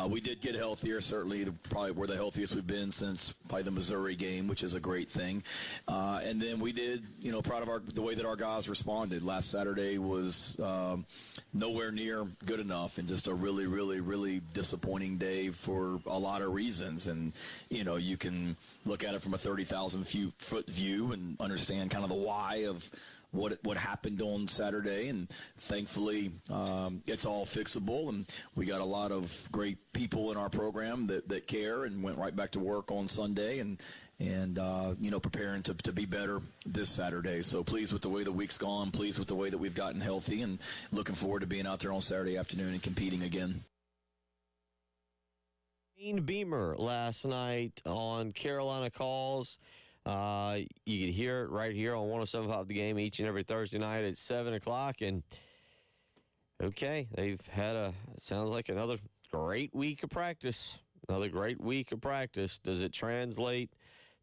We did get healthier. Certainly, probably we're the healthiest we've been since probably the Missouri game, which is a great thing. And then we did, proud of the way that our guys responded. Last Saturday was nowhere near good enough, and just a really, really, really disappointing day for a lot of reasons. And you can look at it from a 30,000-foot view and understand kind of the why of what happened on Saturday, and thankfully it's all fixable, and we got a lot of great people in our program that care, and went right back to work on Sunday and preparing to be better this Saturday. So pleased with the way the week's gone, pleased with the way that we've gotten healthy, and looking forward to being out there on Saturday afternoon and competing again. Shane Beamer last night on Carolina Calls. You could hear it right here on 107.5 The Game each and every Thursday night at 7 o'clock. And, okay, they've had sounds like another great week of practice. Another great week of practice. Does it translate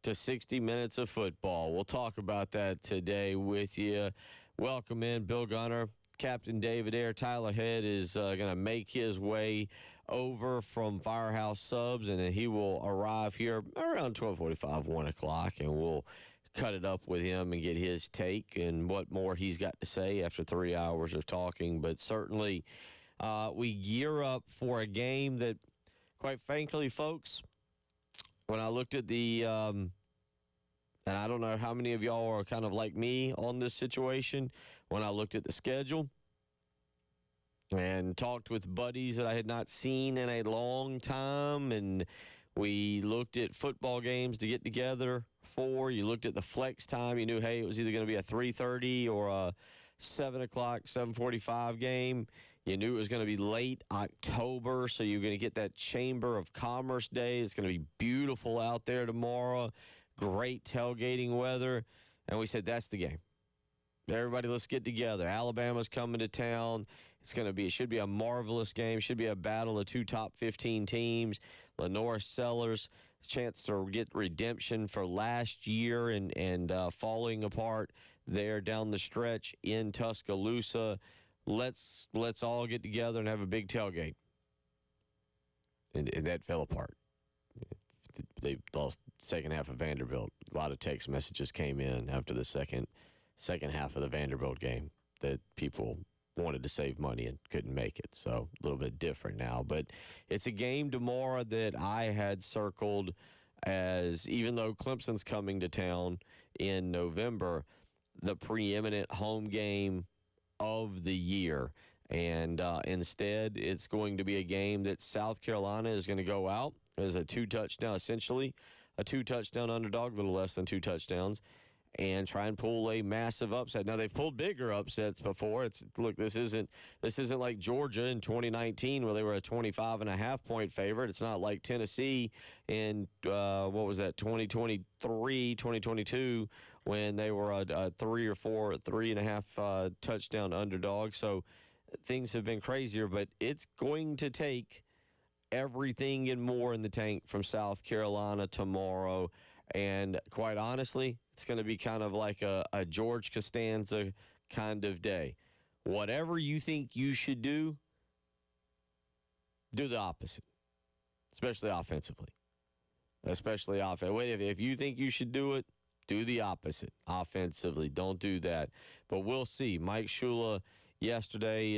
to 60 minutes of football? We'll talk about that today with you. Welcome in Bill Gunner, Captain David Ayer. Tyler Head is going to make his way over from Firehouse Subs, and then he will arrive here around 12:45, 1 o'clock, and we'll cut it up with him and get his take and what more he's got to say after 3 hours of talking. But certainly we gear up for a game that, quite frankly, folks, when I looked at the and I don't know how many of y'all are kind of like me on this situation, when I looked at the schedule and talked with buddies that I had not seen in a long time, and we looked at football games to get together for. You looked at the flex time. You knew, hey, it was either going to be a 3:30 or a 7 o'clock, 7:45 game. You knew it was going to be late October, so you're going to get that Chamber of Commerce day. It's going to be beautiful out there tomorrow. Great tailgating weather. And we said, that's the game. Everybody, let's get together. Alabama's coming to town. It should be a marvelous game. Should be a battle of two top 15 teams. Lenore Sellers, chance to get redemption for last year and falling apart there down the stretch in Tuscaloosa. Let's all get together and have a big tailgate. And that fell apart. They lost the second half of Vanderbilt. A lot of text messages came in after the second half of the Vanderbilt game that people wanted to save money and couldn't make it. So a little bit different now. But it's a game tomorrow that I had circled as, even though Clemson's coming to town in November, the preeminent home game of the year. And instead, it's going to be a game that South Carolina is going to go out as essentially a two-touchdown underdog, a little less than 2 touchdowns, and try and pull a massive upset. Now, they've pulled bigger upsets before. This isn't like Georgia in 2019 where they were a 25.5-point favorite. It's not like Tennessee in 2023, 2022 when they were a 3.5 touchdown underdog. So things have been crazier, but it's going to take everything and more in the tank from South Carolina tomorrow. And quite honestly, it's going to be kind of like a George Costanza kind of day. Whatever you think you should do the opposite, especially offensively. If you think you should do it, do the opposite offensively. Don't do that. But we'll see. Mike Shula yesterday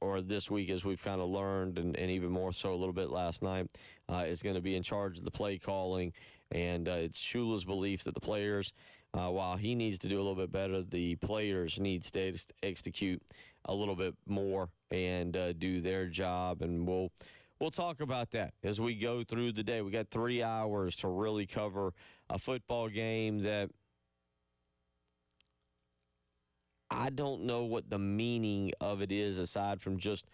or this week, as we've kind of learned, and even more so a little bit last night, is going to be in charge of the play calling. And it's Shula's belief that the players, while he needs to do a little bit better, the players need to execute a little bit more and do their job. And we'll talk about that as we go through the day. We got 3 hours to really cover a football game that I don't know what the meaning of it is aside from just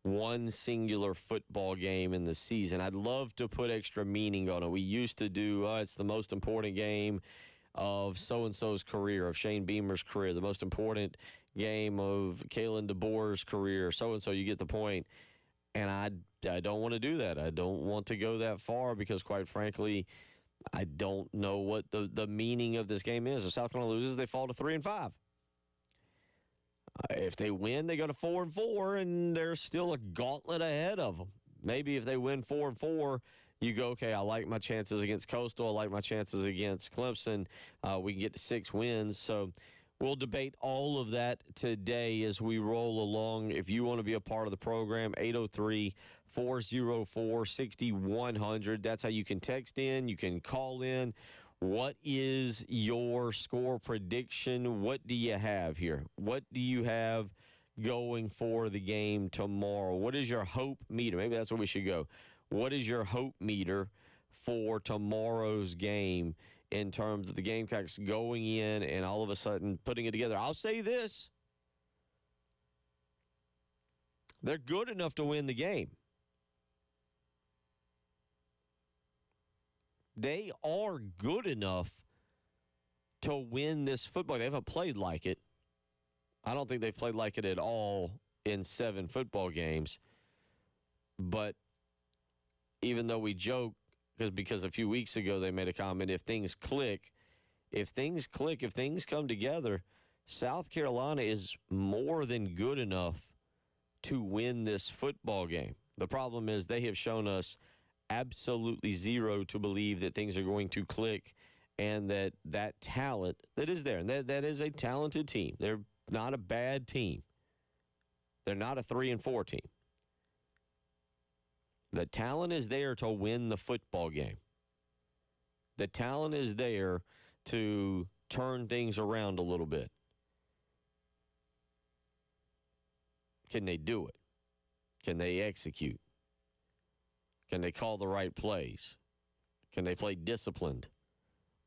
one singular football game in the season. I'd love to put extra meaning on it. We used to do, it's the most important game of so-and-so's career, of Shane Beamer's career, the most important game of Kalen DeBoer's career, so-and-so. You get the point. And I don't want to do that. I don't want to go that far because, quite frankly, I don't know what the meaning of this game is. If South Carolina loses, they fall to 3-5. If they win, they go to 4-4, and there's still a gauntlet ahead of them. maybe if they win 4-4, you go, okay, I like my chances against Coastal. I like my chances against Clemson. We can get to 6 wins. So we'll debate all of that today as we roll along. If you want to be a part of the program, 803-404-6100. That's how you can text in. You can call in. What is your score prediction? What do you have here? What do you have going for the game tomorrow? What is your hope meter? Maybe that's where we should go. What is your hope meter for tomorrow's game in terms of the Gamecocks going in and all of a sudden putting it together? I'll say this. They're good enough to win the game. They are good enough to win this football. They haven't played like it. I don't think they've played like it at all in 7 football games. But even though we joke, because a few weeks ago they made a comment, if things click, if things come together, South Carolina is more than good enough to win this football game. The problem is they have shown us absolutely zero to believe that things are going to click and that talent that is there. And that is a talented team. They're not a bad team. They're not a 3-4 team. The talent is there to win the football game. The talent is there to turn things around a little bit. Can they do it? Can they execute? Can they call the right plays? Can they play disciplined?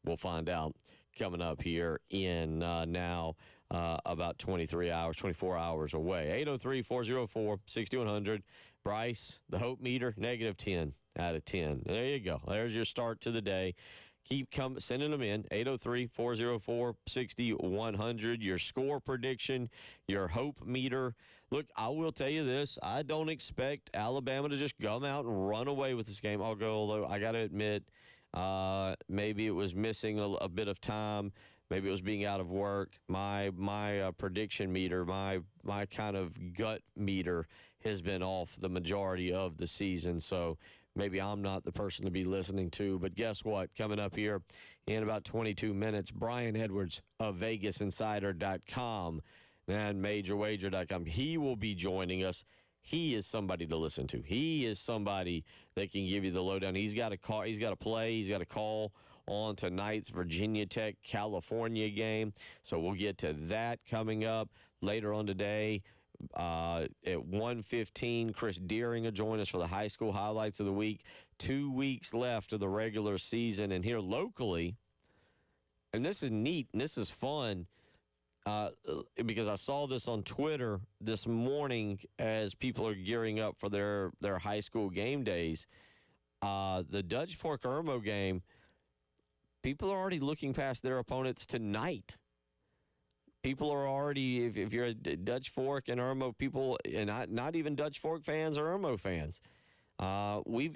We'll find out coming up here in now about 24 hours away. 803-404-6100. Bryce, the hope meter, -10 out of 10. There you go. There's your start to the day. Keep sending them in. 803-404-6100. Your score prediction, your hope meter. Look, I will tell you this. I don't expect Alabama to just come out and run away with this game. Although I got to admit, maybe it was missing a bit of time. Maybe it was being out of work. My prediction meter, my kind of gut meter has been off the majority of the season. So maybe I'm not the person to be listening to. But guess what? Coming up here in about 22 minutes, Brian Edwards of VegasInsider.com and MajorWager.com. He will be joining us. He is somebody to listen to. He is somebody that can give you the lowdown. He's got a call. He's got a play. He's got a call on tonight's Virginia Tech California game. So we'll get to that coming up later on today. At 1:15, Chris Deering will join us for the high school highlights of the week. 2 weeks left of the regular season. And here locally, and this is neat and this is fun, because I saw this on Twitter this morning as people are gearing up for their high school game days. The Dutch Fork Irmo game, people are already looking past their opponents tonight. People are already, if you're a Dutch Fork and Irmo people, and not even Dutch Fork fans or Irmo fans, we've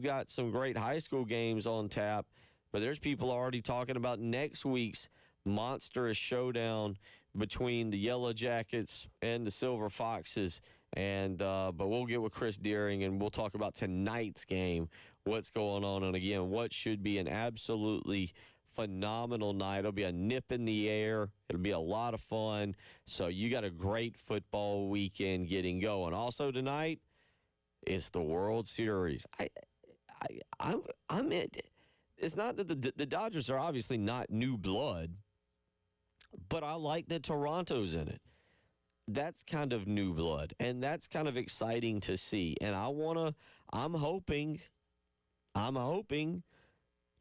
got some great high school games on tap, but there's people already talking about next week's monstrous showdown between the Yellow Jackets and the Silver Foxes. And but we'll get with Chris Deering and we'll talk about tonight's game, what's going on, and again, what should be an absolutely phenomenal night. It'll be a nip in the air. It'll be a lot of fun. So you got a great football weekend getting going. Also tonight, it's the World Series. I'm it. It's not that the Dodgers are obviously not new blood, but I like that Toronto's in it. That's kind of new blood, and that's kind of exciting to see. And I'm hoping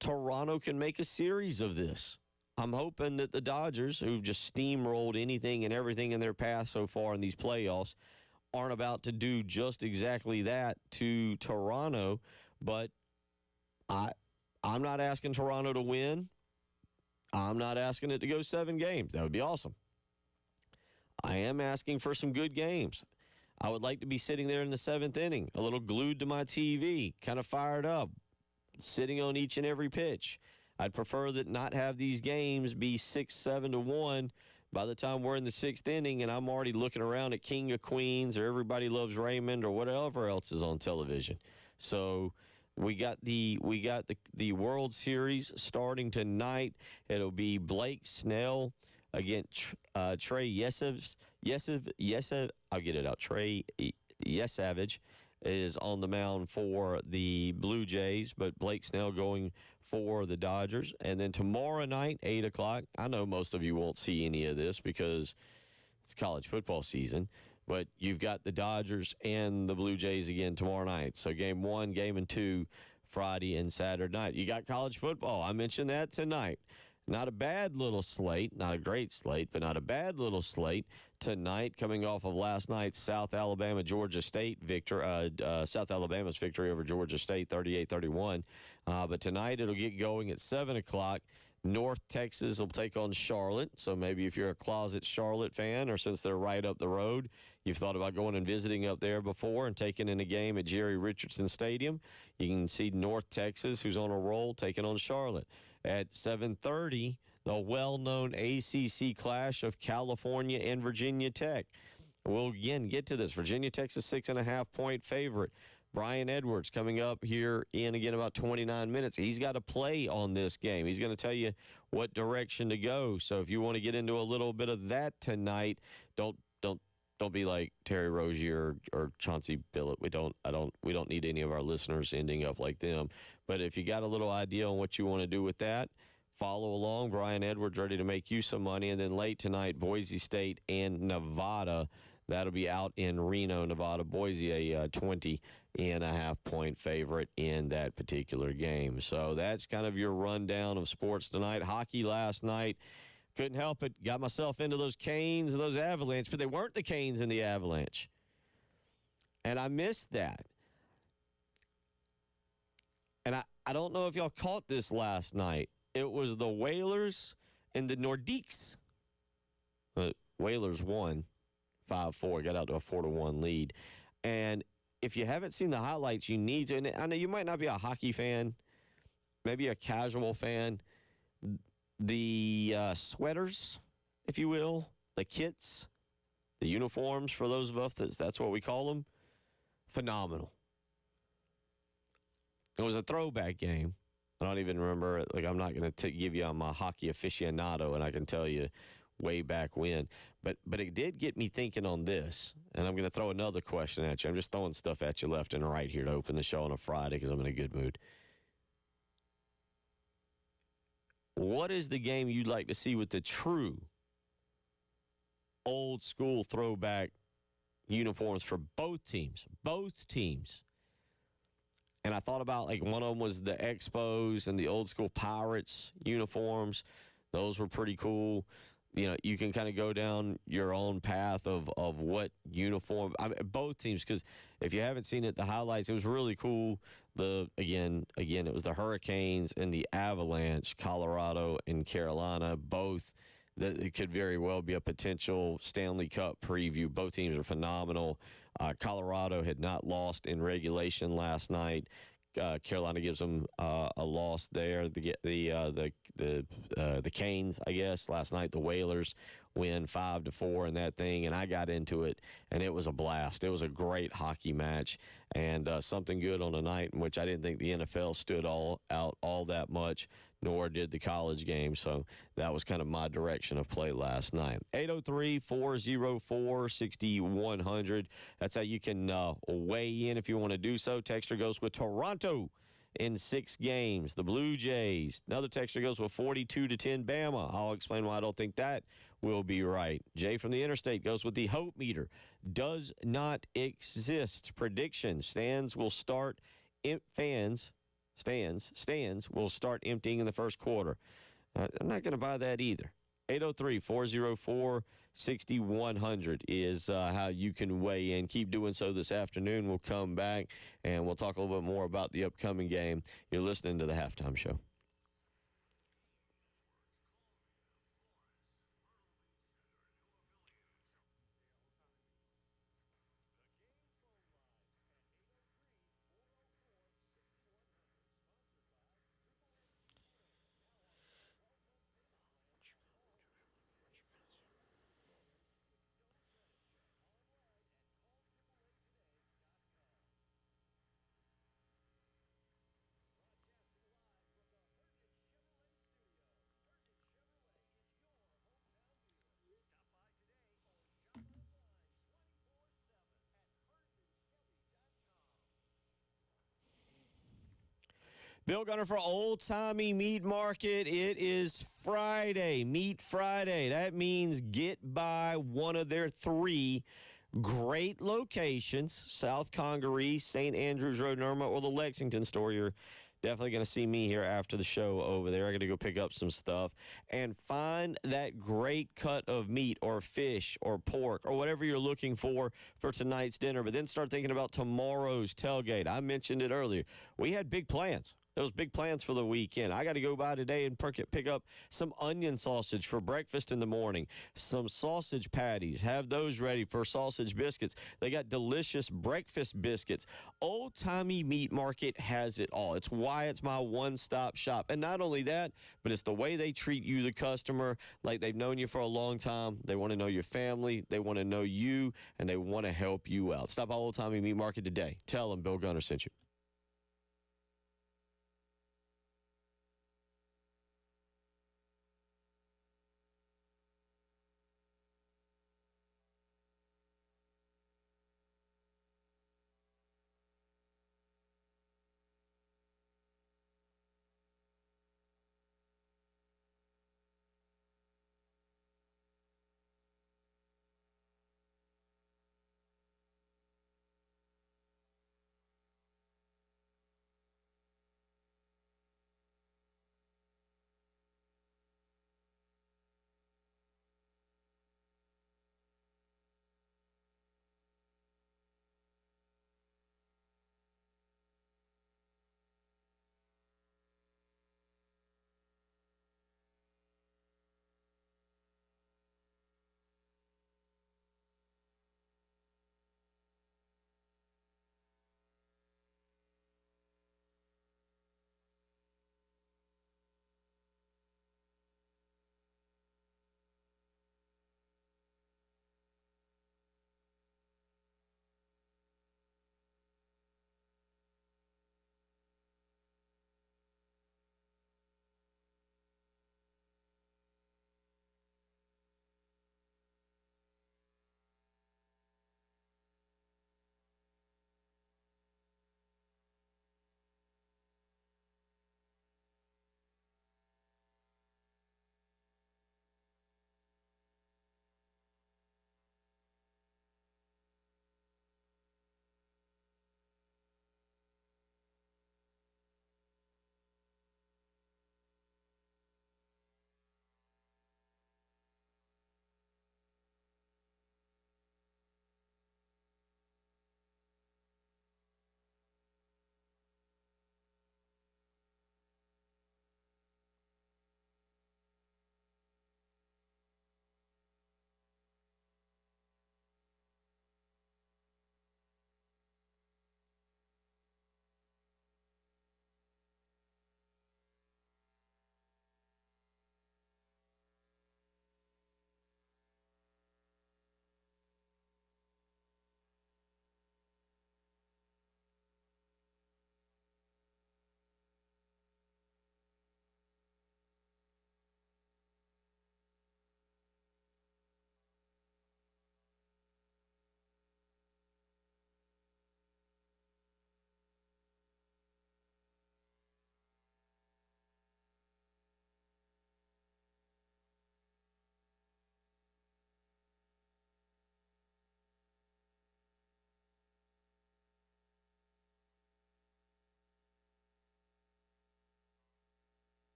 Toronto can make a series of this. I'm hoping that the Dodgers, who've just steamrolled anything and everything in their path so far in these playoffs, aren't about to do just exactly that to Toronto. But I'm not asking Toronto to win. I'm not asking it to go 7 games. That would be awesome. I am asking for some good games. I would like to be sitting there in the 7th inning, a little glued to my TV, kind of fired up, sitting on each and every pitch. I'd prefer that not have these games be 6-7 to 1, by the time we're in the 6th inning and I'm already looking around at King of Queens or Everybody Loves Raymond or whatever else is on television. So we got the World Series starting tonight. It'll be Blake Snell against Trey Yesev. I'll get it out. Trey Yesavage is on the mound for the Blue Jays, but Blake Snell going for the Dodgers. And then tomorrow night, 8 o'clock, I know most of you won't see any of this because it's college football season, but you've got the Dodgers and the Blue Jays again tomorrow night. So game 1, game 2, Friday and Saturday night. You got college football. I mentioned that tonight. Not a bad little slate, not a great slate, but not a bad little slate tonight coming off of last night's South Alabama's victory over Georgia State, 38-31. But tonight it'll get going at 7 o'clock. North Texas will take on Charlotte. So maybe if you're a closet Charlotte fan, or since they're right up the road, you've thought about going and visiting up there before and taking in a game at Jerry Richardson Stadium, you can see North Texas, who's on a roll, taking on Charlotte. At 7:30, the well-known ACC clash of California and Virginia Tech. We'll again get to this. Virginia Tech's a 6.5-point favorite. Brian Edwards coming up here in, again, about 29 minutes. He's got to play on this game. He's going to tell you what direction to go. So if you want to get into a little bit of that tonight, don't be like Terry Rozier or Chauncey Billup. We don't need any of our listeners ending up like them. But if you got a little idea on what you want to do with that, follow along. Brian Edwards ready to make you some money. And then late tonight, Boise State and Nevada. That'll be out in Reno, Nevada. Boise, a 20.5-point favorite in that particular game. So that's kind of your rundown of sports tonight. Hockey last night. Couldn't help it. Got myself into those Canes and those Avalanche, but they weren't the Canes and the Avalanche. And I missed that. And I don't know if y'all caught this last night. It was the Whalers and the Nordiques. Whalers won 5-4, got out to a 4-1 lead. And if you haven't seen the highlights, you need to. And I know you might not be a hockey fan, maybe a casual fan. The sweaters, if you will, the kits, the uniforms for those of us, that's what we call them, phenomenal. It was a throwback game. I don't even remember it. Like, I'm not going to give you I'm a hockey aficionado, and I can tell you way back when. But it did get me thinking on this, and I'm going to throw another question at you. I'm just throwing stuff at you left and right here to open the show on a Friday because I'm in a good mood. What is the game you'd like to see with the true old school throwback uniforms for both teams? Both teams. And I thought about, like, one of them was the Expos and the old school Pirates uniforms. Those were pretty cool. You know, you can kind of go down your own path of what uniform. Both teams, because if you haven't seen it, the highlights, it was really cool. Again, it was the Hurricanes and the Avalanche, Colorado and Carolina, both. It could very well be a potential Stanley Cup preview. Both teams are phenomenal. Colorado had not lost in regulation last night. Carolina gives them a loss there. The Canes, I guess, last night, the Whalers win 5-4 in that thing, and I got into it, and it was a blast. It was a great hockey match, and something good on a night in which I didn't think the NFL stood out all that much, nor did the college game. So that was kind of my direction of play last night. 803-404-6100. That's how you can weigh in if you want to do so. Texter goes with Toronto in 6 games. The Blue Jays. Another texter goes with 42-10 Bama. I'll explain why I don't think that will be right. Jay from the Interstate goes with the Hope Meter. Does not exist. Prediction. Stands will start emptying in the first quarter. I'm not going to buy that either. 803-404-6100 is how you can weigh in. Keep doing so this afternoon. We'll come back, and we'll talk a little bit more about the upcoming game. You're listening to The Halftime Show. Bill Gunner for Old Timey Meat Market. It is Friday, Meat Friday. That means get by one of their 3 great locations, South Congaree, St. Andrews Road in Irma, or the Lexington store. You're definitely going to see me here after the show over there. I got to go pick up some stuff and find that great cut of meat or fish or pork or whatever you're looking for tonight's dinner. But then start thinking about tomorrow's tailgate. I mentioned it earlier. We had big plans. Those big plans for the weekend. I got to go by today and pick up some onion sausage for breakfast in the morning, some sausage patties, have those ready for sausage biscuits. They got delicious breakfast biscuits. Old Timey Meat Market has it all. It's why it's my one-stop shop. And not only that, but it's the way they treat you, the customer, like they've known you for a long time. They want to know your family. They want to know you, and they want to help you out. Stop by Old Timey Meat Market today. Tell them Bill Gunner sent you.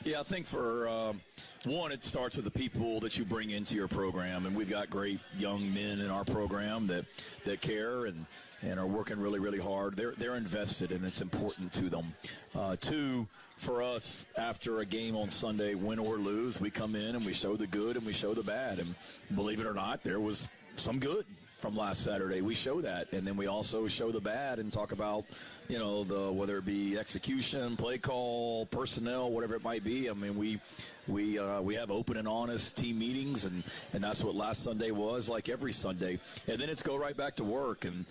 Yeah, I think for one, it starts with the people that you bring into your program, and we've got great young men in our program that care and are working really, really hard. They're invested, and it's important to them. Two, for us, after a game on Sunday, win or lose, we come in and we show the good and we show the bad. And believe it or not, there was some good from last Saturday. We show that, and then we also show the bad and talk about, whether it be execution, play call, personnel, whatever it might be. I mean, we have open and honest team meetings, and that's what last Sunday was, like every Sunday. And then it's go right back to work, and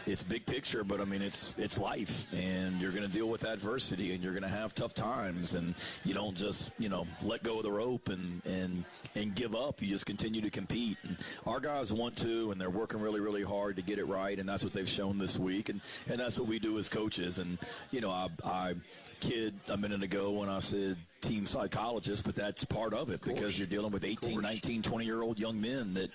it's big picture, but I mean it's life, and you're going to deal with adversity, and you're going to have tough times, and you don't just let go of the rope and give up. You just continue to compete. And our guys want to, and they're working really, really hard to get it right, and that's what they've shown this week, and that's what we do as coaches. And I kid a minute ago when I said team psychologist, but that's part of it, because you're dealing with 18, 19, 20-year-old young men that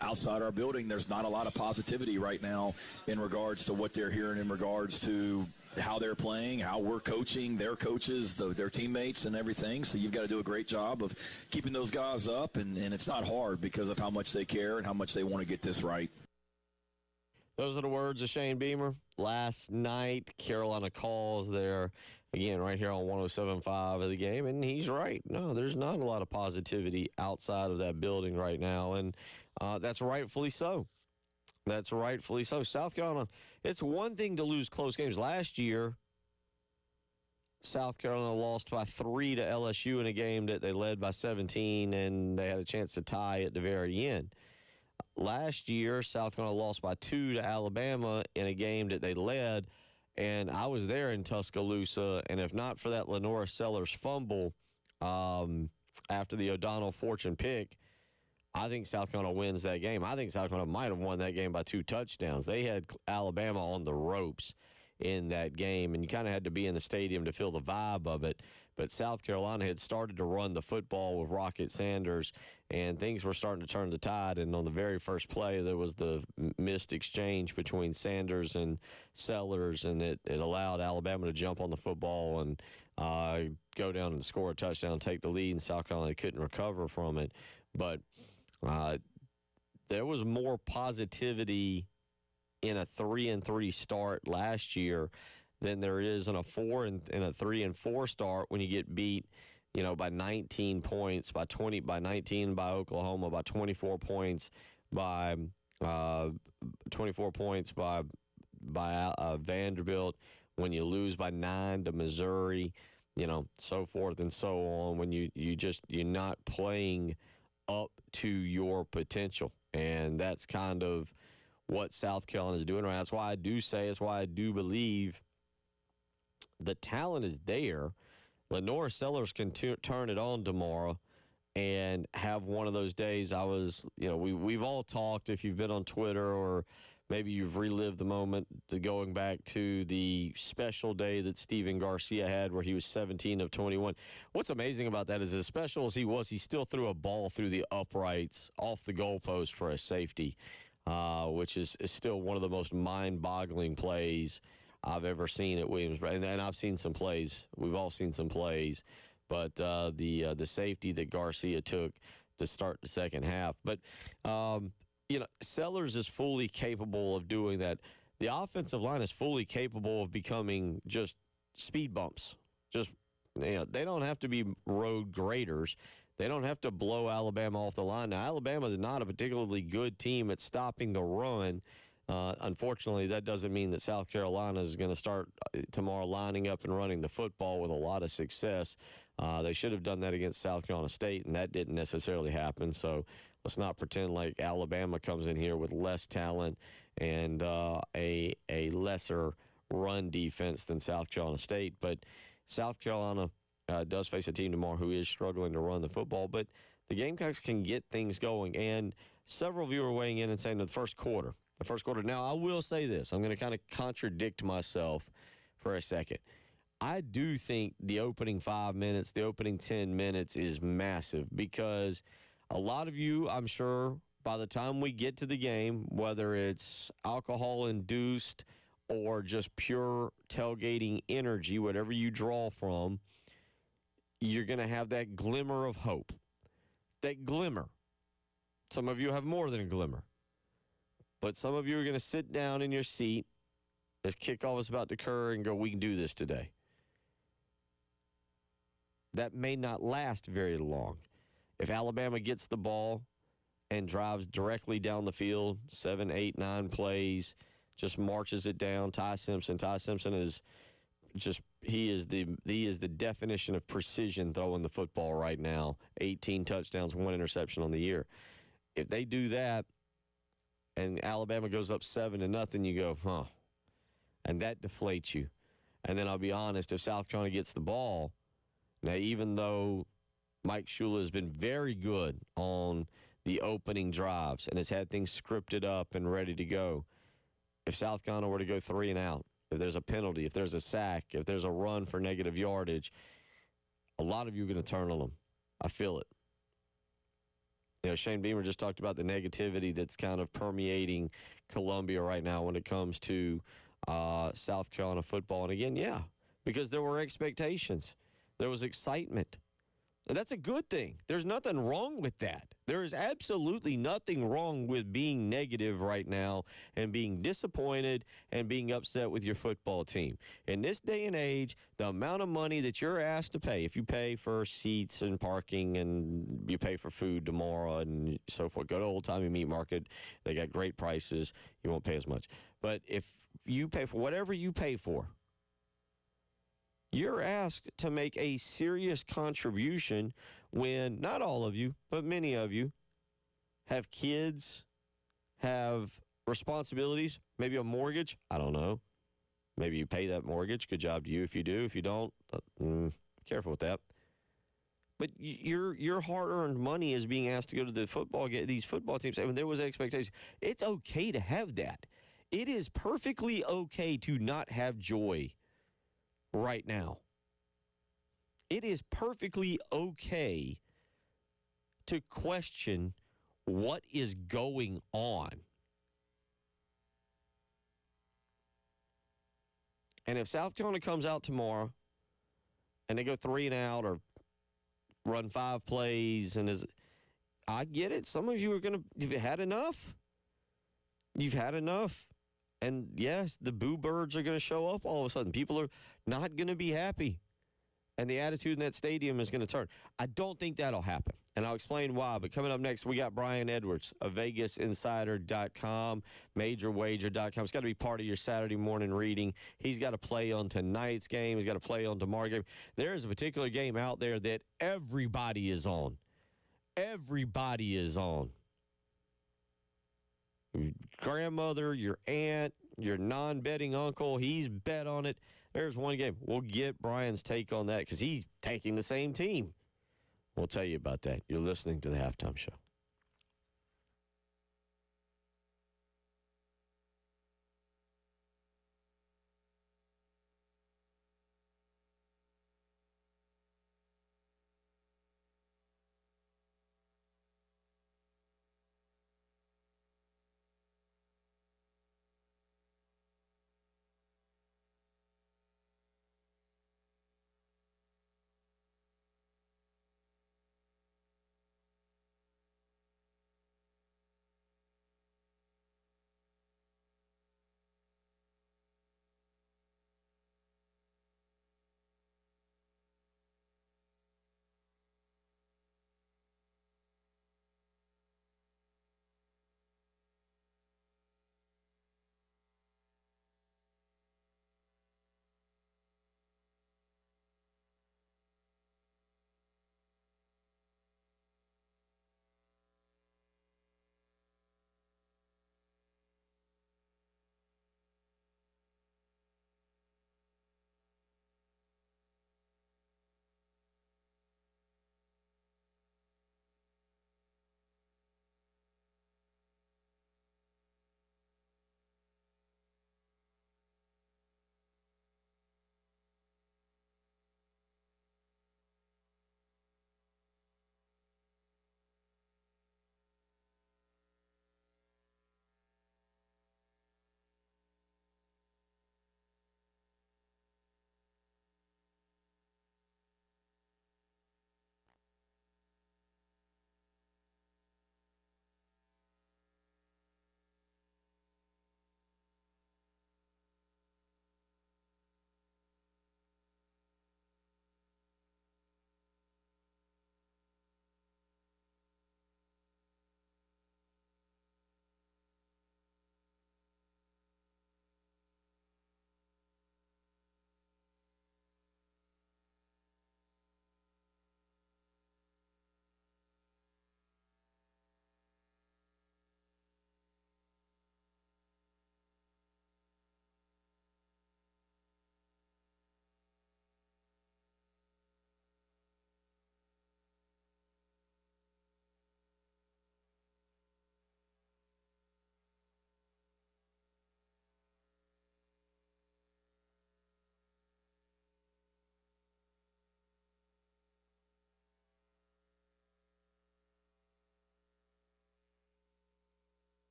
outside our building, there's not a lot of positivity right now in regards to what they're hearing, in regards to how they're playing, how we're coaching, their coaches, their teammates, and everything. So you've got to do a great job of keeping those guys up, and it's not hard because of how much they care and how much they want to get this right. Those are the words of Shane Beamer. Last night, Carolina calls there, again, right here on 107.5 of the game, and he's right. No, there's not a lot of positivity outside of that building right now, and that's rightfully so. That's rightfully so. South Carolina, it's one thing to lose close games. Last year, South Carolina lost by 3 to LSU in a game that they led by 17, and they had a chance to tie at the very end. Last year, South Carolina lost by 2 to Alabama in a game that they led, and I was there in Tuscaloosa, and if not for that Lenora Sellers fumble after the O'Donnell Fortune pick, I think South Carolina wins that game. I think South Carolina might have won that game by 2 touchdowns. They had Alabama on the ropes in that game, and you kind of had to be in the stadium to feel the vibe of it. But South Carolina had started to run the football with Rocket Sanders, and things were starting to turn the tide. And on the very first play, there was the missed exchange between Sanders and Sellers, and it allowed Alabama to jump on the football and go down and score a touchdown, take the lead, and South Carolina couldn't recover from it. But there was more positivity in a 3-3 start last year than there is in a 3-4 start when you get beat, by 19 points, by 19 by Oklahoma, by 24 points by Vanderbilt, when you lose by 9 to Missouri, so forth and so on. When you're not playing up to your potential, and that's kind of what South Carolina is doing right now. That's why I do believe the talent is there. Lenora Sellers can turn it on tomorrow and have one of those days. We've all talked, if you've been on Twitter or maybe you've relived the moment, going back to the special day that Steven Garcia had where he was 17 of 21. What's amazing about that is, as special as he was, he still threw a ball through the uprights off the goalpost for a safety, which is still one of the most mind-boggling plays I've ever seen at Williamsburg. And I've seen some plays. We've all seen some plays. But the safety that Garcia took to start the second half. But, Sellers is fully capable of doing that. The offensive line is fully capable of becoming just speed bumps. They don't have to be road graders. They don't have to blow Alabama off the line. Now, Alabama is not a particularly good team at stopping the run. Unfortunately, that doesn't mean that South Carolina is going to start tomorrow lining up and running the football with a lot of success. They should have done that against South Carolina State, and that didn't necessarily happen. So let's not pretend like Alabama comes in here with less talent and a lesser run defense than South Carolina State. But South Carolina does face a team tomorrow who is struggling to run the football. But the Gamecocks can get things going. And several of you are weighing in and saying the first quarter. Now, I will say this. I'm going to kind of contradict myself for a second. I do think the opening 5 minutes, the opening 10 minutes is massive, because a lot of you, I'm sure, by the time we get to the game, whether it's alcohol-induced or just pure tailgating energy, whatever you draw from, you're going to have that glimmer of hope. That glimmer. Some of you have more than a glimmer. But some of you are going to sit down in your seat as kickoff is about to occur and go, we can do this today. That may not last very long. If Alabama gets the ball and drives directly down the field, 7, 8, 9 plays, just marches it down. Ty Simpson is just he is the definition of precision throwing the football right now. 18 touchdowns, 1 interception on the year. If they do that and Alabama goes up 7-0, you go, huh. And that deflates you. And then I'll be honest, if South Carolina gets the ball, now even though Mike Shula has been very good on the opening drives and has had things scripted up and ready to go, if South Carolina were to go 3 and out, if there's a penalty, if there's a sack, if there's a run for negative yardage, a lot of you are going to turn on them. I feel it. You know, Shane Beamer just talked about the negativity that's kind of permeating Columbia right now when it comes to South Carolina football. And again, yeah, because there were expectations. There was excitement. And that's a good thing. There's nothing wrong with that. There is absolutely nothing wrong with being negative right now and being disappointed and being upset with your football team. In this day and age, the amount of money that you're asked to pay, if you pay for seats and parking and you pay for food tomorrow and so forth, go to Old Timey Meat Market. They got great prices. You won't pay as much. But if you pay for whatever you pay for, you're asked to make a serious contribution when not all of you, but many of you have kids, have responsibilities, maybe a mortgage. I don't know. Maybe you pay that mortgage. Good job to you if you do. If you don't, careful with that. But your hard-earned money is being asked to go to the football game, these football teams. I mean, there was expectation. It's okay to have that. It is perfectly okay to not have joy right now. It is perfectly okay to question what is going on. And if South Carolina comes out tomorrow and they go 3 and out or run 5 plays, I get it. Some of you are you've had enough. You've had enough. And yes, the boo birds are going to show up all of a sudden. People are not going to be happy. And the attitude in that stadium is going to turn. I don't think that'll happen. And I'll explain why. But coming up next, we got Brian Edwards of VegasInsider.com, MajorWager.com. It's got to be part of your Saturday morning reading. He's got to play on tonight's game. He's got to play on tomorrow's game. There is a particular game out there that everybody is on. Everybody is on. Your grandmother, your aunt, your non-betting uncle, he's bet on it. There's one game. We'll get Brian's take on that because he's taking the same team. We'll tell you about that. You're listening to the Halftime Show.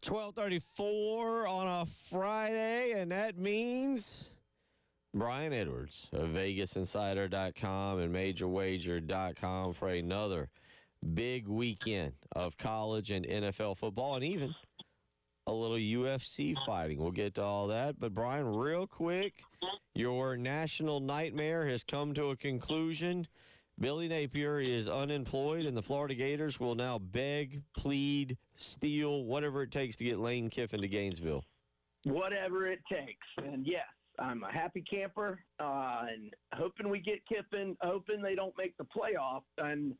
12:34 on a Friday, and that means Brian Edwards of VegasInsider.com and MajorWager.com for another big weekend of college and NFL football, and even a little UFC fighting. We'll get to all that. But, Brian, real quick, your national nightmare has come to a conclusion. Billy Napier is unemployed, and the Florida Gators will now beg, plead, steal, whatever it takes to get Lane Kiffin to Gainesville. Whatever it takes. And, yes, I'm a happy camper and hoping we get Kiffin, hoping they don't make the playoff. And,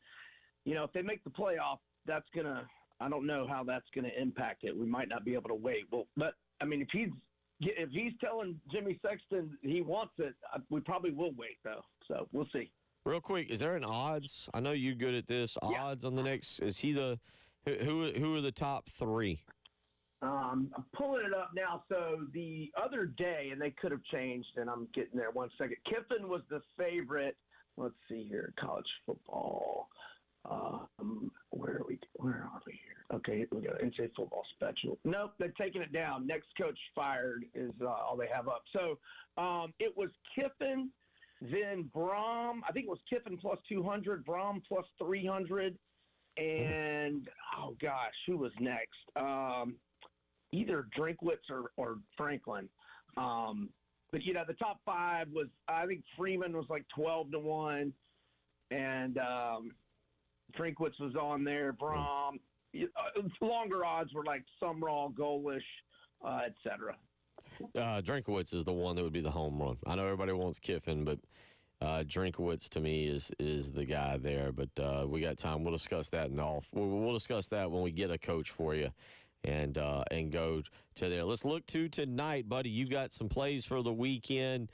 you know, if they make the playoff, that's going to – I don't know how that's going to impact it. We might not be able to wait. Well, but, I mean, if he's telling Jimmy Sexton he wants it, we probably will wait, though. So we'll see. Real quick, is there an odds? I know you're good at this. Odds on the next? Is he the who are the top three? I'm pulling it up now. So the other day, and they could have changed, and I'm getting there 1 second. Kiffin was the favorite. Let's see here, college football. Where are we here? Okay, we got NCAA football special. Nope, they're taking it down. Next coach fired is all they have up. So it was Kiffin. Then Brom, I think it was Kiffin plus 200, Brom plus 300, and, oh, gosh, who was next? Either Drinkwitz or Franklin. But, you know, the top five was, I think Freeman was like 12-1, and Drinkwitz was on there, Brom. Longer odds were like Sumrall, Golish, et cetera. Drinkowitz is the one that would be the home run. I know everybody wants Kiffin, but Drinkowitz to me is the guy there. But we got time. We'll discuss that we'll discuss that when we get a coach for you and go to there. Let's look to tonight, buddy. You got some plays for the weekend.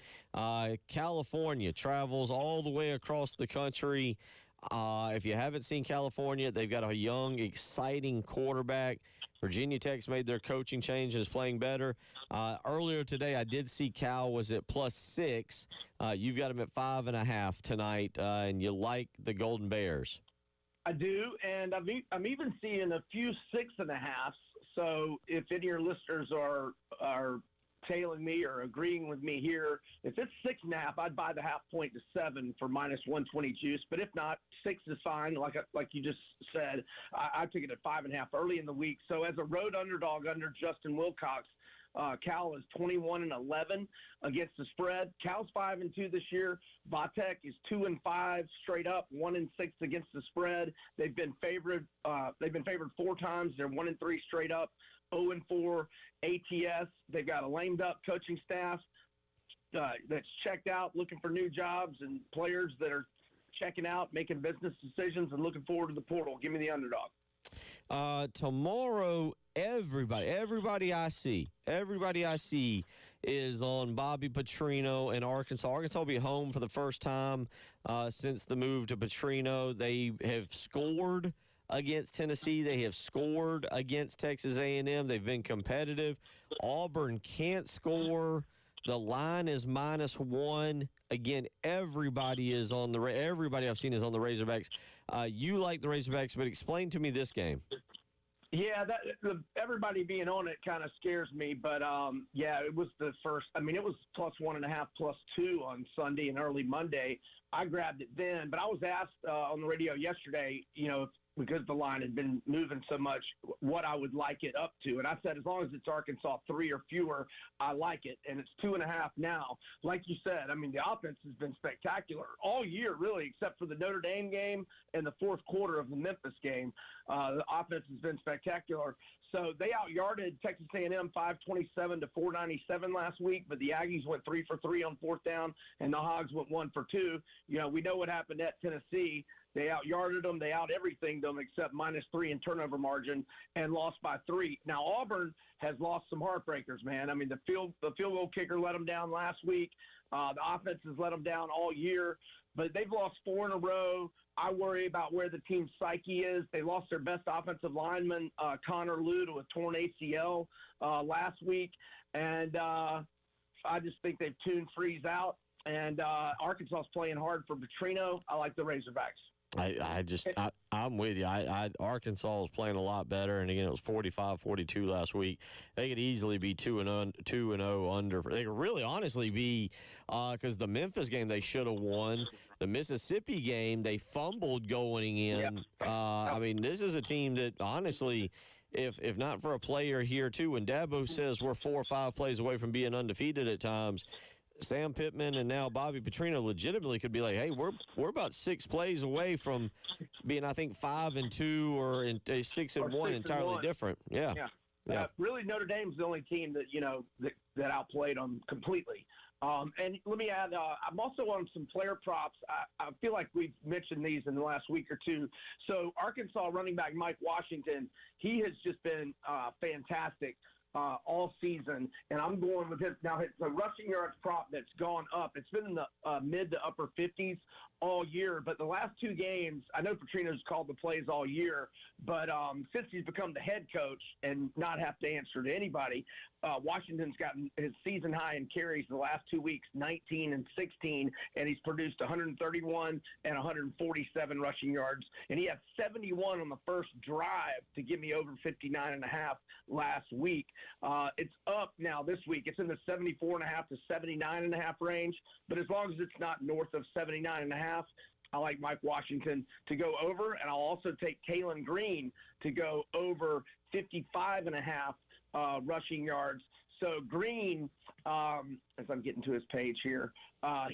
California travels all the way across the country. If you haven't seen California, they've got a young, exciting quarterback. Virginia Tech's made their coaching change and is playing better. Earlier today, I did see Cal was at +6. You've got them at 5.5 tonight, and you like the Golden Bears. I do, and I'm even seeing a few 6.5s. So if any of your listeners are tailing me or agreeing with me here, if it's 6.5, I'd buy the half point to 7 for -120 juice. But if not, 6 is fine. Like you just said, I took it at 5.5 early in the week. So as a road underdog under Justin Wilcox, Cal is 21-11 against the spread. Cal's 5-2 this year. Vatek is 2-5 straight up, 1-6 against the spread. They've been favored. 4 times. They're 1-3 straight up. 0-4 ATS. They've got a lamed up coaching staff that's checked out, looking for new jobs, and players that are checking out, making business decisions, and looking forward to the portal. Give me the underdog. Tomorrow, everybody I see is on Bobby Petrino in Arkansas. Arkansas will be home for the first time since the move to Petrino. They have scored against Tennessee. They have scored against Texas A&M. They've been competitive. Auburn can't score. The line is -1. Again, everybody I've seen is on the Razorbacks. You like the Razorbacks, but explain to me this game. Yeah, everybody being on it kind of scares me. But, it was the first. I mean, it was +1.5, +2 on Sunday and early Monday. I grabbed it then. But I was asked on the radio yesterday, because the line had been moving so much, what I would like it up to. And I said, as long as it's Arkansas 3 or fewer, I like it. And it's 2.5 now. Like you said, I mean, the offense has been spectacular all year, really, except for the Notre Dame game and the fourth quarter of the Memphis game. The offense has been spectacular. So they out-yarded Texas A&M 527 to 497 last week, but the Aggies went 3 for 3 on fourth down, and the Hogs went 1 for 2. We know what happened at Tennessee. They out-yarded them. They out-everythinged them except -3 in turnover margin and lost by 3. Now, Auburn has lost some heartbreakers, man. I mean, the field goal kicker let them down last week. The offense has let them down all year. But they've lost 4 in a row. I worry about where the team's psyche is. They lost their best offensive lineman, Connor Lew, to a torn ACL last week. And I just think they've tuned Freeze out. And Arkansas is playing hard for Petrino. I like the Razorbacks. I'm with you. Arkansas is playing a lot better, and again, it was 45-42 last week. They could easily be 2-0 under. They could really, honestly, be because the Memphis game they should have won. The Mississippi game they fumbled going in. I mean, this is a team that honestly, if not for a player here too, when Dabo says we're 4 or 5 plays away from being undefeated at times. Sam Pittman and now Bobby Petrino legitimately could be like, hey, we're about 6 plays away from being, I think, 5-2 or 6-1, entirely different. Yeah. Really, Notre Dame's the only team that that outplayed them completely. And let me add, I'm also on some player props. I feel like we've mentioned these in the last week or two. So Arkansas running back Mike Washington, he has just been fantastic all season, and I'm going with his. Now, it's a rushing yards prop that's gone up. It's been in the mid to upper 50s all year, but the last 2 games, I know Petrino's called the plays all year, but since he's become the head coach and not have to answer to anybody, Washington's gotten his season high in carries the last 2 weeks, 19 and 16, and he's produced 131 and 147 rushing yards, and he had 71 on the first drive to give me over 59.5 last week. It's up now this week. It's in the 74.5 to 79.5 range, but as long as it's not north of 79.5, I like Mike Washington to go over, and I'll also take Kalen Green to go over 55.5 rushing yards. So Green, as I'm getting to his page here,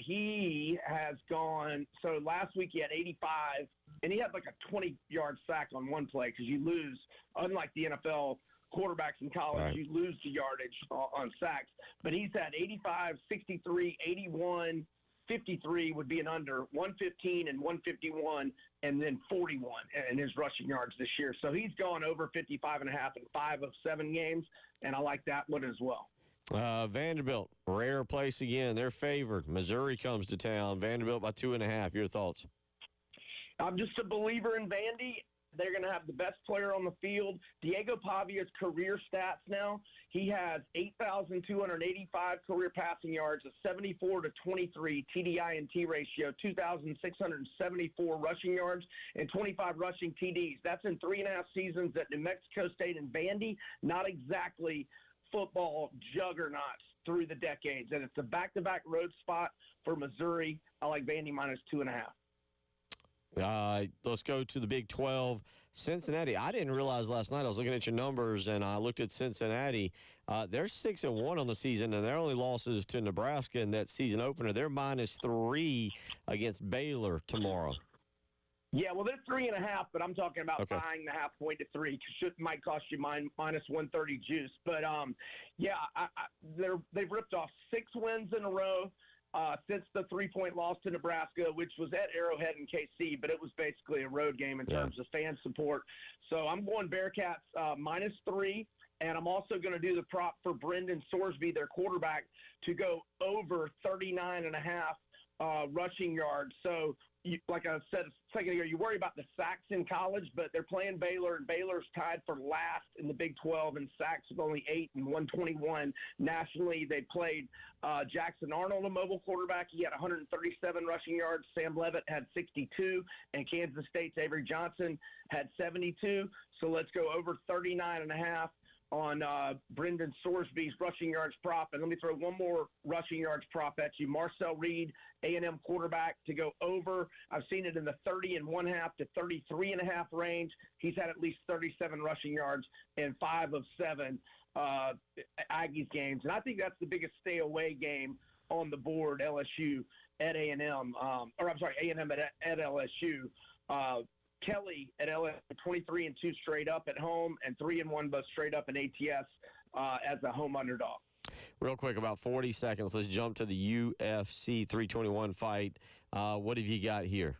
he has gone. So last week he had 85, and he had like a 20-yard sack on one play because you lose, unlike the NFL quarterbacks in college, right. You lose the yardage on sacks. But he's had 85, 63, 81, 53 would be an under, 115 and 151, and then 41 in his rushing yards this year. So he's gone over 55.5 in 5 of 7 games, and I like that one as well. Vanderbilt, rare place again. They're favored. Missouri comes to town. Vanderbilt by 2.5. Your thoughts? I'm just a believer in Vandy. They're going to have the best player on the field. Diego Pavia's career stats now, he has 8,285 career passing yards, a 74-23 TDI&T ratio, 2,674 rushing yards, and 25 rushing TDs. That's in 3.5 seasons at New Mexico State and Vandy. Not exactly football juggernauts through the decades. And it's a back-to-back road spot for Missouri. I like Vandy minus 2.5. Let's go to the Big 12. Cincinnati. I didn't realize last night. I was looking at your numbers, and I looked at Cincinnati. They're 6-1 on the season, and their only losses to Nebraska in that season opener. They're -3 against Baylor tomorrow. Yeah, well, they're 3.5, but I'm talking about buying the half point to 3 because it might cost you minus 130 juice. But they've ripped off 6 wins in a row. Since the 3-point loss to Nebraska, which was at Arrowhead and KC, but it was basically a road game in terms of fan support. So I'm going Bearcats -3, and I'm also going to do the prop for Brendan Sorsby, their quarterback, to go over 39.5 rushing yards. So, like I said a second ago, you worry about the sacks in college, but they're playing Baylor, and Baylor's tied for last in the Big 12 in sacks with only 8 and 121 nationally. They played Jackson Arnold, a mobile quarterback. He had 137 rushing yards. Sam Levitt had 62, and Kansas State's Avery Johnson had 72. So let's go over 39.5 on Brendan Sorsby's rushing yards prop. And let me throw one more rushing yards prop at you. Marcel Reed, A&M quarterback, to go over. I've seen it in the 30.5 to 33.5 range. He's had at least 37 rushing yards in 5 of 7 Aggies games. And I think that's the biggest stay-away game on the board, LSU at A&M. A&M at LSU. Kelly at LSU, 23-2 straight up at home, and 3-1 both straight up in ATS as a home underdog. Real quick, about 40 seconds. Let's jump to the UFC 321 fight. What have you got here?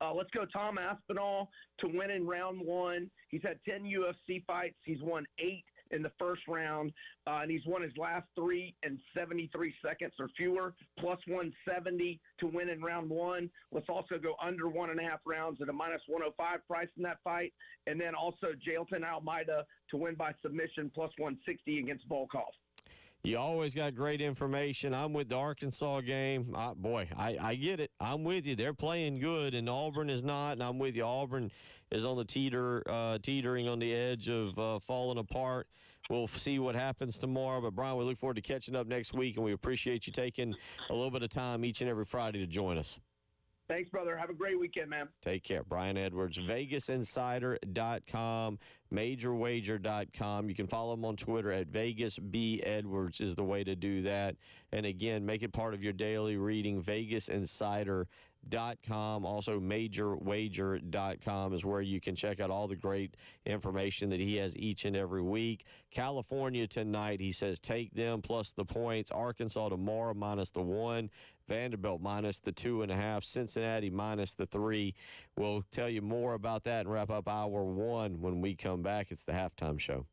Let's go Tom Aspinall to win in round 1. He's had 10 UFC fights. He's won 8 in the first round, and he's won his last 3 in 73 seconds or fewer, plus 170 to win in round 1. Let's also go under 1.5 rounds at a minus 105 price in that fight, and then also Jailton Almeida to win by submission, plus 160 against Volkov. You always got great information. I'm with the Arkansas game. I get it. I'm with you. They're playing good, and Auburn is not. And I'm with you. Auburn is on the teetering on the edge of falling apart. We'll see what happens tomorrow. But, Brian, we look forward to catching up next week, and we appreciate you taking a little bit of time each and every Friday to join us. Thanks, brother. Have a great weekend, man. Take care. Brian Edwards, VegasInsider.com, MajorWager.com. You can follow him on Twitter at VegasBEdwards is the way to do that. And again, make it part of your daily reading, VegasInsider.com. Also, MajorWager.com is where you can check out all the great information that he has each and every week. California tonight, he says, take them plus the points. Arkansas tomorrow minus the 1. Vanderbilt minus the 2.5. Cincinnati minus the 3. We'll tell you more about that and wrap up hour 1 when we come back. It's the halftime show.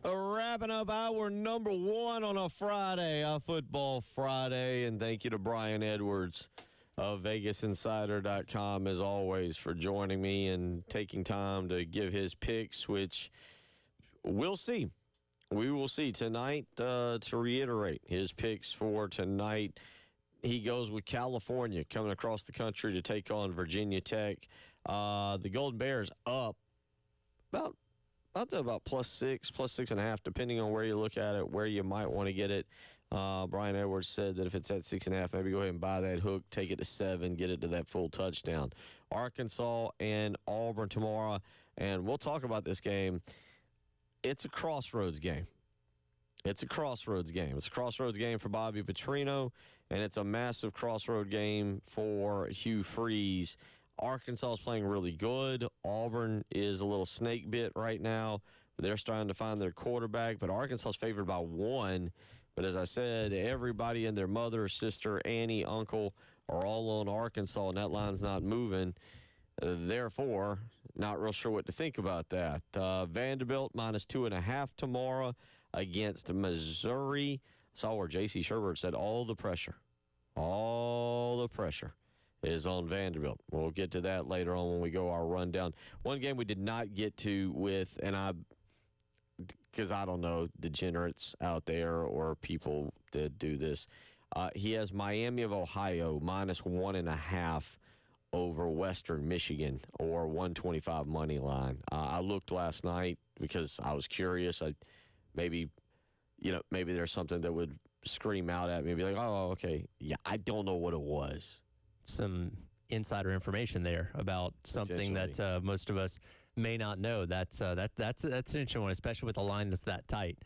Wrapping up hour number 1 on a Friday, a football Friday. And thank you to Brian Edwards of VegasInsider.com, as always, for joining me and taking time to give his picks, which we'll see. We will see tonight. To reiterate his picks for tonight, he goes with California coming across the country to take on Virginia Tech. The Golden Bears up about +6, +6.5, depending on where you look at it, where you might want to get it. Brian Edwards said that if it's at 6.5, maybe go ahead and buy that hook, take it to 7, get it to that full touchdown. Arkansas and Auburn tomorrow, and we'll talk about this game. It's a crossroads game. It's a crossroads game. It's a crossroads game for Bobby Petrino, and it's a massive crossroad game for Hugh Freeze. Arkansas is playing really good. Auburn is a little snake bit right now. They're starting to find their quarterback, but Arkansas is favored by 1. But as I said, everybody and their mother, sister, auntie, uncle are all on Arkansas, and that line's not moving. Therefore, not real sure what to think about that. Vanderbilt -2.5 tomorrow against Missouri. Saw where J.C. Sherbert said all the pressure is on Vanderbilt. We'll get to that later on when we go our rundown. One game we did not get to with, because I don't know, degenerates out there or people that do this. He has Miami of Ohio -1.5 over Western Michigan, or 125 money line. I looked last night because I was curious. Maybe there's something that would scream out at me, be like, oh, okay. Yeah, I don't know what it was. Some insider information there about something that most of us may not know. That's an interesting one, especially with a line that's that tight.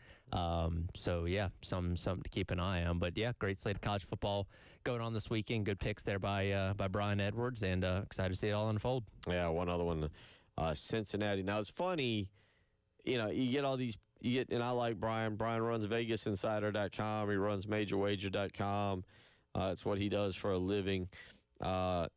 So yeah, something to keep an eye on. But yeah, great slate of college football going on this weekend. Good picks there by Brian Edwards, and excited to see it all unfold. Yeah, one other one, Cincinnati. Now it's funny, you get all these. And I like Brian. Brian runs VegasInsider.com. He runs MajorWager.com. That's what he does for a living.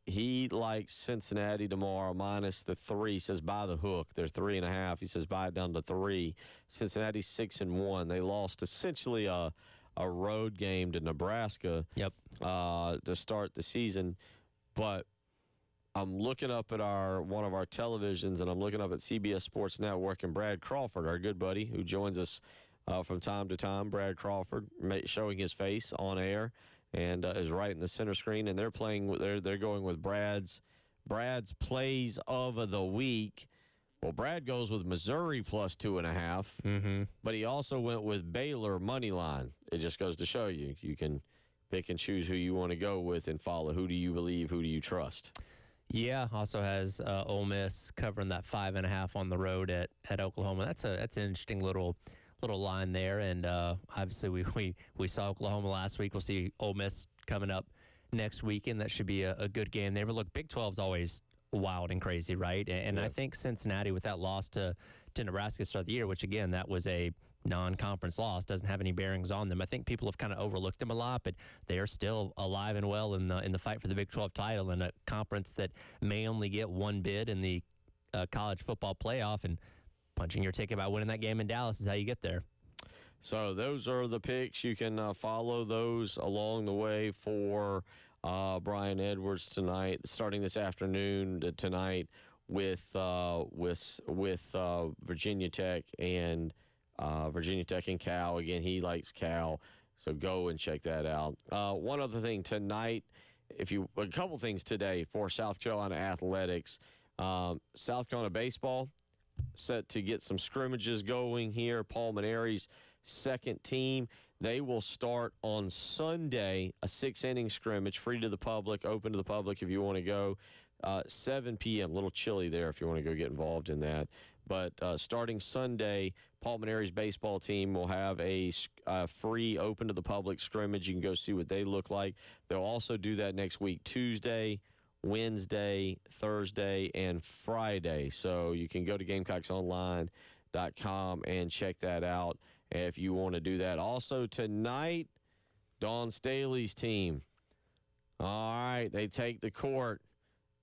He likes Cincinnati tomorrow -3. He says buy the hook. They're 3.5. He says buy it down to 3. Cincinnati's 6-1. They lost essentially a road game to Nebraska. Yep. To start the season, but I'm looking up at one of our televisions, and I'm looking up at CBS Sports Network, and Brad Crawford, our good buddy, who joins us from time to time. Brad Crawford showing his face on air. And is right in the center screen, and they're going with Brad's plays of the week. Well, Brad goes with Missouri +2.5, but he also went with Baylor money line. It just goes to show you can pick and choose who you want to go with and follow. Who do you believe? Who do you trust? Yeah, also has Ole Miss covering that 5.5 on the road at Oklahoma. That's an interesting little line there, and obviously we saw Oklahoma last week. We'll see Ole Miss coming up next weekend. That should be a good game there. But look, Big 12's always wild and crazy, right? And I think Cincinnati, with that loss to Nebraska to start the year, which again, that was a non-conference loss, doesn't have any bearings on them. I think people have kind of overlooked them a lot, but they are still alive and well in the fight for the Big 12 title in a conference that may only get one bid in the college football playoff, and punching your ticket by winning that game in Dallas is how you get there. So those are the picks. You can follow those along the way for Brian Edwards tonight, starting this afternoon tonight with Virginia Tech and Cal. Again, he likes Cal, so go and check that out. One other thing tonight, a couple things today for South Carolina athletics. South Carolina baseball set to get some scrimmages going here. Paul Maneri's second team. They will start on Sunday, a 6-inning scrimmage, free to the public, open to the public if you want to go. 7 p.m., a little chilly there if you want to go get involved in that. But starting Sunday, Paul Maneri's baseball team will have a free open to the public scrimmage. You can go see what they look like. They'll also do that next week, Tuesday, Wednesday, Thursday, and Friday. So you can go to GamecocksOnline.com and check that out if you want to do that. Also tonight, Dawn Staley's team. All right, they take the court.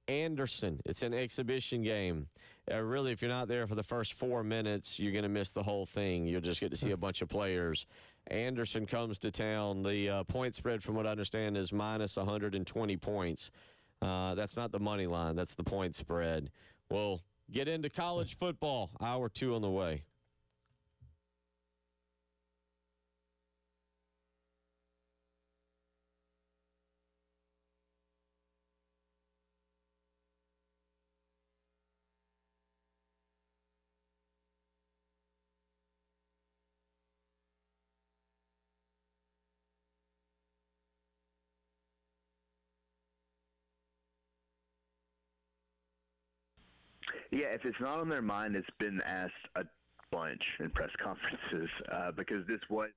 Anderson, it's an exhibition game. really, if you're not there for the first 4 minutes, you're going to miss the whole thing. You'll just get to see a bunch of players. Anderson comes to town. The point spread, from what I understand, is minus 120 points. That's not the money line. That's the point spread. We'll get into college football. Hour 2 on the way. Yeah, if it's not on their mind, it's been asked a bunch in press conferences because this was.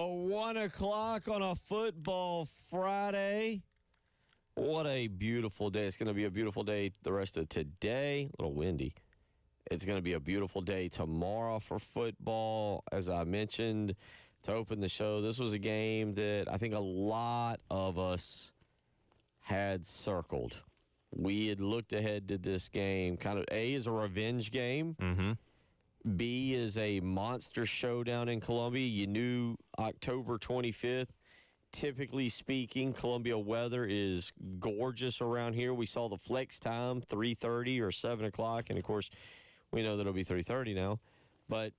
1 o'clock on a football Friday. What a beautiful day. It's going to be a beautiful day the rest of today. A little windy. It's going to be a beautiful day tomorrow for football. As I mentioned to open the show, this was a game that I think a lot of us had circled. We had looked ahead to this game. Kind of A is a revenge game. Mm-hmm. B is a monster showdown in Columbia. You knew October 25th. Typically speaking, Columbia weather is gorgeous around here. We saw the flex time, 3:30 or 7 o'clock. And, of course, we know that it'll be 3:30 now. But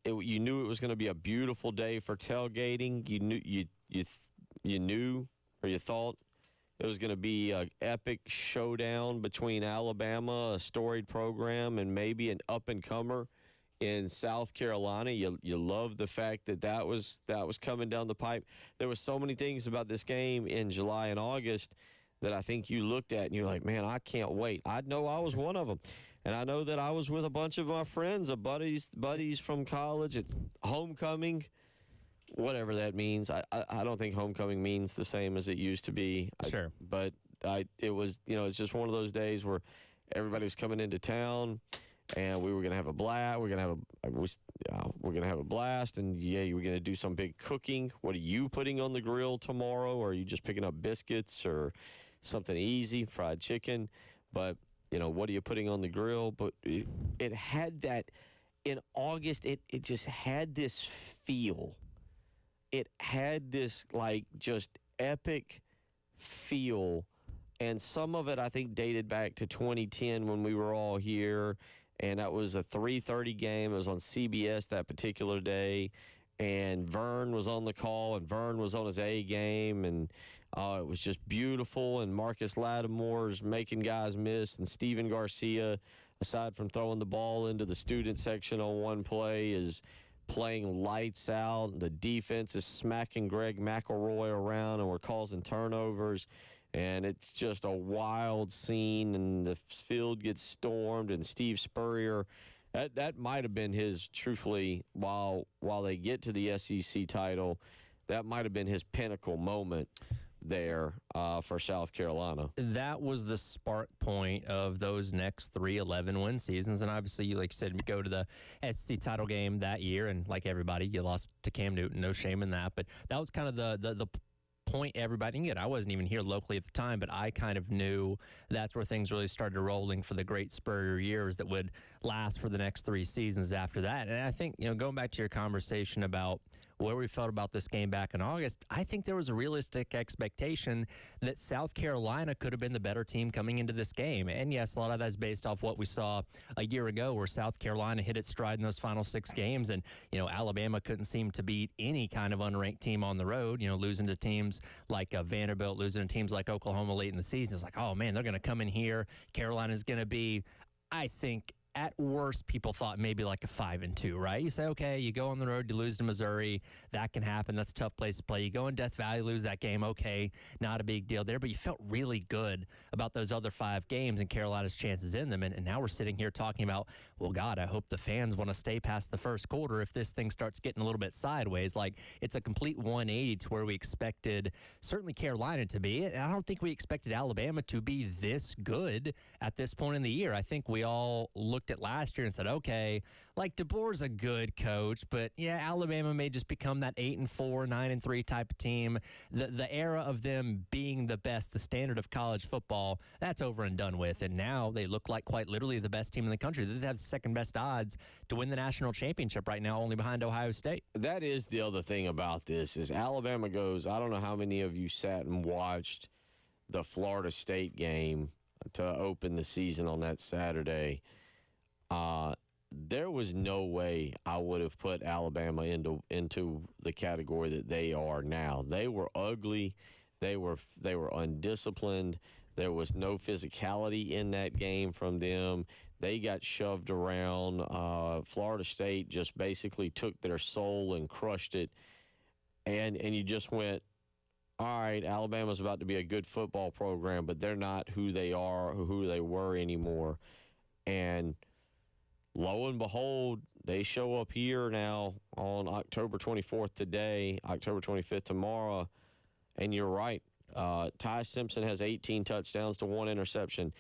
you knew it was going to be a beautiful day for tailgating. You knew or you thought it was going to be an epic showdown between Alabama, a storied program, and maybe an up-and-comer in South Carolina. You love the fact that was coming down the pipe. There was so many things about this game in July and August that I think you looked at and you're like, man, I can't wait. I know I was one of them. And I know that I was with a bunch of my friends, buddies from college. It's homecoming, whatever that means. I don't think homecoming means the same as it used to be. Sure. But it was, it's just one of those days where everybody was coming into town. And we were gonna have a blast. We're gonna have a blast, and we're gonna do some big cooking. What are you putting on the grill tomorrow? Or are you just picking up biscuits or something easy, fried chicken? But what are you putting on the grill? But it had that in August. It just had this feel. It had this just epic feel, and some of it I think dated back to 2010 when we were all here. And that was a 3:30 game. It was on CBS that particular day. And Vern was on the call, and Vern was on his A game. And it was just beautiful. And Marcus Lattimore's making guys miss. And Steven Garcia, aside from throwing the ball into the student section on one play, is playing lights out. The defense is smacking Greg McElroy around, and we're causing turnovers. And it's just a wild scene, and the field gets stormed, and Steve Spurrier, that might have been his, truthfully, while they get to the SEC title, that might have been his pinnacle moment there for South Carolina. That was the spark point of those next 3 11-win seasons. And obviously, you like you said, you go to the SEC title game that year, and like everybody, you lost to Cam Newton. No shame in that. But that was kind of the point everybody can get. I wasn't even here locally at the time, but I kind of knew that's where things really started rolling for the great Spurrier years that would last for the next 3 seasons after that. And I think, going back to your conversation about where we felt about this game back in August, I think there was a realistic expectation that South Carolina could have been the better team coming into this game. And yes, a lot of that is based off what we saw a year ago where South Carolina hit its stride in those final 6 games. And, Alabama couldn't seem to beat any kind of unranked team on the road, losing to teams like Vanderbilt, losing to teams like Oklahoma late in the season. It's like, oh, man, they're going to come in here. Carolina's going to be, I think, at worst, people thought maybe like a 5-2, right? You say, okay, you go on the road, you lose to Missouri. That can happen. That's a tough place to play. You go in Death Valley, lose that game. Okay, not a big deal there. But you felt really good about those other 5 games and Carolina's chances in them. And now we're sitting here talking about, well, God, I hope the fans want to stay past the first quarter if this thing starts getting a little bit sideways. Like, it's a complete 180 to where we expected certainly Carolina to be. And I don't think we expected Alabama to be this good at this point in the year. I think we all looked at last year and said, okay, like DeBoer's a good coach, but yeah, Alabama may just become that 8-4, 9-3 type of team. The era of them being the best, the standard of college football, that's over and done with. And now they look like quite literally the best team in the country. They have the second best odds to win the national championship right now, only behind Ohio State. That is the other thing about this is Alabama goes, I don't know how many of you sat and watched the Florida State game to open the season on that Saturday. There was no way I would have put Alabama into the category that they are now. They were ugly. They were undisciplined. There was no physicality in that game from them. They got shoved around. Florida State just basically took their soul and crushed it. And you just went, all right, Alabama's about to be a good football program, but they're not who they are or who they were anymore. And lo and behold, they show up here now on October 24th today, October 25th tomorrow, and you're right. Ty Simpson has 18 touchdowns to 1 interception.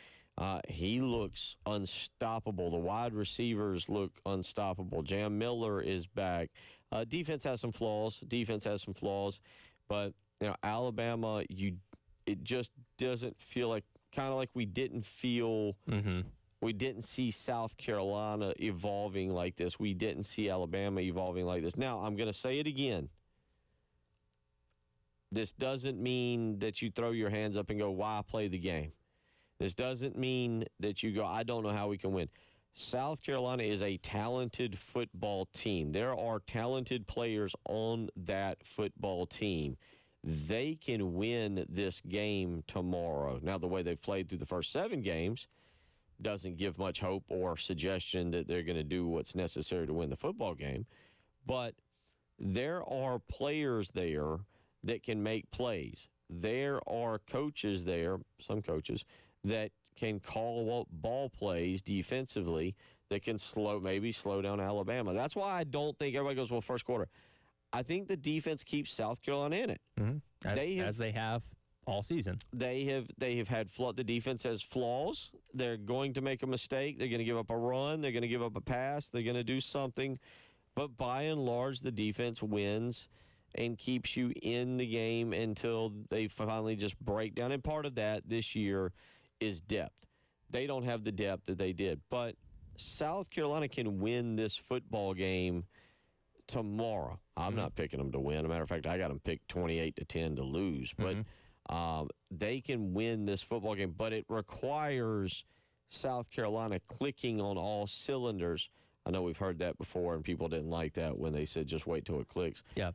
He looks unstoppable. The wide receivers look unstoppable. Jam Miller is back. Defense has some flaws. But Alabama, it just doesn't feel like, kind of like we didn't feel. We didn't see South Carolina evolving like this. We didn't see Alabama evolving like this. Now, I'm going to say it again. This doesn't mean that you throw your hands up and go, why play the game? This doesn't mean that you go, I don't know how we can win. South Carolina is a talented football team. There are talented players on that football team. They can win this game tomorrow. Now, the way they've played through the first 7 games doesn't give much hope or suggestion that they're going to do what's necessary to win the football game. But there are players there that can make plays. There are coaches there, some coaches, that can call ball plays defensively that can slow down Alabama. That's why I don't think everybody goes, well, first quarter. I think the defense keeps South Carolina in it. As they have all season. They have had the defense has flaws. They're going to make a mistake. They're going to give up a run. They're going to give up a pass. They're going to do something. But by and large, the defense wins and keeps you in the game until they finally just break down. And part of that this year is depth. They don't have the depth that they did. But South Carolina can win this football game tomorrow. I'm not picking them to win. As a matter of fact, I got them picked 28-10 to lose. But they can win this football game. But it requires South Carolina clicking on all cylinders. I know we've heard that before, and people didn't like that when they said just wait till it clicks. Yeah.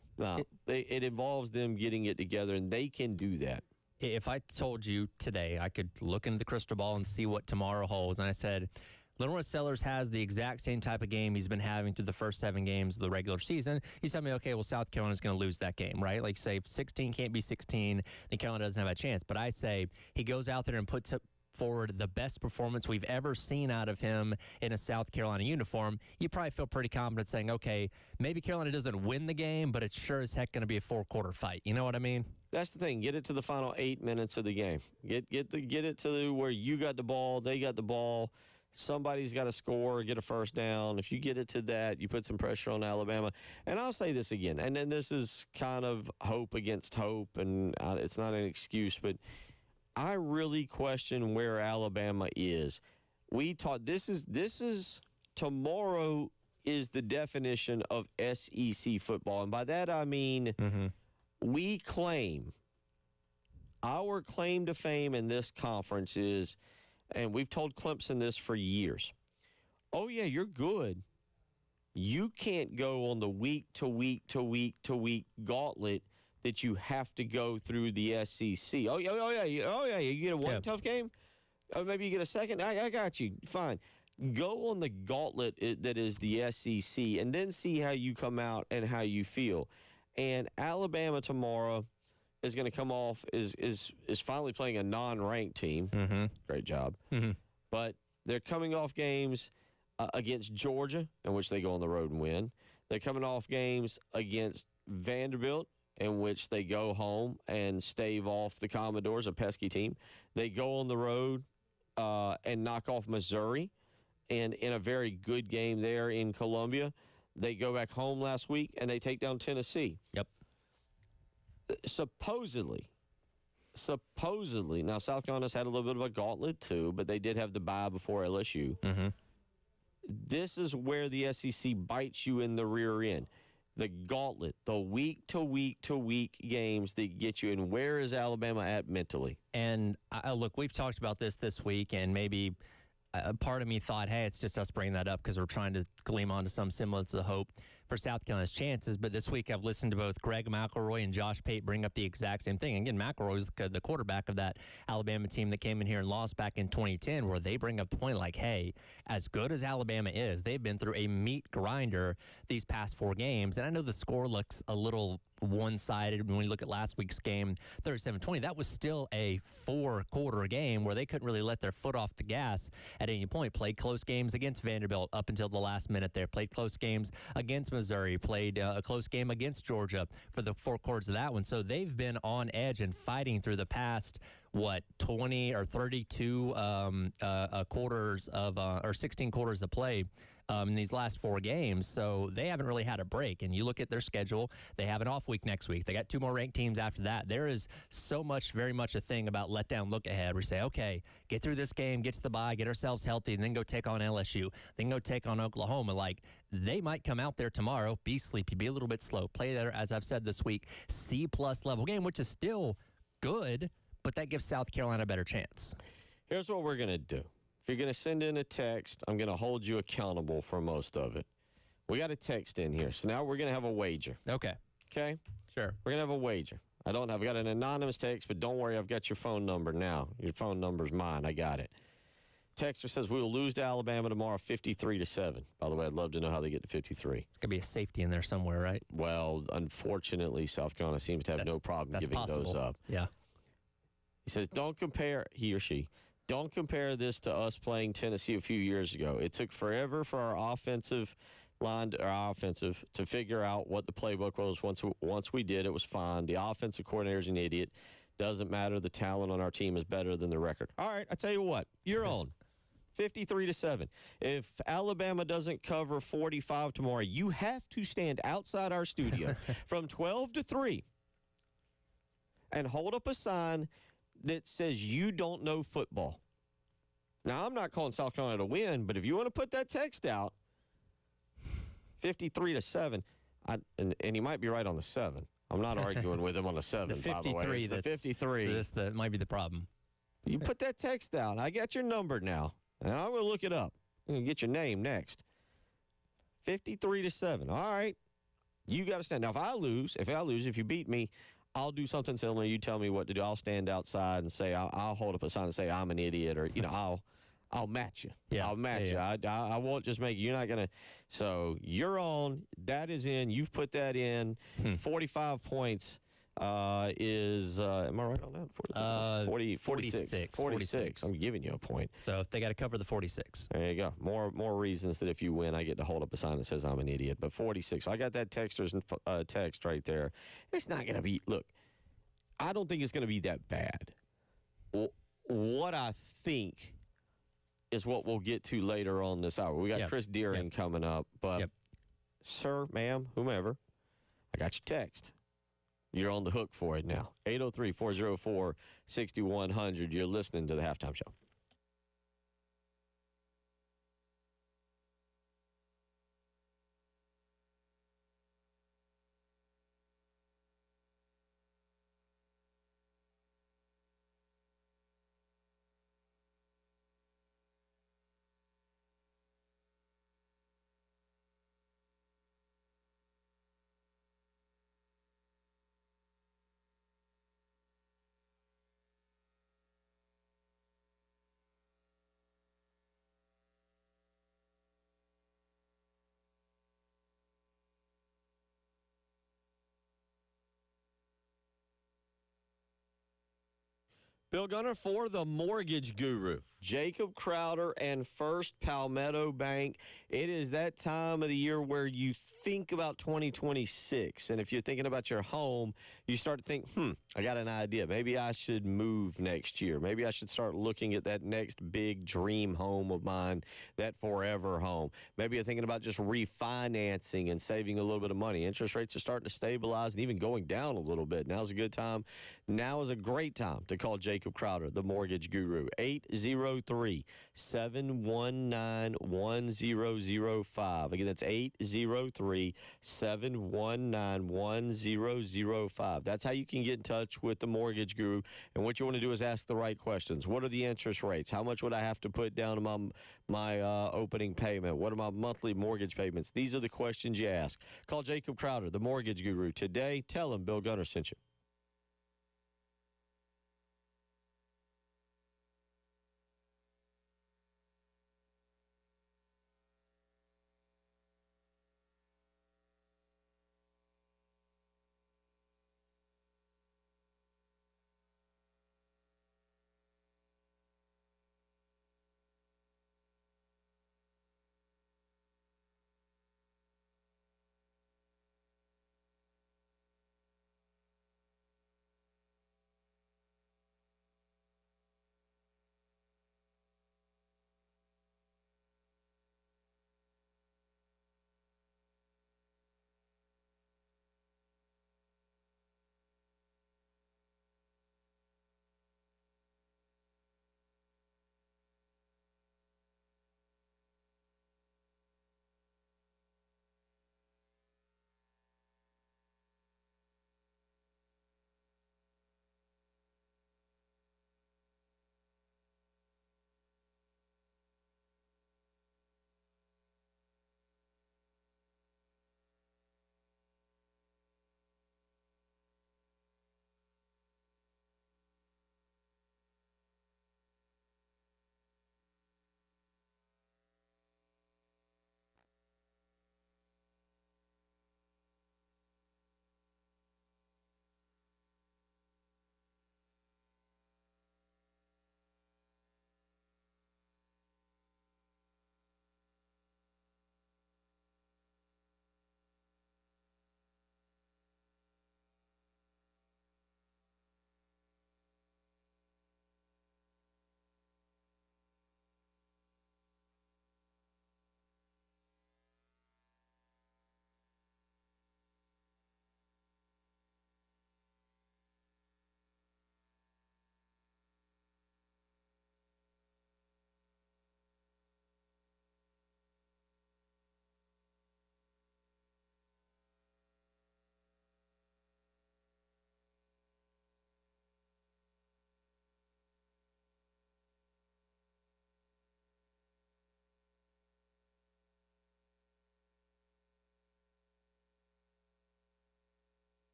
It involves them getting it together, and they can do that. If I told you today I could look into the crystal ball and see what tomorrow holds, and I said, Lenore Sellers has the exact same type of game he's been having through the first 7 games of the regular season. You tell me, okay, well, South Carolina's going to lose that game, right? Like, say, if 16 can't be 16, then Carolina doesn't have a chance. But I say he goes out there and puts up forward the best performance we've ever seen out of him in a South Carolina uniform. You probably feel pretty confident saying, okay, maybe Carolina doesn't win the game, but it's sure as heck going to be a 4-quarter fight. You know what I mean? That's the thing. Get it to the final 8 minutes of the game. Get it to where you got the ball, they got the ball. Somebody's got to score, get a first down. If you get it to that, you put some pressure on Alabama. And I'll say this again, and then this is kind of hope against hope, and it's not an excuse, but I really question where Alabama is. We taught this is tomorrow is the definition of SEC football. And by that I mean we claim, our claim to fame in this conference is, and we've told Clemson this for years, oh yeah, you're good. You can't go on the week to week to week to week gauntlet that you have to go through the SEC. Oh yeah. You get a one tough game? Oh, maybe you get a second? I got you. Fine. Go on the gauntlet that is the SEC and then see how you come out and how you feel. And Alabama tomorrow is going to come off, is finally playing a non-ranked team. Great job. But they're coming off games against Georgia, in which they go on the road and win. They're coming off games against Vanderbilt, in which they go home and stave off the Commodores, a pesky team. They go on the road and knock off Missouri, and in a very good game there in Columbia. They go back home last week, and they take down Tennessee. Yep. Supposedly, now South Carolina's had a little bit of a gauntlet too, but they did have the bye before LSU. This is where the SEC bites you in the rear end. The gauntlet, the week-to-week games that get you. And where is Alabama at mentally? And look, we've talked about this week, and maybe part of me thought, hey, it's just us bringing that up because we're trying to gleam onto some semblance of hope for South Carolina's chances. But this week I've listened to both Greg McElroy and Josh Pate bring up the exact same thing. Again, McElroy was the quarterback of that Alabama team that came in here and lost back in 2010, where they bring up the point like, hey, as good as Alabama is, they've been through a meat grinder these past 4 games. And I know the score looks a little one-sided. When you look at last week's game, 37-20, that was still a four-quarter game where they couldn't really let their foot off the gas at any point. Played close games against Vanderbilt up until the last minute there. Played close games against Missouri. Played a close game against Georgia for the four quarters of that one. So they've been on edge and fighting through the past, 20 or 32 quarters of, or 16 quarters of play in these last four games. So they haven't really had a break. And you look at their schedule, they have an off week next week. They got two more ranked teams after that. There is so much, very much a thing about let down, look ahead. We say, okay, get through this game, get to the bye, get ourselves healthy, and then go take on LSU, then go take on Oklahoma. Like, they might come out there tomorrow, be sleepy, be a little bit slow, play there, as I've said this week, C-plus level game, which is still good, but that gives South Carolina a better chance. Here's what we're going to do. If you're going to send in a text, I'm going to hold you accountable for most of it. We got a text in here, so now we're going to have a wager. Okay. Okay? Sure. We're going to have a wager. I've got an anonymous text, but don't worry, I've got your phone number now. Your phone number's mine. I got it. Texter says we will lose to Alabama tomorrow 53-7. By the way, I'd love to know how they get to 53. There's going to be a safety in there somewhere, right? Well, unfortunately, South Carolina seems to have no problem giving those up. Yeah. He says, he or she, don't compare this to us playing Tennessee a few years ago. It took forever for our offensive line, to figure out what the playbook was. Once we did, it was fine. The offensive coordinator's an idiot. Doesn't matter. The talent on our team is better than the record. All right, I tell you what, you're on. 53-7. If Alabama doesn't cover 45 tomorrow, you have to stand outside our studio from 12 to 3 and hold up a sign that says you don't know football. Now, I'm not calling South Carolina to win, but if you want to put that text out, 53-7, and he might be right on the 7. I'm not arguing with him on the 7, by the way. It's the 53. That might be the problem. You put that text out. I got your number now. And I'm going to look it up. I'm going to get your name next. 53-7. All right. You got to stand. Now, if you beat me, I'll do something similar. You tell me what to do. I'll stand outside and say, I'll hold up a sign and say I'm an idiot, or, I'll match you. Yeah. I'll match you. I won't just make you. You're not going to. So you're on. That is in. You've put that in. 45 points is, am I right on that? 46. I'm giving you a point. So they got to cover the 46. There you go. More reasons that if you win, I get to hold up a sign that says I'm an idiot. But 46. I got that texter's text right there. It's not going to be, look, I don't think it's going to be that bad. What I think is what we'll get to later on this hour. We got Chris Deering coming up. But, sir, ma'am, whomever, I got your text. You're on the hook for it now. 803-404-6100. You're listening to the Halftime Show. Bill Gunner for the Mortgage Guru, Jacob Crowder and First Palmetto Bank. It is that time of the year where you think about 2026. And if you're thinking about your home, you start to think, I got an idea. Maybe I should move next year. Maybe I should start looking at that next big dream home of mine, that forever home. Maybe you're thinking about just refinancing and saving a little bit of money. Interest rates are starting to stabilize and even going down a little bit. Now's a good time. Now is a great time to call Jacob Crowder, the Mortgage Guru. 803-719-1005. Again, that's 803-719-1005. That's how you can get in touch with the Mortgage Guru. And what you want to do is ask the right questions. What are the interest rates? How much would I have to put down on my opening payment? What are my monthly mortgage payments? These are the questions you ask. Call Jacob Crowder, the Mortgage Guru, today. Tell him Bill Gunner sent you.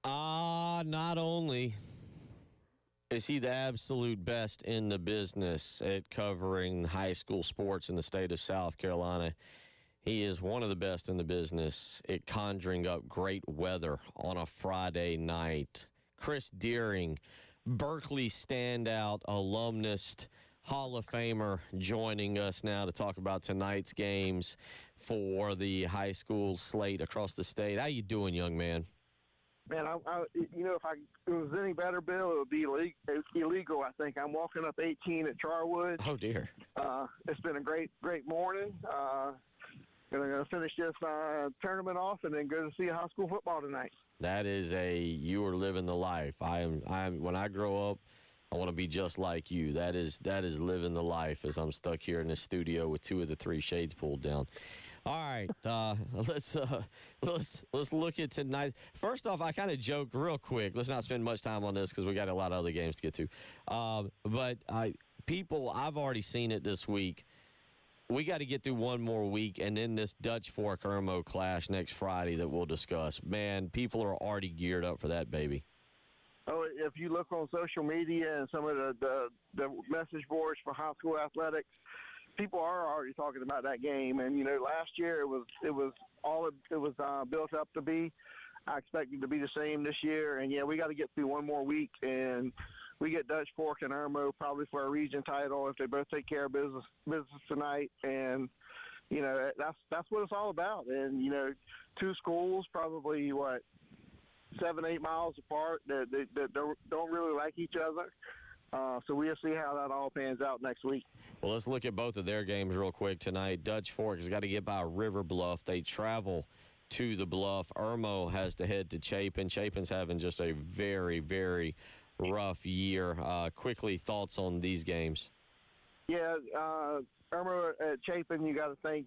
Not only is he the absolute best in the business at covering high school sports in the state of South Carolina, he is one of the best in the business at conjuring up great weather on a Friday night. Chris Deering, Berkeley standout, alumnus, Hall of Famer, joining us now to talk about tonight's games for the high school slate across the state. How you doing, young man? Man, if it was any better, Bill, it would be illegal. I think I'm walking up 18 at Charwood. Oh dear. It's been a great morning. Gonna finish this tournament off and then go to see high school football tonight. That is you are living the life. I am. When I grow up, I want to be just like you. That is living the life. As I'm stuck here in the studio with 2 of the 3 shades pulled down. All right, let's look at tonight. First off, I kind of joked real quick. Let's not spend much time on this because we got a lot of other games to get to. But I've already seen it this week. We got to get through one more week, and then this Dutch Fork Irmo clash next Friday that we'll discuss. Man, people are already geared up for that, baby. Oh, if you look on social media and some of the message boards for high school athletics, people are already talking about that game. And last year it was built up to be. I expect it to be the same this year. And we got to get through one more week, and we get Dutch Fork and Irmo probably for a region title if they both take care of business tonight. And that's what it's all about. And 2 schools probably 7-8 miles apart that don't really like each other. So we'll see how that all pans out next week. Well, let's look at both of their games real quick tonight. Dutch Fork has got to get by River Bluff. They travel to the Bluff. Irmo has to head to Chapin. Chapin's having just a very, very rough year. Quickly, thoughts on these games? Yeah, Irmo at Chapin, you got to think,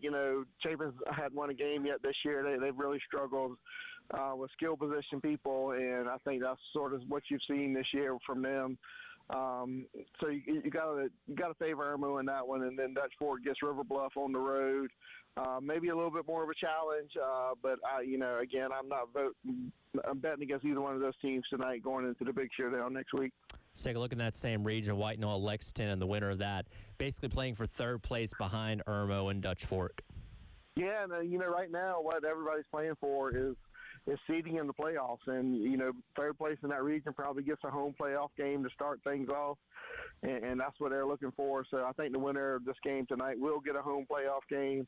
Chapin's hadn't won a game yet this year. They've really struggled with skill position people, and I think that's sort of what you've seen this year from them. So you got to favor Irmo in that one, and then Dutch Fork gets River Bluff on the road. Maybe a little bit more of a challenge, but again, I'm betting against either one of those teams tonight going into the big showdown next week. Let's take a look in that same region, White Knoll, Lexington, and the winner of that, basically playing for 3rd place behind Irmo and Dutch Fork. Yeah, and right now what everybody's playing for is seeding in the playoffs, and 3rd place in that region probably gets a home playoff game to start things off, and that's what they're looking for. So I think the winner of this game tonight will get a home playoff game.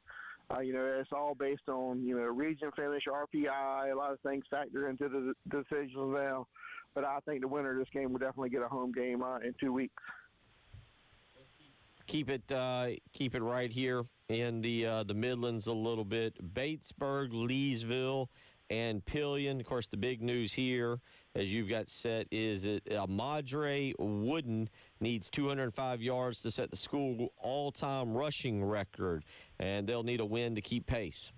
It's all based on region finish, RPI, a lot of things factor into the decisions now. But I think the winner of this game will definitely get a home game in 2 weeks. Keep it right here in the Midlands a little bit. Batesburg, Leesville, and Pillion. Of course, the big news here, as you've got set, is that Madre Wooden needs 205 yards to set the school all-time rushing record, and they'll need a win to keep pace.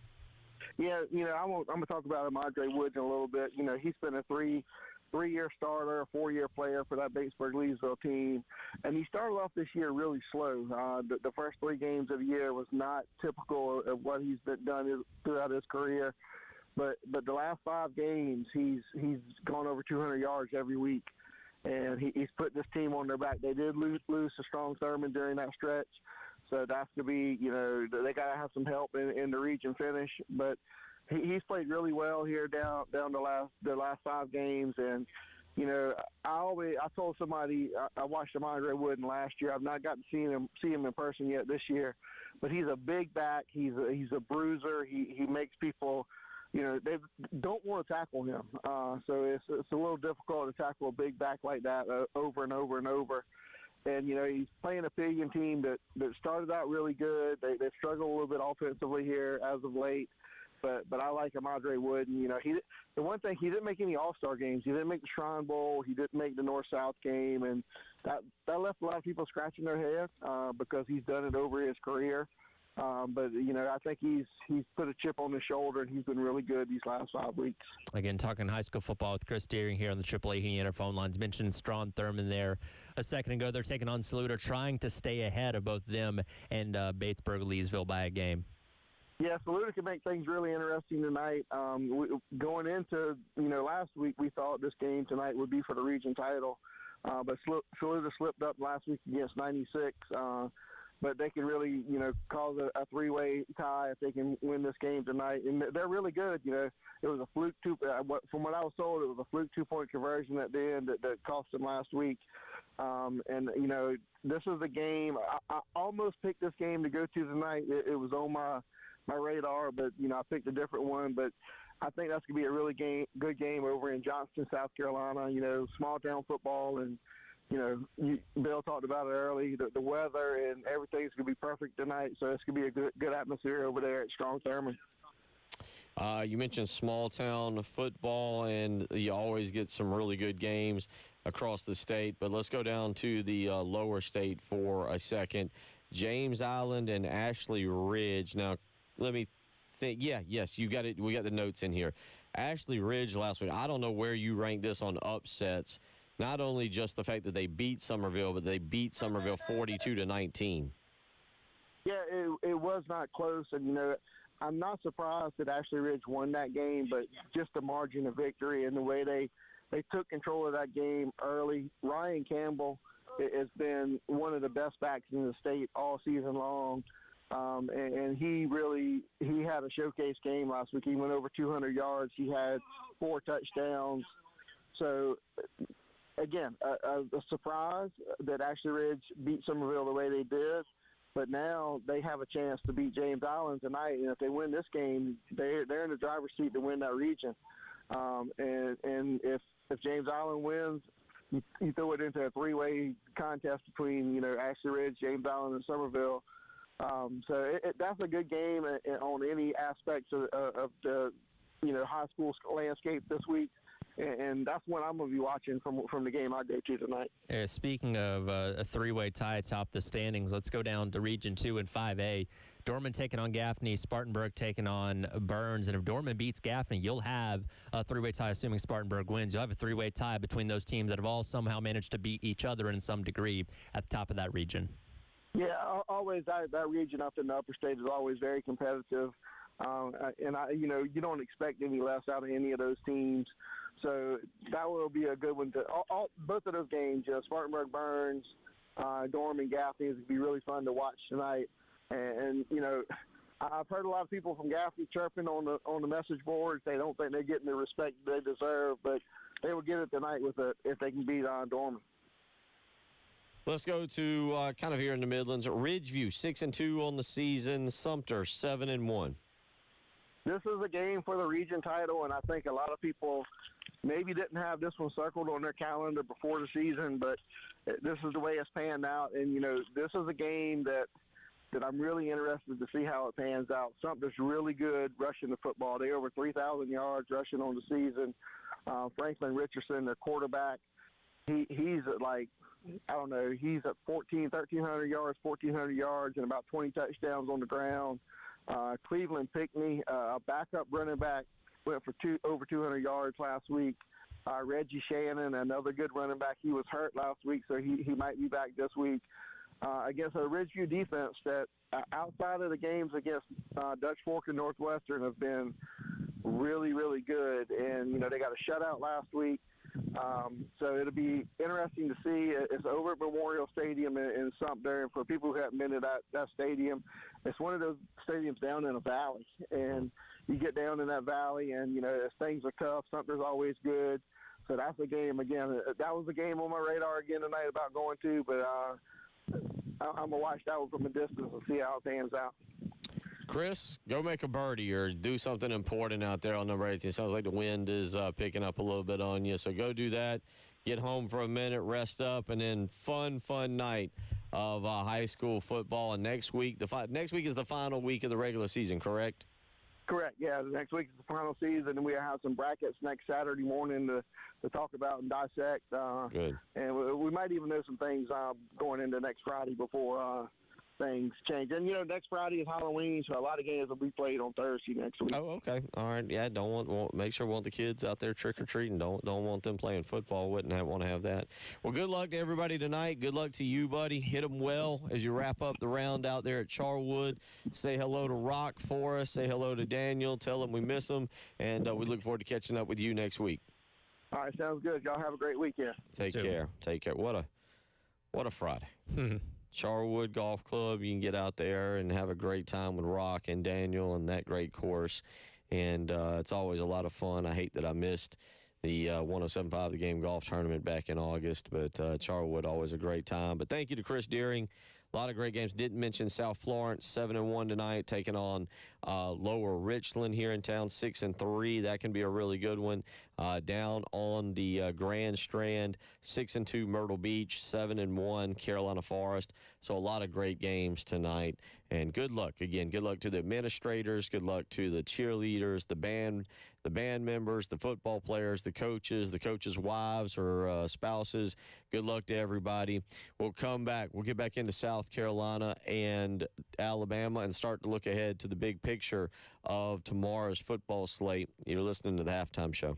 Yeah, I'm going to talk about Madre Wooden a little bit. He's been a three-year starter, a 4-year player for that Batesburg-Leesville team. And he started off this year really slow. The first 3 games of the year was not typical of what he's done throughout his career. But the last 5 games, he's gone over 200 yards every week. And he's put this team on their back. They did lose to Strong Thurman during that stretch. So that's going to be, they got to have some help in the region finish. But he's played really well here down the last 5 games, and I told somebody I watched Madre Wooden last year. I've not gotten to see him in person yet this year, but he's a big back. He's a bruiser. He makes people, they don't want to tackle him. So it's a little difficult to tackle a big back like that over and over and over. And, he's playing a Pillion team that started out really good. They've struggled a little bit offensively here as of late. But I like Madre Wooden. The one thing, he didn't make any All-Star games. He didn't make the Shrine Bowl. He didn't make the North-South game. And that left a lot of people scratching their head because he's done it over his career. But I think he's put a chip on his shoulder, and he's been really good these last 5 weeks. Again, talking high school football with Chris Deering here on the AAA Indiana phone lines. Mentioned Strawn Thurman there a second ago. They're taking on Saluda, trying to stay ahead of both them and Batesburg-Leesville by a game. Yeah, Saluda can make things really interesting tonight. Going into last week, we thought this game tonight would be for the region title, but Saluda slipped up last week against 96. But they can really cause a three-way tie if they can win this game tonight, and they're really good. It was a fluke from what I was told, it was a fluke 2-point conversion at the end that cost them last week. And this is a game I almost picked this game to go to tonight. It was on my radar, but I picked a different one. But I think that's gonna be a really good game over in Johnston, South Carolina. Small town football, and Bill talked about it early. The weather and everything's gonna be perfect tonight, so it's gonna be a good atmosphere over there at Strong Thurman. You mentioned small town football, and you always get some really good games across the state. But let's go down to the lower state for a second. James Island and Ashley Ridge. Now, let me think. Yes, you got it. We got the notes in here. Ashley Ridge last week. I don't know where you rank this on upsets. Not only just the fact that they beat Summerville, but they beat Summerville 42-19. Yeah, it was not close, and I'm not surprised that Ashley Ridge won that game, but just the margin of victory and the way they took control of that game early. Ryan Campbell has been one of the best backs in the state all season long, and he had a showcase game last week. He went over 200 yards. He had 4 touchdowns. So, again, a surprise that Ashley Ridge beat Summerville the way they did, but now they have a chance to beat James Island tonight, and if they win this game, they're in the driver's seat to win that region. And if James Island wins, you throw it into a 3-way contest between Ashley Ridge, James Island, and Summerville. So that's a good game on any aspects of the high school landscape this week. And that's what I'm going to be watching from the game I go to tonight. Speaking of a 3-way tie atop the standings, let's go down to Region 2 and 5A. Dorman taking on Gaffney, Spartanburg taking on Burns. And if Dorman beats Gaffney, you'll have a 3-way tie, assuming Spartanburg wins. You'll have a 3-way tie between those teams that have all somehow managed to beat each other in some degree at the top of that region. Yeah, always that region up in the upper state is always very competitive. And you don't expect any less out of any of those teams. So that will be a good one. Both of those games, Spartanburg, Burns, Dorman, Gaffney, is going to be really fun to watch tonight. And I've heard a lot of people from Gaffney chirping on the message boards. They don't think they're getting the respect they deserve, but they will get it tonight if they can beat Dorman. Let's go to kind of here in the Midlands. Ridgeview 6-2 on the season. Sumter 7-1. This is a game for the region title, and I think a lot of people maybe didn't have this one circled on their calendar before the season, but this is the way it's panned out. And, this is a game that I'm really interested to see how it pans out. Sumter's really good rushing the football. They're over 3,000 yards rushing on the season. Franklin Richardson, their quarterback, he's at he's at 1,300 yards, 1,400 yards, and about 20 touchdowns on the ground. Cleveland Pickney, a backup running back, went for over 200 yards last week. Reggie Shannon, another good running back, he was hurt last week, so he might be back this week. Against a Ridgeview defense that, outside of the games against Dutch Fork and Northwestern, have been really, really good. And, they got a shutout last week. So it'll be interesting to see. It's over at Memorial Stadium in Sumter, and for people who haven't been to that stadium, it's one of those stadiums down in a valley. And you get down in that valley, and, things are tough. Sumter's always good. So that's a game, again, that was a game on my radar again tonight about going to, but I'm going to watch that one from a distance and see how it pans out. Chris, go make a birdie or do something important out there on number 18. Sounds like the wind is picking up a little bit on you. So go do that. Get home for a minute, rest up, and then fun night of high school football. And next week is the final week of the regular season, correct? Correct. Yeah, the next week is the final season, and we have some brackets next Saturday morning to talk about and dissect. Good. And we might even know some things going into next Friday before things change. And next Friday is Halloween, so a lot of games will be played on Thursday next week. Oh, okay. All right. Yeah, don't want make sure we want the kids out there trick or treating. Don't want them playing football. Wouldn't want to have that. Well, good luck to everybody tonight. Good luck to you, buddy. Hit them well as you wrap up the round out there at Charwood. Say hello to Rock for us. Say hello to Daniel. Tell them we miss them, and we look forward to catching up with you next week. All right, sounds good. Y'all have a great weekend. Take care. Take care. What a Friday. Charwood Golf Club. You can get out there and have a great time with Rock and Daniel and that great course. And it's always a lot of fun. I hate that I missed the 107.5 The Game Golf Tournament back in August, but Charwood, always a great time. But thank you to Chris Deering. A lot of great games. Didn't mention South Florence, 7-1 tonight, taking on Lower Richland here in town, 6-3. That can be a really good one. Down on the Grand Strand, 6-2 Myrtle Beach, 7-1 Carolina Forest. So a lot of great games tonight. And good luck. Again, good luck to the administrators. Good luck to the cheerleaders, the band members, the football players, the coaches' wives or spouses. Good luck to everybody. We'll come back. We'll get back into South Carolina and Alabama and start to look ahead to the big picture of tomorrow's football slate. You're listening to the Halftime Show.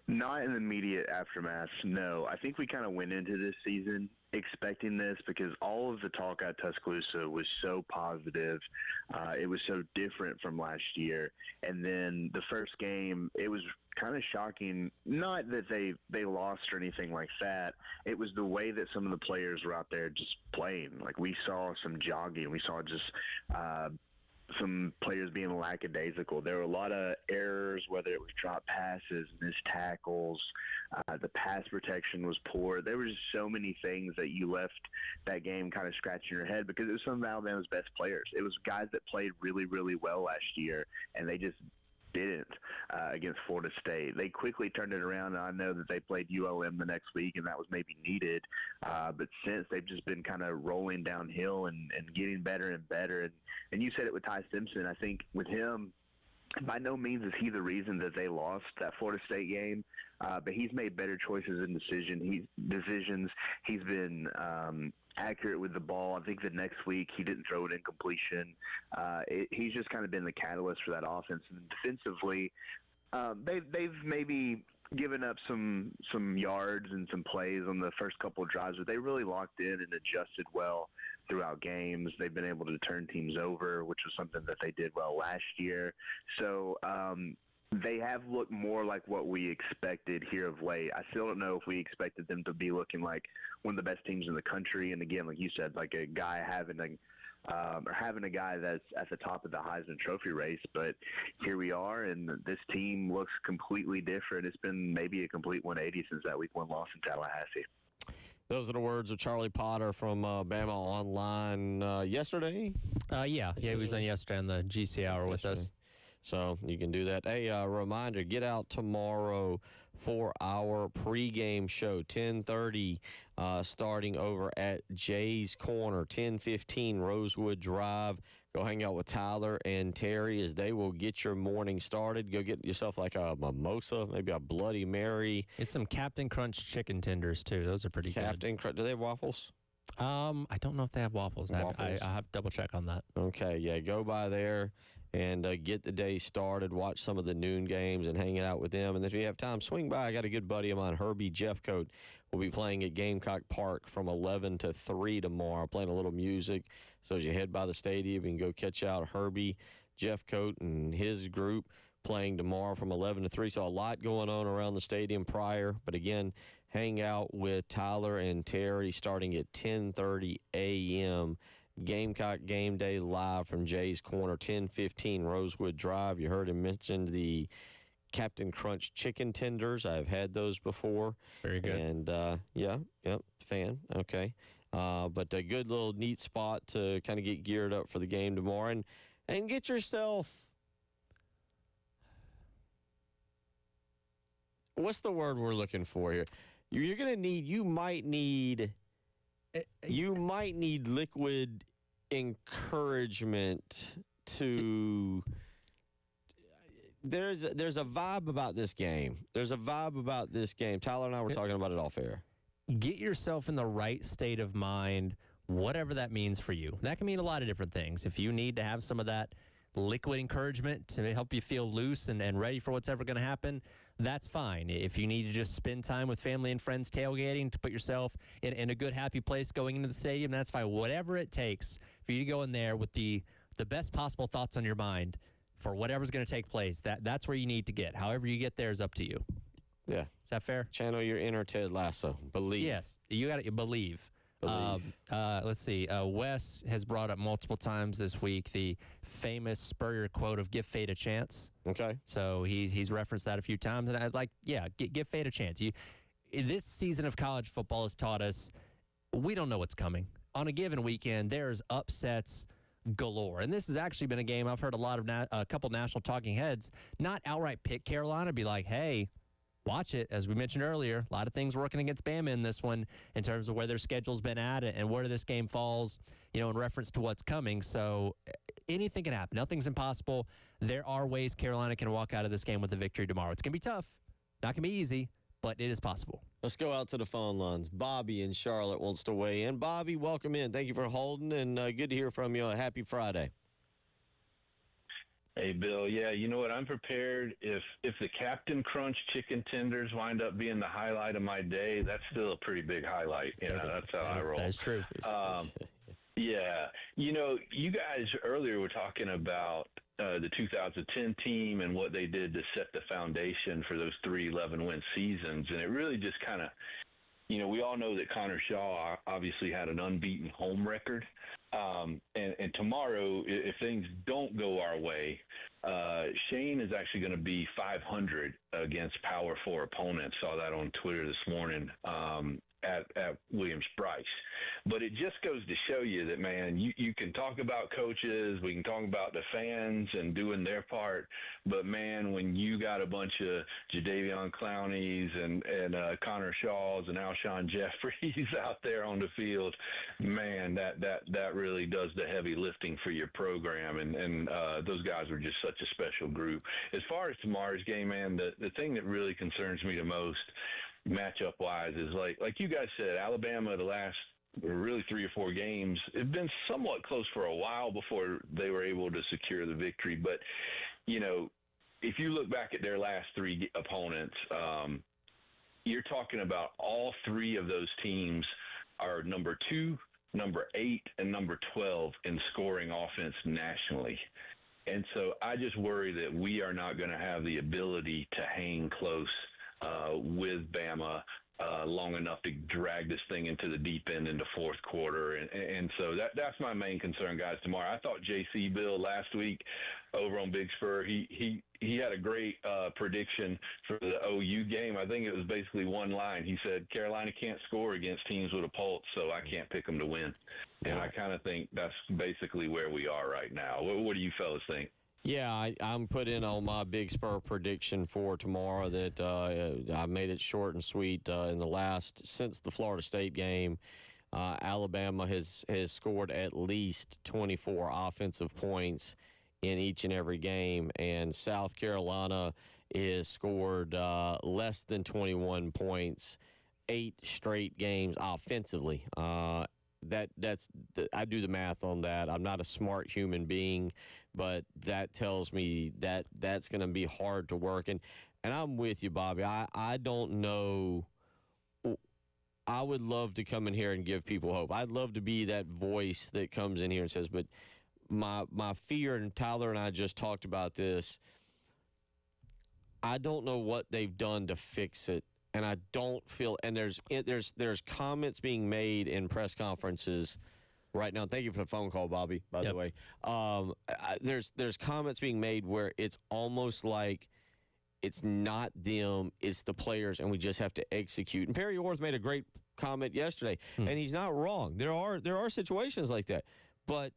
Not in the immediate aftermath, no. I think we kind of went into this season expecting this because all of the talk at Tuscaloosa was so positive. It was so different from last year. And then the first game, it was kind of shocking. Not that they lost or anything like that. It was the way that some of the players were out there just playing. Like we saw some jogging. We saw just some players being lackadaisical. There were a lot of errors, whether it was drop passes, missed tackles, the pass protection was poor. There was so many things that you left that game kind of scratching your head because it was some of Alabama's best players. It was guys that played really, really well last year, and they just didn't against Florida State. They quickly turned it around, and I know that they played ULM the next week, and that was maybe needed. But since, they've just been kind of rolling downhill and getting better and better. And you said it with Ty Simpson. I think with him, by no means is he the reason that they lost that Florida State game, but he's made better choices in decisions. He's been accurate with the ball. I think the next week he didn't throw it in completion. He's just kind of been the catalyst for that offense. And defensively, they've maybe given up some yards and some plays on the first couple of drives, but they really locked in and adjusted well throughout games. They've been able to turn teams over, which was something that they did well last year. So they have looked more like what we expected here of late. I still don't know if we expected them to be looking like one of the best teams in the country. And again, like you said, like a guy having a guy that's at the top of the Heisman Trophy race. But here we are, and this team looks completely different. It's been maybe a complete 180 since that Week 1 loss in Tallahassee. Those are the words of Charlie Potter from Bama Online yesterday. Yeah, he was on yesterday on the GC Hour with us. So you can do that. Hey, reminder, get out tomorrow for our pregame show, 10:30, starting over at Jay's Corner, 1015 Rosewood Drive. Go hang out with Tyler and Terry as they will get your morning started. Go get yourself like a mimosa, maybe a Bloody Mary. It's some Captain Crunch chicken tenders, too. Those are pretty good. Captain Crunch. Do they have waffles? I don't know if they have waffles. I have to double check on that. Okay, yeah, go by there and get the day started. Watch some of the noon games and hang out with them. And if you have time, swing by. I got a good buddy of mine, Herbie Jeffcoat, will be playing at Gamecock Park from 11 to 3 tomorrow, playing a little music. So as you head by the stadium, you can go catch out Herbie Jeffcoat and his group playing tomorrow from 11 to 3. So a lot going on around the stadium prior. But again, hang out with Tyler and Terry starting at 10:30 a.m. Gamecock Game Day live from Jay's Corner, 1015 Rosewood Drive. You heard him mention the Captain Crunch chicken tenders. I've had those before. Very good. And, fan. Okay. But a good little neat spot to kind of get geared up for the game tomorrow. And get yourself, what's the word we're looking for here? You're going to need, you might need liquid encouragement to. There's a vibe about this game. Tyler and I were talking about it off air. Get yourself in the right state of mind, whatever that means for you. That can mean a lot of different things. If you need to have some of that liquid encouragement to help you feel loose and ready for what's ever going to happen, that's fine. If you need to just spend time with family and friends tailgating to put yourself in a good, happy place going into the stadium, that's fine. Whatever it takes for you to go in there with the best possible thoughts on your mind for whatever's going to take place, that's where you need to get. However you get there is up to you. Yeah. Is that fair? Channel your inner Ted Lasso. Believe. Yes. You got to believe. Let's see. Wes has brought up multiple times this week the famous Spurrier quote of "Give fate a chance." Okay. So he's referenced that a few times, and I'd like, give fate a chance. This season of college football has taught us we don't know what's coming. On a given weekend, there's upsets galore, and this has actually been a game I've heard a couple national talking heads not outright pick Carolina, be like, hey, watch it. As we mentioned earlier, a lot of things working against Bama in this one in terms of where their schedule's been at and where this game falls, in reference to what's coming. So anything can happen. Nothing's impossible. There are ways Carolina can walk out of this game with a victory tomorrow. It's going to be tough. Not going to be easy, but it is possible. Let's go out to the phone lines. Bobby in Charlotte wants to weigh in. Bobby, welcome in. Thank you for holding, and good to hear from you. Happy Friday. Hey, Bill. Yeah, you know what? I'm prepared. If the Captain Crunch chicken tenders wind up being the highlight of my day, that's still a pretty big highlight. That's how I roll. That's true. Yeah. You guys earlier were talking about the 2010 team and what they did to set the foundation for those 3 11-win seasons. And it really just kind of, we all know that Connor Shaw obviously had an unbeaten home record. And tomorrow, if things don't go our way, Shane is actually going to be 500 against Power 4 opponents. Saw that on Twitter this morning at Williams-Brice. But it just goes to show you that, man, you can talk about coaches, we can talk about the fans and doing their part, but, man, when you got a bunch of Jadeveon Clowneys and Connor Shaws and Alshon Jeffries out there on the field, man, that really does the heavy lifting for your program, and those guys were just such a special group. As far as tomorrow's game, man, the thing that really concerns me the most matchup-wise is like you guys said, Alabama, the last really 3 or 4 games, it's been somewhat close for a while before they were able to secure the victory. But, if you look back at their last 3 opponents, you're talking about all 3 of those teams are number 2, number 8, and number 12 in scoring offense nationally. And so I just worry that we are not going to have the ability to hang close with Bama long enough to drag this thing into the deep end in the fourth quarter. And so that's my main concern, guys, tomorrow. I thought J.C. Bill last week over on Big Spur, he had a great prediction for the OU game. I think it was basically one line. He said, Carolina can't score against teams with a pulse, so I can't pick them to win. And I kind of think that's basically where we are right now. What do you fellas think? Yeah, I'm put in on my Big Spur prediction for tomorrow that I made it short and sweet. Since the Florida State game, Alabama has scored at least 24 offensive points in each and every game, and South Carolina has scored less than 21 points 8 straight games offensively. I do the math on that. I'm not a smart human being, but that tells me that that's going to be hard to work. And I'm with you, Bobby. I don't know. I would love to come in here and give people hope. I'd love to be that voice that comes in here and says, but my fear, and Tyler and I just talked about this, I don't know what they've done to fix it. And I don't feel, and there's comments being made in press conferences right now. Thank you for the phone call, Bobby, by the way. There's comments being made where it's almost like it's not them, it's the players, and we just have to execute. And Perry Orth made a great comment yesterday, and he's not wrong. There are situations like that, but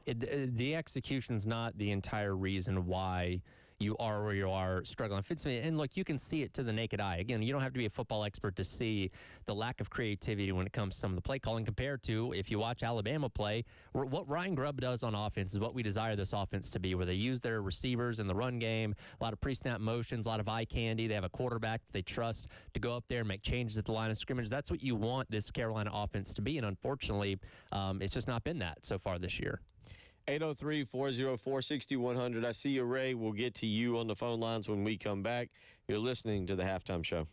the execution's not the entire reason why you are where you are struggling. And look, you can see it to the naked eye. Again, you don't have to be a football expert to see the lack of creativity when it comes to some of the play calling compared to if you watch Alabama play. What Ryan Grubb does on offense is what we desire this offense to be, where they use their receivers in the run game, a lot of pre-snap motions, a lot of eye candy. They have a quarterback that they trust to go up there and make changes at the line of scrimmage. That's what you want this Carolina offense to be, and unfortunately, it's just not been that so far this year. 803-404-6100. I see you, Ray. We'll get to you on the phone lines when we come back. You're listening to the Halftime Show.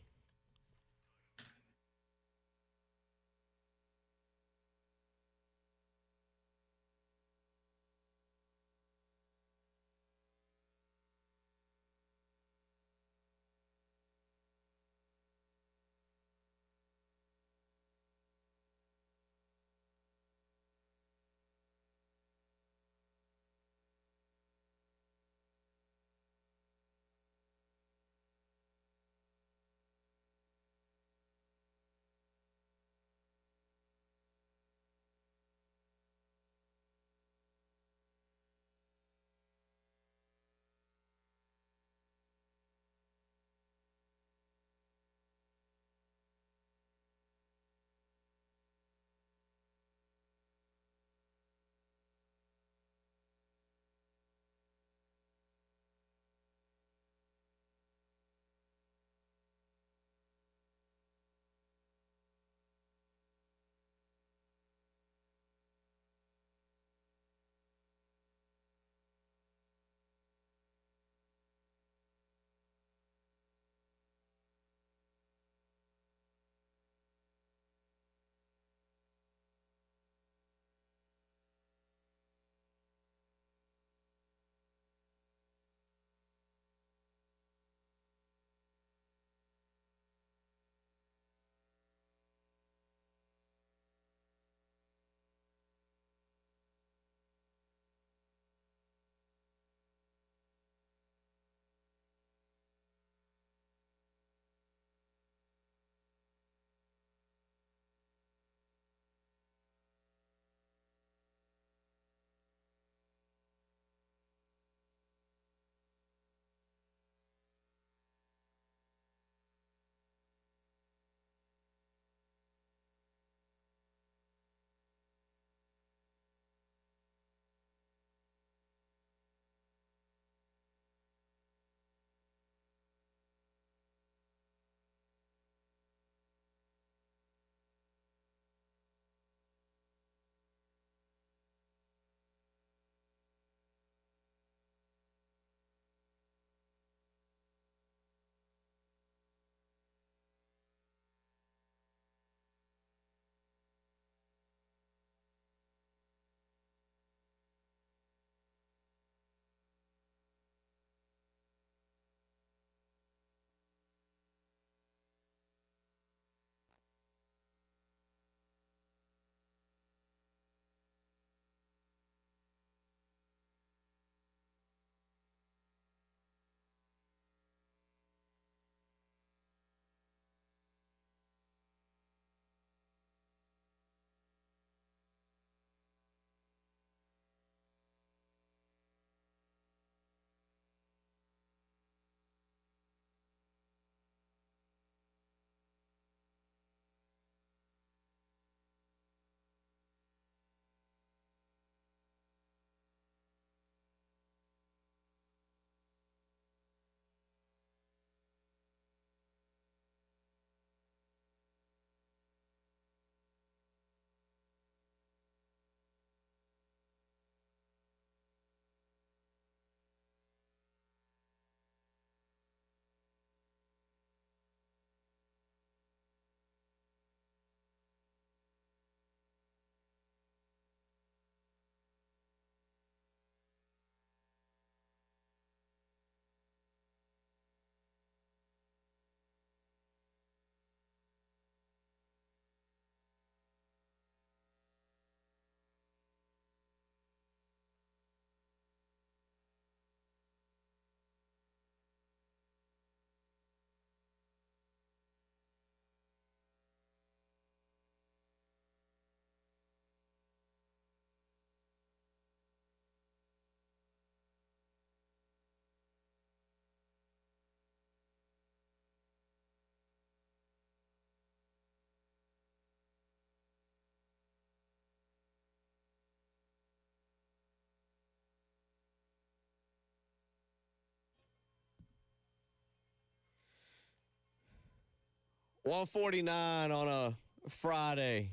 1:49 on a Friday.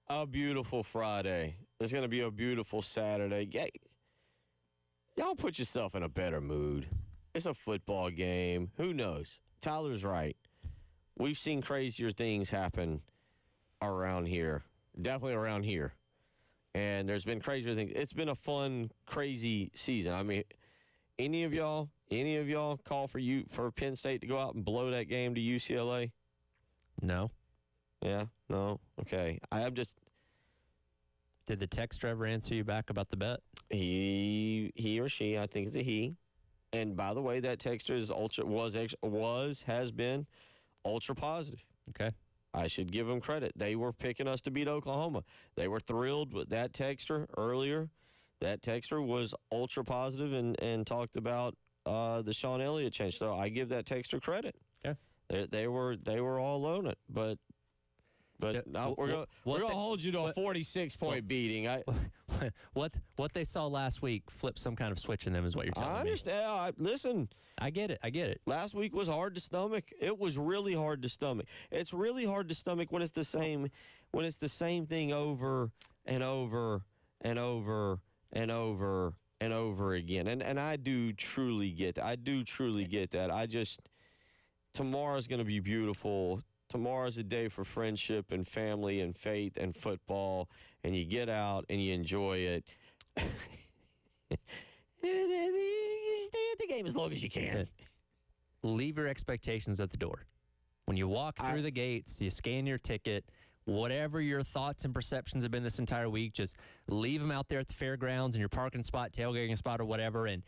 A beautiful Friday. It's going to be a beautiful Saturday. Y'all put yourself in a better mood. It's a football game. Who knows? Tyler's right. We've seen crazier things happen around here. Definitely around here. And there's been crazier things. It's been a fun, crazy season. I mean, any of y'all call for Penn State to go out and blow that game to UCLA? No. Yeah? No? Okay. Did the texter ever answer you back about the bet? He or she, I think it's a he. And by the way, that texter has been ultra positive. Okay. I should give them credit. They were picking us to beat Oklahoma. They were thrilled with that texter earlier. That texter was ultra positive and talked about the Sean Elliott change. So I give that texter credit. Okay. They were all on it, but we're gonna hold you to a 46-point beating. What they saw last week flipped some kind of switch in them is what you're telling me. I understand. Listen. I get it. Last week was hard to stomach. It was really hard to stomach. It's really hard to stomach when it's the same thing over and over and over and over and over again. And I do truly get that. Tomorrow's going to be beautiful. Tomorrow's a day for friendship and family and faith and football, and you get out and you enjoy it. Stay at the game as long as you can. Leave your expectations at the door. When you walk through the gates, you scan your ticket, whatever your thoughts and perceptions have been this entire week, just leave them out there at the fairgrounds in your parking spot, tailgating spot, or whatever, and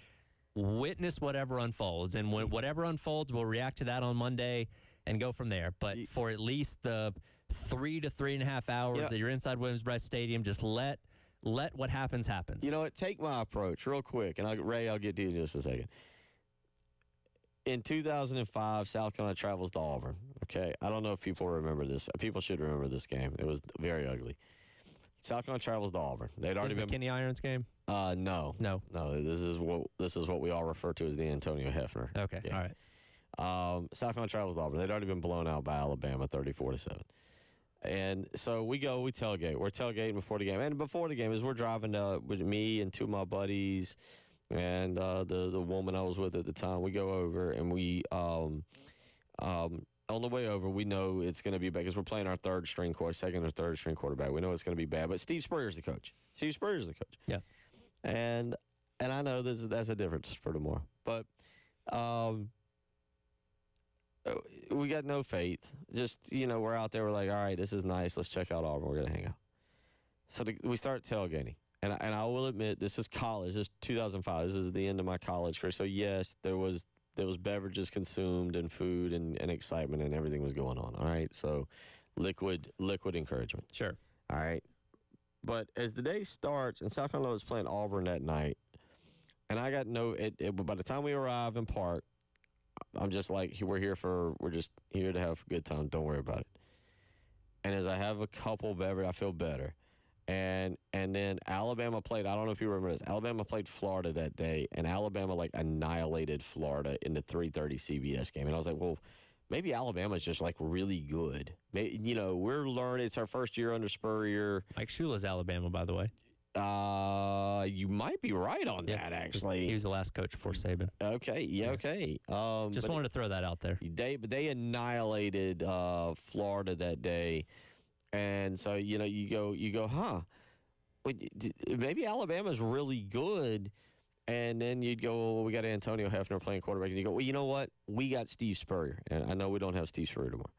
witness whatever unfolds. And whatever unfolds, we'll react to that on Monday and go from there. But for at least the 3 to 3.5 hours that you're inside Williams-Brice Stadium, just let what happens. You know what? Take my approach real quick, and Ray, I'll get to you in just a second. In 2005, South Carolina travels to Auburn. Okay, I don't know if people remember this. People should remember this game. It was very ugly. South Carolina travels to Auburn. They'd already been the Kenny Irons game. No. This is what we all refer to as the Antonio Hefner. Okay, game. All right. South Carolina travels to Auburn. They'd already been blown out by Alabama, 34-7. And so we tailgate. We're tailgating before the game. And before the game, as we're driving with me and two of my buddies and the woman I was with at the time, we go over and we on the way over, we know it's going to be bad because we're playing our second or third string quarterback. We know it's going to be bad. But Steve Spurrier's the coach. Yeah. And I know that's a difference for tomorrow. But we got no faith. Just, we're out there. We're like, all right, this is nice. Let's check out Auburn. We're going to hang out. So we start tailgating. And I will admit, this is college. This is 2005. This is the end of my college career. So, yes, there was beverages consumed and food and excitement and everything was going on. All right. So, liquid encouragement. Sure. All right. But as the day starts, and South Carolina was playing Auburn that night, and I got by the time we arrive in Park, I'm just like, we're just here to have a good time. Don't worry about it. And as I have a couple beverages, I feel better. And then Alabama played, I don't know if you remember this, Alabama played Florida that day, and Alabama, annihilated Florida in the 3:30 CBS game. And I was like, well, maybe Alabama's just, really good. We're learning. It's our first year under Spurrier. Mike Shula's Alabama, by the way. You might be right on that, actually. He was the last coach before Saban. Okay, yeah, okay. Just wanted to throw that out there. They annihilated Florida that day, and so you go, huh? Maybe Alabama's really good, and then you'd go, well, we got Antonio Hefner playing quarterback, and you go, well, you know what? We got Steve Spurrier, and I know we don't have Steve Spurrier tomorrow.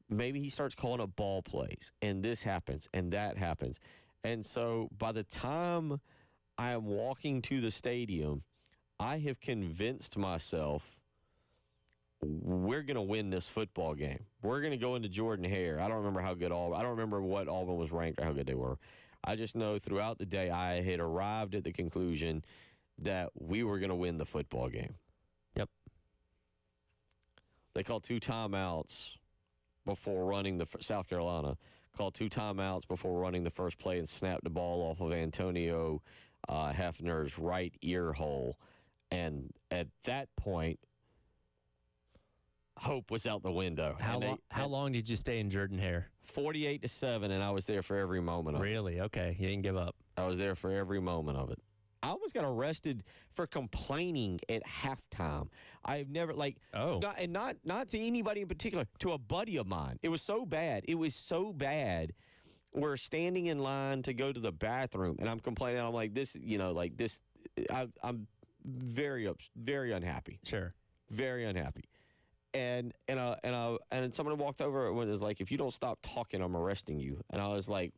Maybe he starts calling up ball plays, and this happens, and that happens. And so by the time I am walking to the stadium, I have convinced myself we're going to win this football game. We're going to go into Jordan-Hare. I don't remember how good I don't remember what Auburn was ranked or how good they were. I just know throughout the day I had arrived at the conclusion that we were going to win the football game. Yep. They called 2 timeouts before running South Carolina. Called 2 timeouts before running the first play and snapped the ball off of Antonio Hefner's right ear hole. And at that point, hope was out the window. How long did you stay in Jordan-Hare? 48-7, and I was there for every moment of it. Really? Okay, you didn't give up. I was there for every moment of it. I almost got arrested for complaining at halftime. I've never not to anybody in particular, to a buddy of mine. It was so bad. We're standing in line to go to the bathroom, and I'm complaining. I'm like this, I'm very unhappy. Sure. Very unhappy. And someone walked over and was like, "If you don't stop talking, I'm arresting you." And I was like,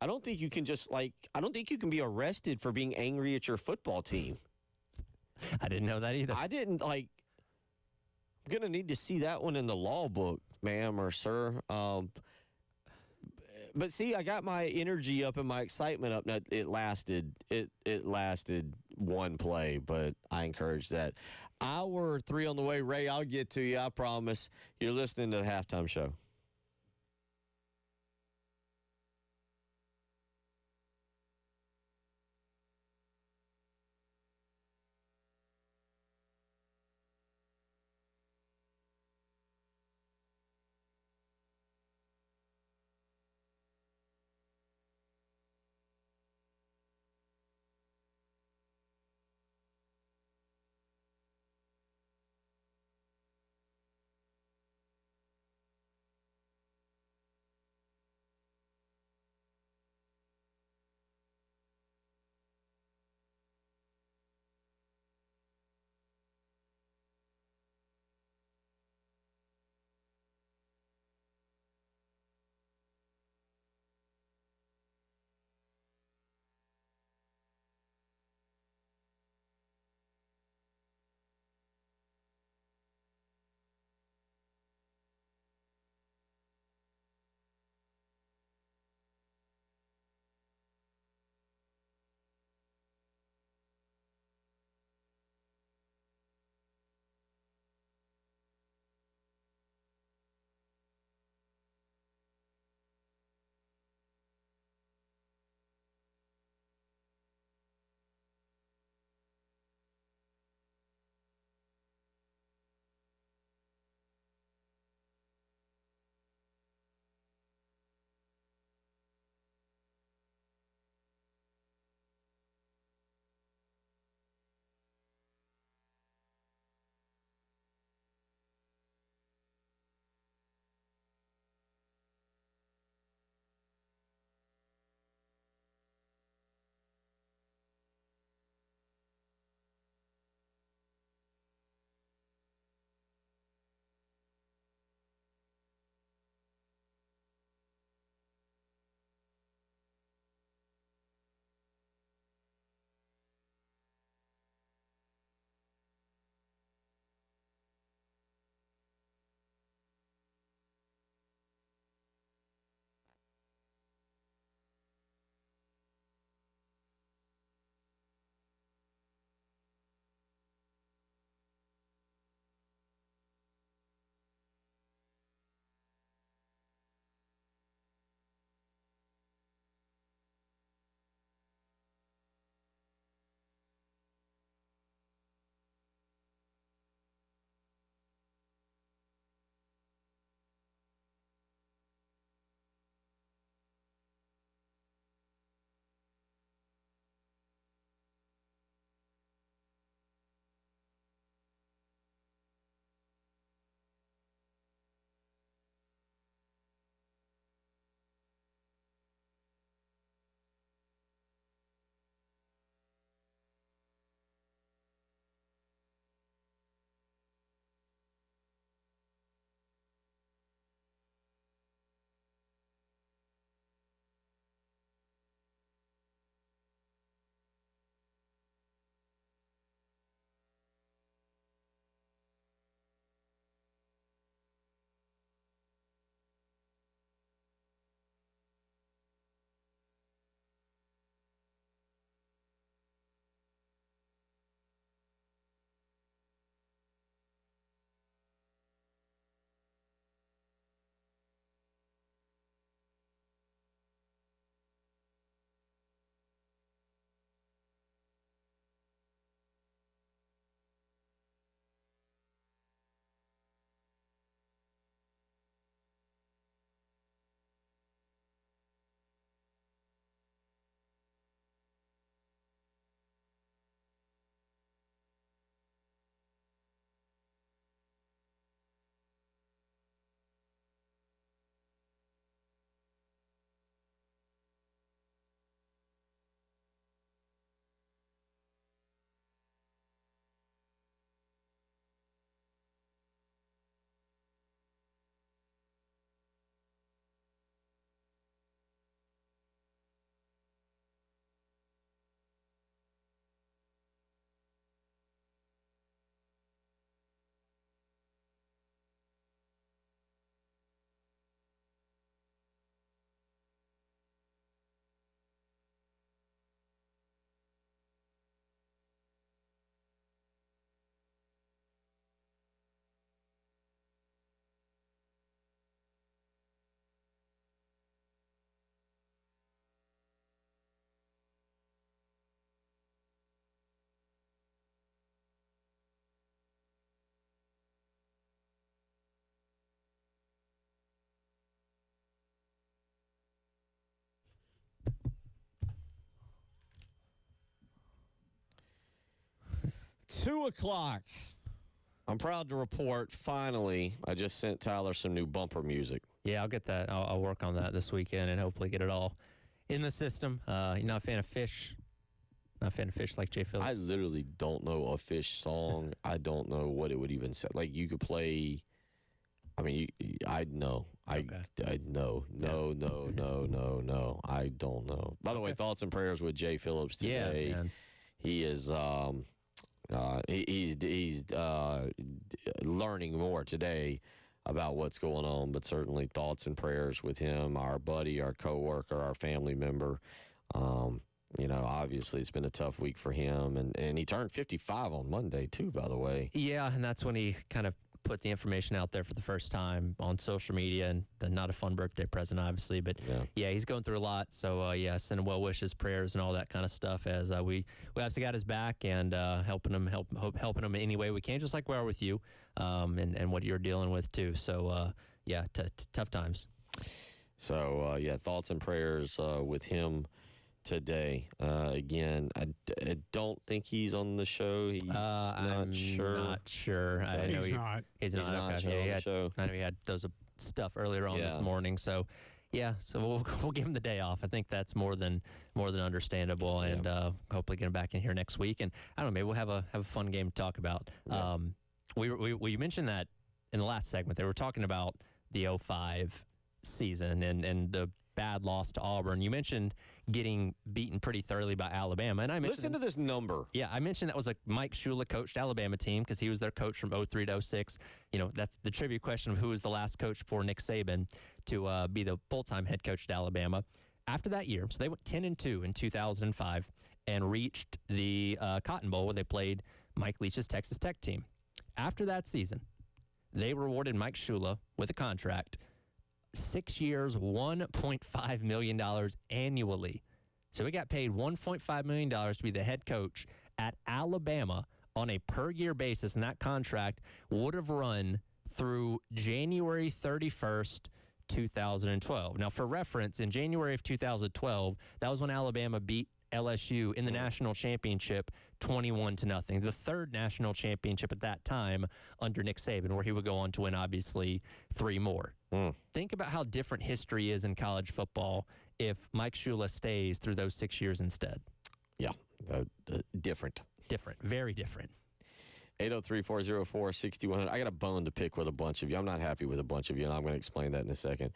I don't think you can be arrested for being angry at your football team. I didn't know that either. I'm going to need to see that one in the law book, ma'am or sir. But see, I got my energy up and my excitement up. Now, it lasted one play, but I encourage that. Hour 3 on the way. Ray, I'll get to you, I promise. You're listening to the Halftime Show. 2 o'clock. I'm proud to report, finally, I just sent Tyler some new bumper music. Yeah, I'll get that. I'll work on that this weekend and hopefully get it all in the system. You're not a fan of Fish? Not a fan of Fish like Jay Phillips? I literally don't know a Fish song. I don't know what it would even say. Like, you could play. I mean, I'd know. I no. I don't know. By the way, thoughts and prayers with Jay Phillips today. Yeah, man. He is he's learning more today about what's going on, but certainly thoughts and prayers with him, our buddy, our coworker, our family member. Obviously it's been a tough week for him, and he turned 55 on Monday too, by the way. Yeah, and that's when he kind of put the information out there for the first time on social media, and not a fun birthday present, obviously, but yeah, he's going through a lot. So sending well wishes, prayers, and all that kind of stuff as we obviously got his back and helping him in any way we can, just like we are with you, and what you're dealing with too. So tough times. So thoughts and prayers with him today. Again, I don't think he's on the show. He's I'm sure. Not sure. I know He's not. He's not. not Okay. showing He the had, show. I know he had those stuff earlier on this Yeah. morning. So, so we'll give him the day off. I think that's more than understandable, and hopefully get him back in here next week. And I don't know, maybe we'll have a fun game to talk about. Yeah. We mentioned that in the last segment. They were talking about the 05 season and the bad loss to Auburn. You mentioned getting beaten pretty thoroughly by Alabama, and I mentioned Listen to this number. Yeah, I mentioned that was a Mike Shula coached Alabama team because he was their coach from 03 to 06. That's the trivia question of who was the last coach before Nick Saban to be the full-time head coach at Alabama. After that year, so they went 10-2 in 2005 and reached the Cotton Bowl where they played Mike Leach's Texas Tech team. After that season, they rewarded Mike Shula with a contract, 6 years, $1.5 million annually. So he got paid $1.5 million to be the head coach at Alabama on a per-year basis, and that contract would have run through January 31st, 2012. Now, for reference, in January of 2012, that was when Alabama beat LSU in the national championship 21-0, the third national championship at that time under Nick Saban, where he would go on to win, obviously, 3 more. Think about how different history is in college football if Mike Shula stays through those 6 years instead. Yeah, different. Different, very different. 803-404-6100. I got a bone to pick with a bunch of you. I'm not happy with a bunch of you, and I'm going to explain that in a second.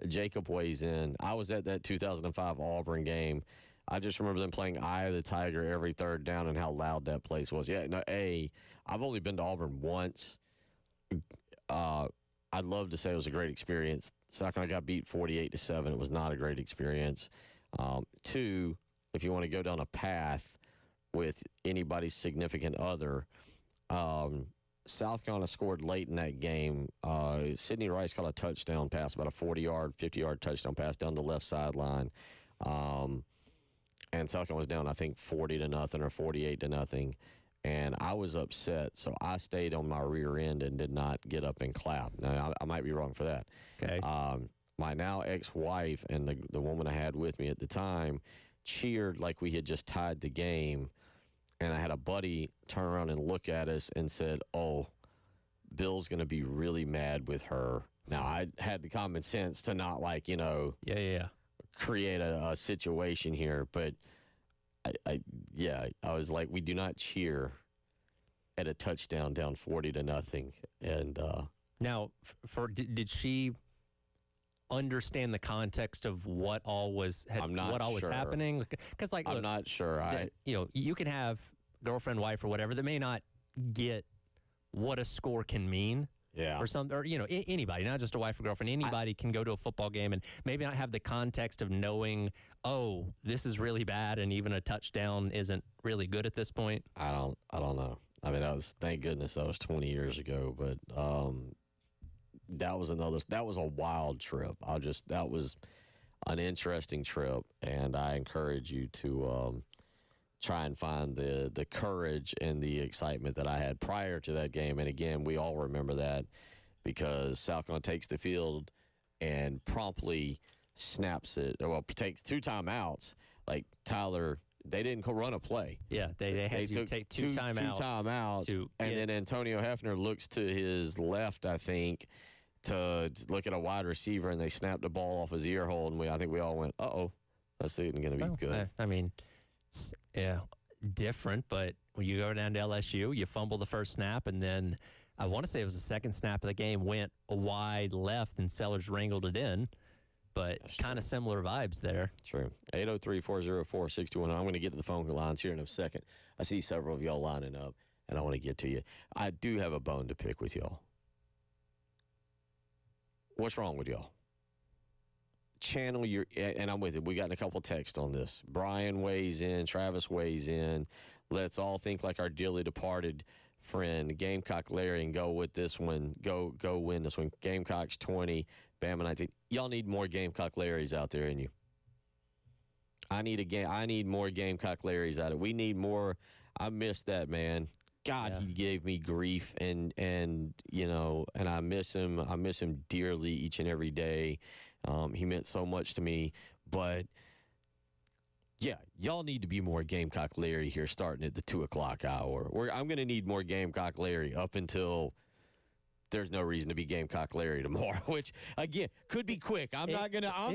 Jacob weighs in. I was at that 2005 Auburn game. I just remember them playing Eye of the Tiger every third down and how loud that place was. Yeah, no, I've only been to Auburn once. I'd love to say it was a great experience. South Carolina got beat 48-7. It was not a great experience. 2, if you want to go down a path with anybody's significant other, South Carolina scored late in that game. Sidney Rice caught a touchdown pass, about a 40-yard, 50-yard touchdown pass down the left sideline. And South Carolina was down, I think, 40-0 or 48-0. And I was upset, so I stayed on my rear end and did not get up and clap. Now, I might be wrong for that. Okay. My now ex-wife and the woman I had with me at the time cheered like we had just tied the game. And I had a buddy turn around and look at us and said, "Oh, Bill's going to be really mad with her." Now, I had the common sense to not, create a situation here. But, I was like, we do not cheer at a touchdown down 40-0. And Now, did she understand the context of what all was I'm not what all was sure. happening? Because I'm not sure. you can have girlfriend, wife, or whatever that may not get what a score can mean. Yeah. Or something, or anybody, not just a wife or girlfriend. Anybody can go to a football game and maybe not have the context of knowing, oh, this is really bad, and even a touchdown isn't really good at this point. I don't know. I mean, thank goodness that was 20 years ago, but that was a wild trip. That was an interesting trip, and I encourage you to try and find the courage and the excitement that I had prior to that game. And again, we all remember that because South Carolina takes the field and promptly snaps it. Well, takes 2 timeouts. Like Tyler They didn't run a play. Yeah, they had to took take two timeouts. Two timeouts, and then Antonio Hefner looks to his left, I think, to look at a wide receiver, and they snapped the ball off his ear hole, and I think we all went, "Uh-oh, that's not going to be good." I mean, it's, different, but when you go down to LSU, you fumble the first snap, and then I want to say it was the second snap of the game went wide left, and Sellers wrangled it in. But kind of similar vibes there. True. 803-404-61. I'm going to get to the phone lines here in a second. I see several of y'all lining up, and I want to get to you. I do have a bone to pick with y'all. What's wrong with y'all? Channel your, and I'm with it. We got a couple texts on this. Brian weighs in. Travis weighs in. Let's all think like our dearly departed friend, Gamecock Larry, and go with this one. Go win this one. Gamecocks 20. Bama 19. Y'all need more Gamecock Larrys out there in you. I need more Gamecock Larrys out there. We need more. I miss that man. God, He gave me grief, and I miss him. I miss him dearly each and every day. He meant so much to me. But yeah, y'all need to be more Gamecock Larry here, starting at the 2:00 hour. I'm going to need more Gamecock Larry up until there's no reason to be Gamecock Larry tomorrow, which again could be quick. I'm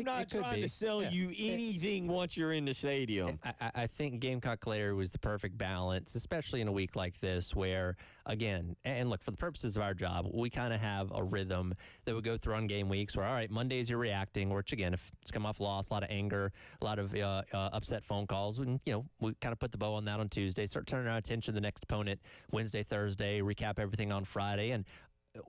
not trying to sell you anything once you're in the stadium. I think Gamecock Larry was the perfect balance, especially in a week like this, where again, and look, for the purposes of our job, we kind of have a rhythm that we go through on game weeks where, all right, Mondays you're reacting, which again, if it's come off loss, a lot of anger, a lot of upset phone calls, and we kind of put the bow on that on Tuesday, start turning our attention to the next opponent Wednesday, Thursday, recap everything on Friday, and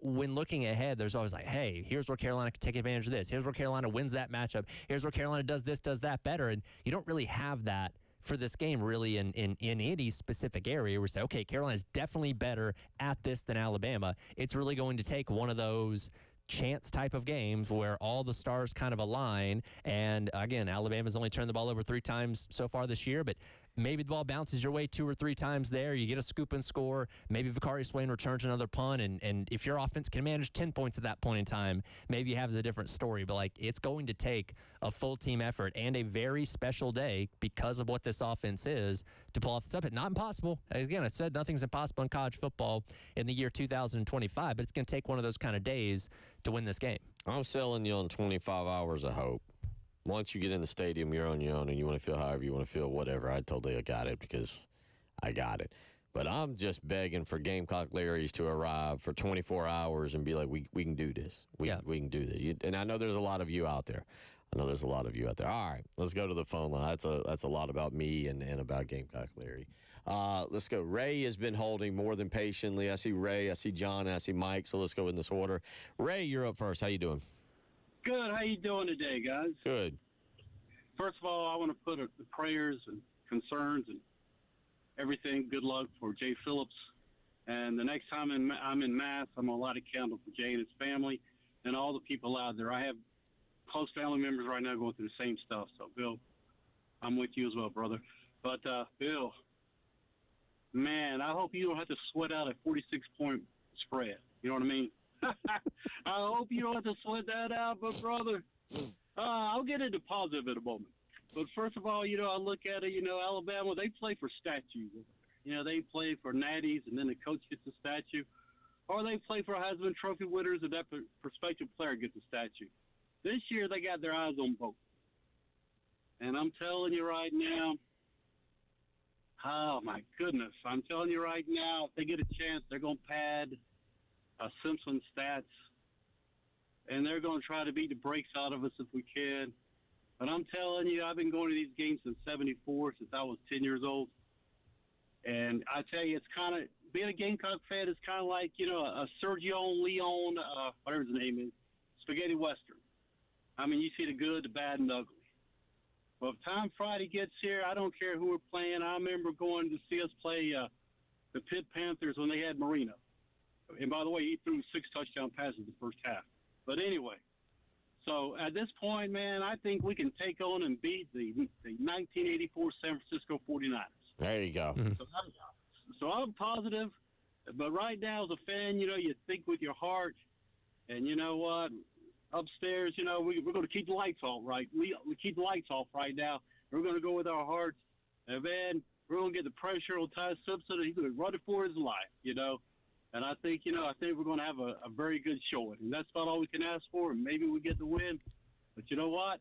when looking ahead, there's always like, hey, here's where Carolina can take advantage of this. Here's where Carolina wins that matchup. Here's where Carolina does this, does that better. And you don't really have that for this game really in any specific area. We say, okay, Carolina's definitely better at this than Alabama. It's really going to take one of those chance type of games where all the stars kind of align. And again, Alabama's only turned the ball over 3 times so far this year, but maybe the ball bounces your way 2 or 3 times there. You get a scoop and score. Maybe Vicari Swain returns another punt. And if your offense can manage 10 points at that point in time, maybe you have a different story. But, it's going to take a full team effort and a very special day because of what this offense is to pull off this upset. Not impossible. Again, I said nothing's impossible in college football in the year 2025, but it's going to take one of those kind of days to win this game. I'm selling you on 25 hours of hope. Once you get in the stadium, you're on your own, and you want to feel however you want to feel, whatever. I totally got it because I got it. But I'm just begging for Gamecock Larry's to arrive for 24 hours and be like, we can do this. We can do this. And I know there's a lot of you out there. All right, let's go to the phone line. That's a lot about me and about Gamecock Larry. Let's go. Ray has been holding more than patiently. I see Ray, I see John, and I see Mike. So let's go in this order. Ray, you're up first. How you doing? Good. How you doing today, guys? Good. First of all, I want to put the prayers and concerns and everything. Good luck for Jay Phillips. And the next time I'm in Mass, I'm going to light a candle for Jay and his family and all the people out there. I have close family members right now going through the same stuff. So, Bill, I'm with you as well, brother. But, Bill, man, I hope you don't have to sweat out a 46-point spread. You know what I mean? I hope you don't have to sweat that out, but, brother, I'll get into positive in a moment. But first of all, I look at it, Alabama, they play for statues. They play for natties, and then the coach gets a statue. Or they play for Heisman Trophy winners, and that prospective player gets a statue. This year, they got their eyes on both. And I'm telling you right now, oh, my goodness, I'm telling you right now, if they get a chance, they're going to pad Simpson stats, and they're going to try to beat the brakes out of us if we can. But I'm telling you, I've been going to these games since '74, since I was 10 years old. And I tell you, it's kind of, being a Gamecock fan is kind of like, a Sergio Leone, whatever his name is, spaghetti western. I mean, you see the good, the bad, and the ugly. Well, if time Friday gets here, I don't care who we're playing. I remember going to see us play the Pitt Panthers when they had Marino. And by the way, he threw 6 touchdown passes the first half. But anyway, so at this point, man, I think we can take on and beat the 1984 San Francisco 49ers. There you go. Mm-hmm. So I'm positive. But right now, as a fan, you think with your heart. And you know what? Upstairs, we're going to keep the lights off, right? We keep the lights off right now. We're going to go with our hearts. And, man, we're going to get the pressure on Ty Simpson. He's going to run it for his life, And I think, I think we're going to have a very good showing. And that's about all we can ask for. And maybe we get the win. But you know what?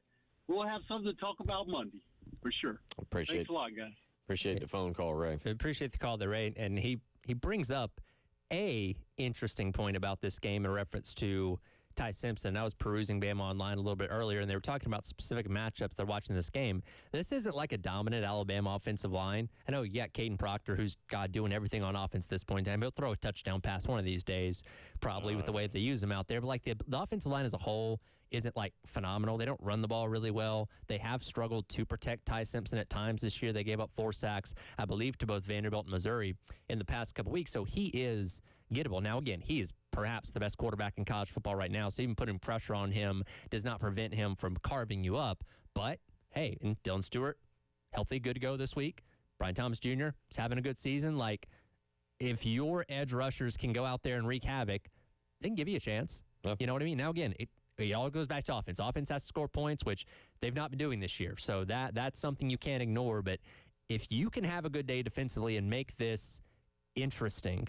We'll have something to talk about Monday, for sure. Thanks a lot, guys. Appreciate the phone call, Ray. I appreciate the call there, Ray. And he brings up a interesting point about this game in reference to Ty Simpson. I was perusing Bama Online a little bit earlier, and they were talking about specific matchups they're watching this game. This isn't like a dominant Alabama offensive line. I know you got Caden Proctor, who's doing everything on offense at this point in time. He'll throw a touchdown pass one of these days, probably with the way that they use him out there. But like the offensive line as a whole isn't like phenomenal. They don't run the ball really well. They have struggled to protect Ty Simpson at times this year. They gave up 4 sacks, I believe, to both Vanderbilt and Missouri in the past couple weeks. So he is gettable. Now, again, he is perhaps the best quarterback in college football right now. So even putting pressure on him does not prevent him from carving you up. But, hey, and Dylan Stewart, healthy, good to go this week. Brian Thomas Jr. is having a good season. Like, if your edge rushers can go out there and wreak havoc, they can give you a chance. Yep. You know what I mean? Now, again, it all goes back to offense. Offense has to score points, which they've not been doing this year. So that's something you can't ignore. But if you can have a good day defensively and make this interesting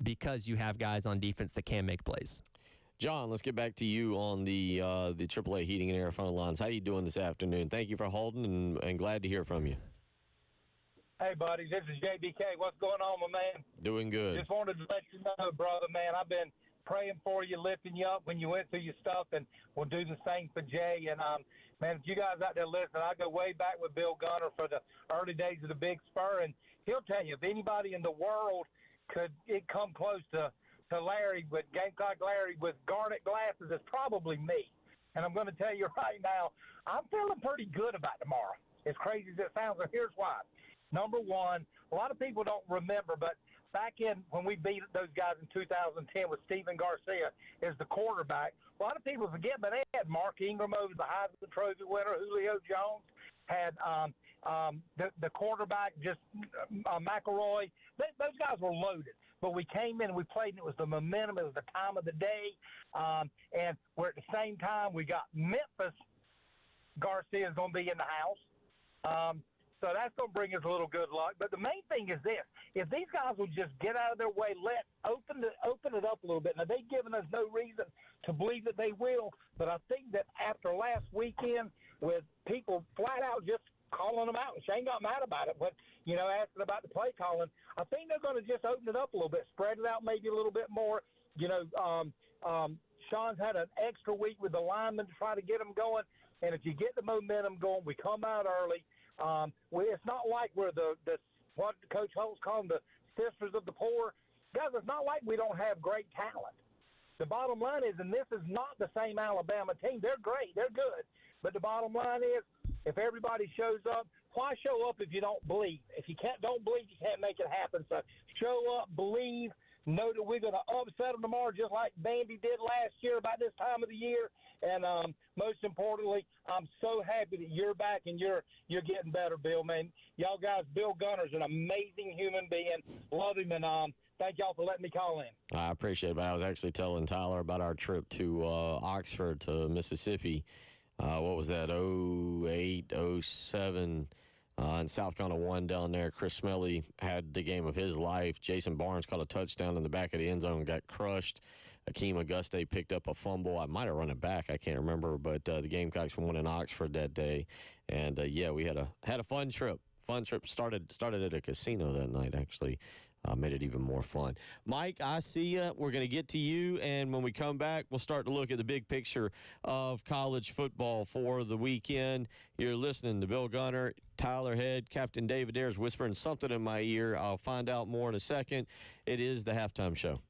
because you have guys on defense that can make plays. John, let's get back to you on the AAA Heating and Air phone lines. How you doing this afternoon? Thank you for holding and glad to hear from you. Hey, buddy, this is JBK. What's going on, my man? Doing good. Just wanted to let you know, brother, man, I've been praying for you, lifting you up when you went through your stuff, and we'll do the same for Jay. And, man, if you guys out there listening, I go way back with Bill Gunner for the early days of the Big Spur, and he'll tell you if anybody in the world could it come close to Larry, with Gamecock Larry with garnet glasses, it's probably me. And I'm going to tell you right now, I'm feeling pretty good about tomorrow, as crazy as it sounds. And here's why. Number one, a lot of people don't remember, but back in when we beat those guys in 2010 with Steven Garcia as the quarterback, a lot of people forget, but they had Mark Ingram over the Heisman Trophy winner, Julio Jones, had the quarterback, just McElroy. Those guys were loaded. But we came in and we played, and it was the momentum. It was the time of the day. And we're at the same time, we got Memphis. Garcia is going to be in the house. So that's going to bring us a little good luck. But the main thing is this. If these guys will just get out of their way, open it up a little bit. Now, they've given us no reason to believe that they will, but I think that after last weekend with people flat out just calling them out, and Shane got mad about it, but, asking about the play calling, I think they're going to just open it up a little bit, spread it out maybe a little bit more. Sean's had an extra week with the linemen to try to get them going, and if you get the momentum going, we come out early. It's not like we're the what Coach Holtz called them, the sisters of the poor. Guys, it's not like we don't have great talent. The bottom line is, and this is not the same Alabama team. They're great. They're good. But the bottom line is, if everybody shows up, why show up if you don't believe? If you don't believe, you can't make it happen. So show up, believe, know that we're going to upset them tomorrow just like Vandy did last year about this time of the year. And most importantly, I'm so happy that you're back and you're getting better, Bill, man. Y'all guys, Bill Gunner's an amazing human being. Love him, and thank y'all for letting me call in. I appreciate it. But I was actually telling Tyler about our trip to Oxford to Mississippi. What was that, 08, 07, and South Carolina won down there. Chris Smelly had the game of his life. Jason Barnes caught a touchdown in the back of the end zone and got crushed. Akeem Auguste picked up a fumble. I might have run it back. I can't remember. But the Gamecocks won in Oxford that day. And, we had a fun trip. Started at a casino that night, actually. Made it even more fun. Mike, I see you. We're going to get to you, and when we come back, we'll start to look at the big picture of college football for the weekend. You're listening to Bill Gunner, Tyler Head, Captain David Ayers whispering something in my ear. I'll find out more in a second. It is the Halftime Show.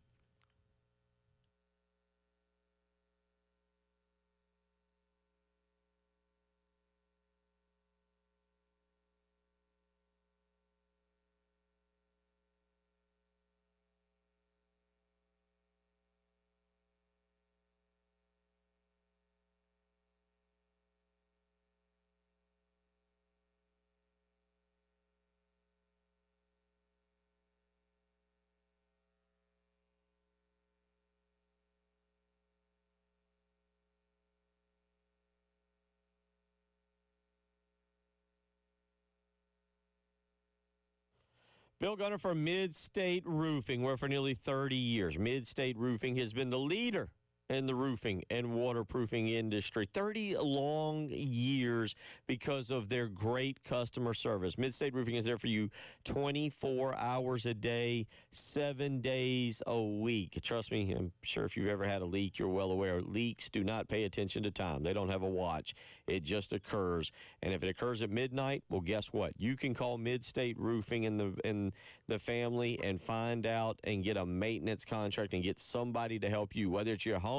Bill Gunner for Mid-State Roofing, where for nearly 30 years, Mid-State Roofing has been the leader in the roofing and waterproofing industry. 30 long years because of their great customer service. Mid-State Roofing is there for you 24 hours a day, 7 days a week. Trust me, I'm sure if you've ever had a leak, you're well aware. Leaks do not pay attention to time. They don't have a watch. It just occurs. And if it occurs at midnight, well, guess what? You can call Mid-State Roofing in the family and find out and get a maintenance contract and get somebody to help you, whether it's your home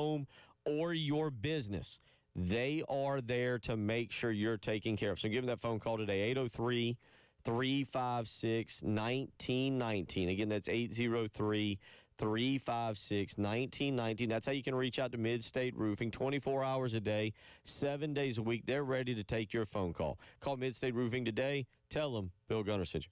or your business. They are there to make sure you're taken care of. So give them that phone call today, 803-356-1919. Again, that's 803-356-1919. That's how you can reach out to Mid-State Roofing 24 hours a day, 7 days a week. They're ready to take your phone call. Call Mid-State Roofing today. Tell them Bill Gunner sent you.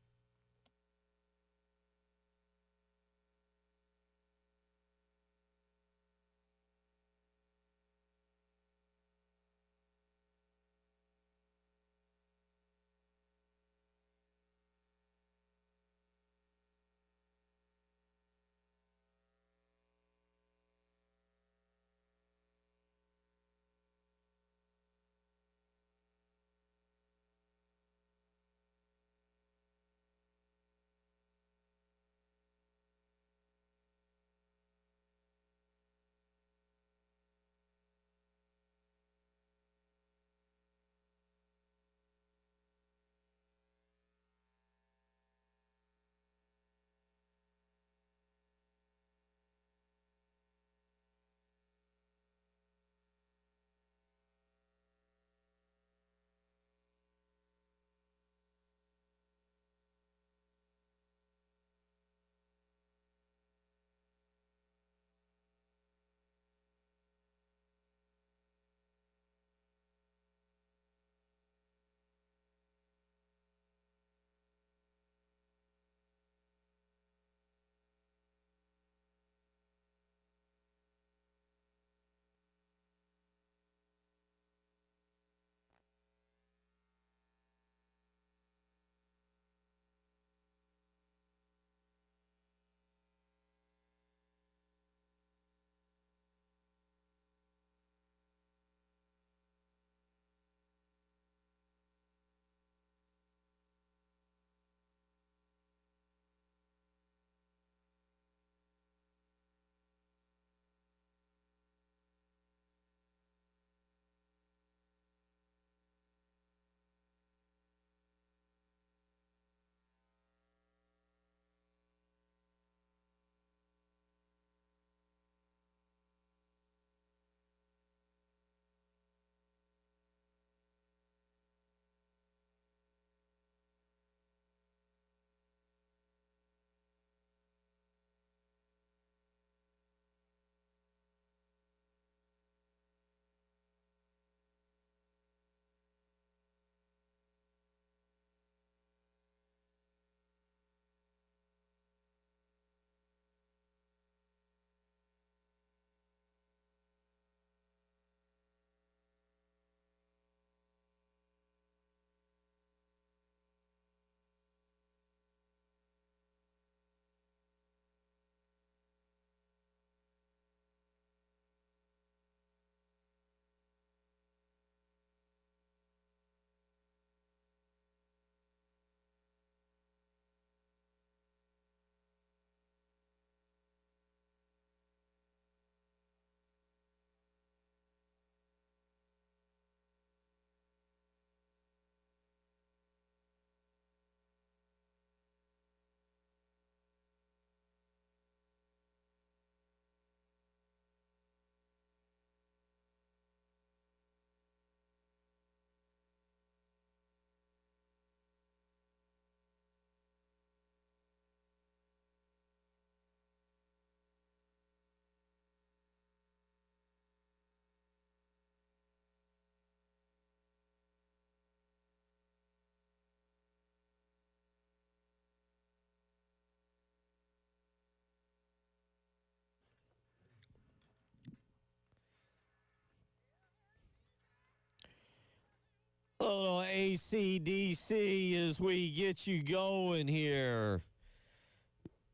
A little ACDC as we get you going here.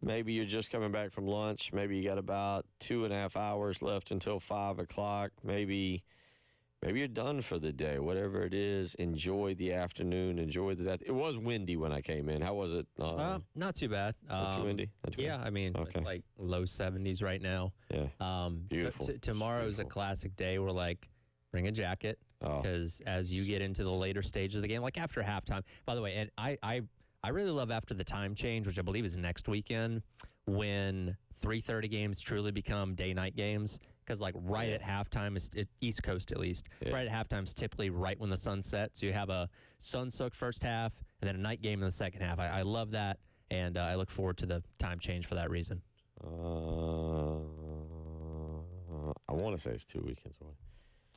maybe you're just coming back from lunch. Maybe you got about 2.5 hours left until 5 o'clock. Maybe you're done for the day. Whatever it is, enjoy the afternoon. Enjoy the day. It was windy when I came in. How was it? Not too bad. Not too windy? Not too Yeah, windy? I mean, Okay. it's like low 70s right now. Yeah. Beautiful. Tomorrow's a Beautiful. classic day where, like, bring a jacket Oh. because as you get into the later stages of the game, like after halftime, by the way, and I really love after the time change, which I believe is next weekend, when 3:30 games truly become day-night games. Because, like, right at halftime, East Coast at least, right at halftime is typically right when the sun sets. So you have a sun-soaked first half and then a night game in the second half. I love that, and I look forward to the time change for that reason. I want to say it's 2 weekends away.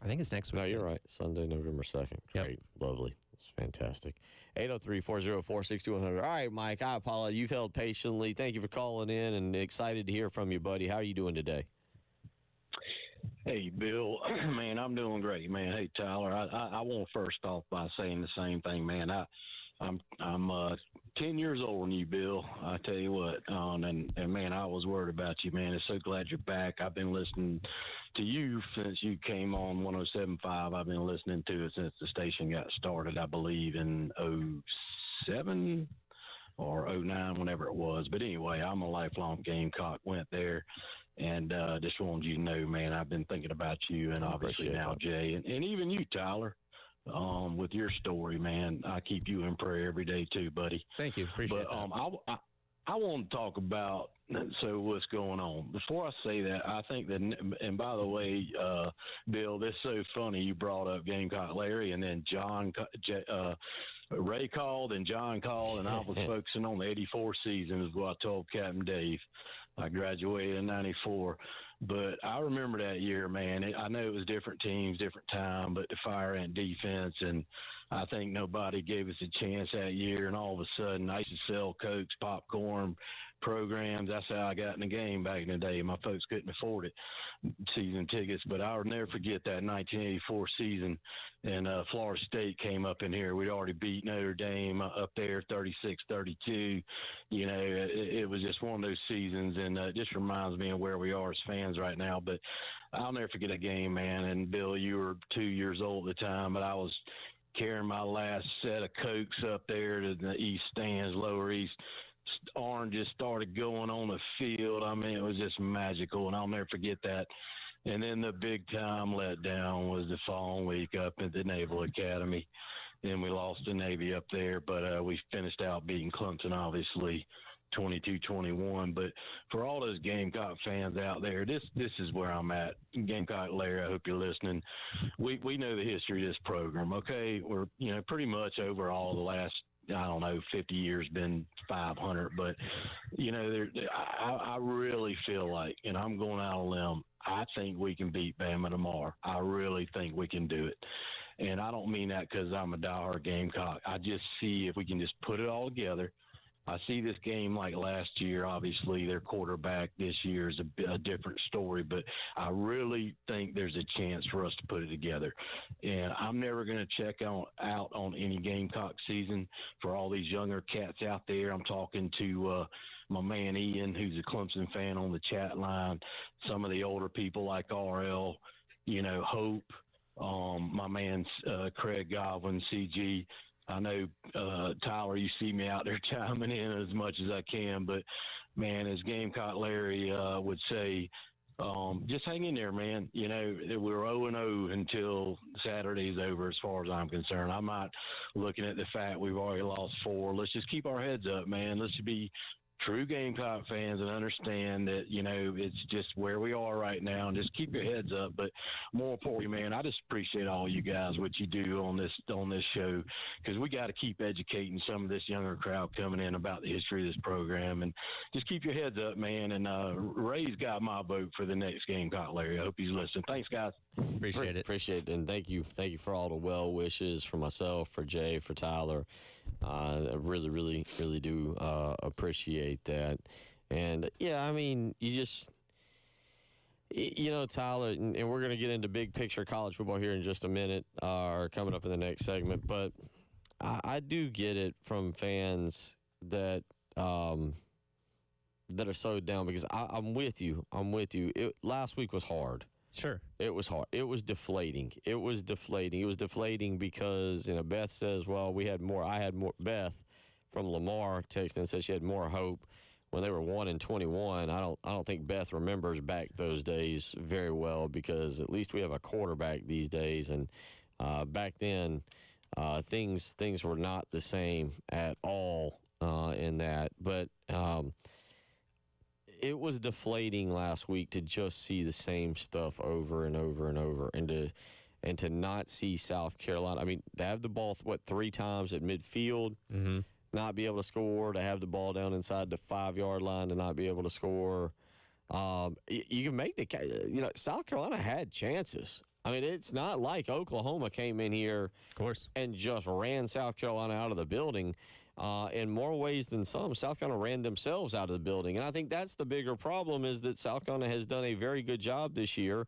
I think it's next week. No, you're right. Sunday, November 2nd. Yep. Great. Lovely. It's fantastic. 803-404-6100. All right, Mike, I apologize. You've held patiently. Thank you for calling in and excited to hear from you, buddy. How are you doing today? Hey, Bill, man, I'm doing great, man. Hey, Tyler, I want to first off by saying the same thing, man. I'm 10 years older than you, Bill. I tell you what, and man, I was worried about you, man. I'm so glad you're back. I've been listening to you since you came on 107.5. I've been listening to it since the station got started, I believe, in 07 or 09, whenever it was. But anyway, I'm a lifelong Gamecock, went there. And just wanted you to know, man, I've been thinking about you and obviously now Jay and even you, Tyler, with your story, man. I keep you in prayer every day too, buddy. Thank you. Appreciate that. I want to talk about what's going on. Before I say that, I think that, and by the way, Bill, this is so funny. You brought up Gamecock Larry, and then Ray called and John called, and I was focusing on the '84 season, is what I told Captain Dave. I graduated in '94, but I remember that year, man. I know it was different teams, different time, but the fire and defense, and I think nobody gave us a chance that year. And all of a sudden, I used to sell Cokes, popcorn programs. That's how I got in the game back in the day. My folks couldn't afford it, season tickets. But I'll never forget that 1984 season, and Florida State came up in here. We'd already beat Notre Dame up there 36-32. You know, it was just one of those seasons, and it just reminds me of where we are as fans right now. But I'll never forget a game, man. And, Bill, you were 2 years old at the time, but I was carrying my last set of Cokes up there to the east stands, lower east. Orange just started going on the field. I mean, it was just magical, and I'll never forget that. And then the big time letdown was the following week up at the Naval Academy. Then we lost the Navy up there, but we finished out beating Clemson, obviously, 22-21. But for all those Gamecock fans out there, this is where I'm at. Gamecock Larry, I hope you're listening. We know the history of this program, okay? We're, pretty much overall the last, 50 years been 500. But, I really feel like, and I'm going out on a limb, I think we can beat Bama tomorrow. I really think we can do it. And I don't mean that because I'm a diehard Gamecock. I just see if we can just put it all together. I see this game like last year. Obviously, their quarterback this year is a different story, but I really think there's a chance for us to put it together. And I'm never going to check out on any Gamecock season for all these younger cats out there. I'm talking to my man Ian, who's a Clemson fan on the chat line, some of the older people like RL, Hope, my man Craig Godwin, CG. I know, Tyler, you see me out there chiming in as much as I can, but, man, as Gamecock Larry would say, just hang in there, man. We're 0-0 until Saturday's over as far as I'm concerned. I'm not looking at the fact we've already lost 4. Let's just keep our heads up, man. Let's be true Gamecock fans and understand that, it's just where we are right now, and just keep your heads up. But more importantly, man, I just appreciate all you guys, what you do on this show, because we got to keep educating some of this younger crowd coming in about the history of this program. And just keep your heads up, man. And Ray's got my vote for the next Gamecock Larry. I hope he's listening. Thanks, guys. Appreciate it. Appreciate it. And thank you for all the well wishes for myself, for Jay, for Tyler. I really, really, really do appreciate that. And, yeah, I mean, you just, Tyler, and we're going to get into big picture college football here in just a minute, or coming up in the next segment. But I do get it from fans that that are so down because I'm with you. Last week was hard. Sure. It was hard. It was deflating. It was deflating because, Beth says, well, I had more. Beth from Lamar texted and said she had more hope when they were 1-21. I don't think Beth remembers back those days very well because at least we have a quarterback these days. And back then, things were not the same at all in that. But it was deflating last week to just see the same stuff over and over and over, and to not see South Carolina. I mean, to have the ball 3 times at midfield, not be able to score, to have the ball down inside the 5-yard line, to not be able to score. You can make South Carolina had chances. I mean, it's not like Oklahoma came in here, of course, and just ran South Carolina out of the building. In more ways than some, South Carolina ran themselves out of the building. And I think that's the bigger problem is that South Carolina has done a very good job this year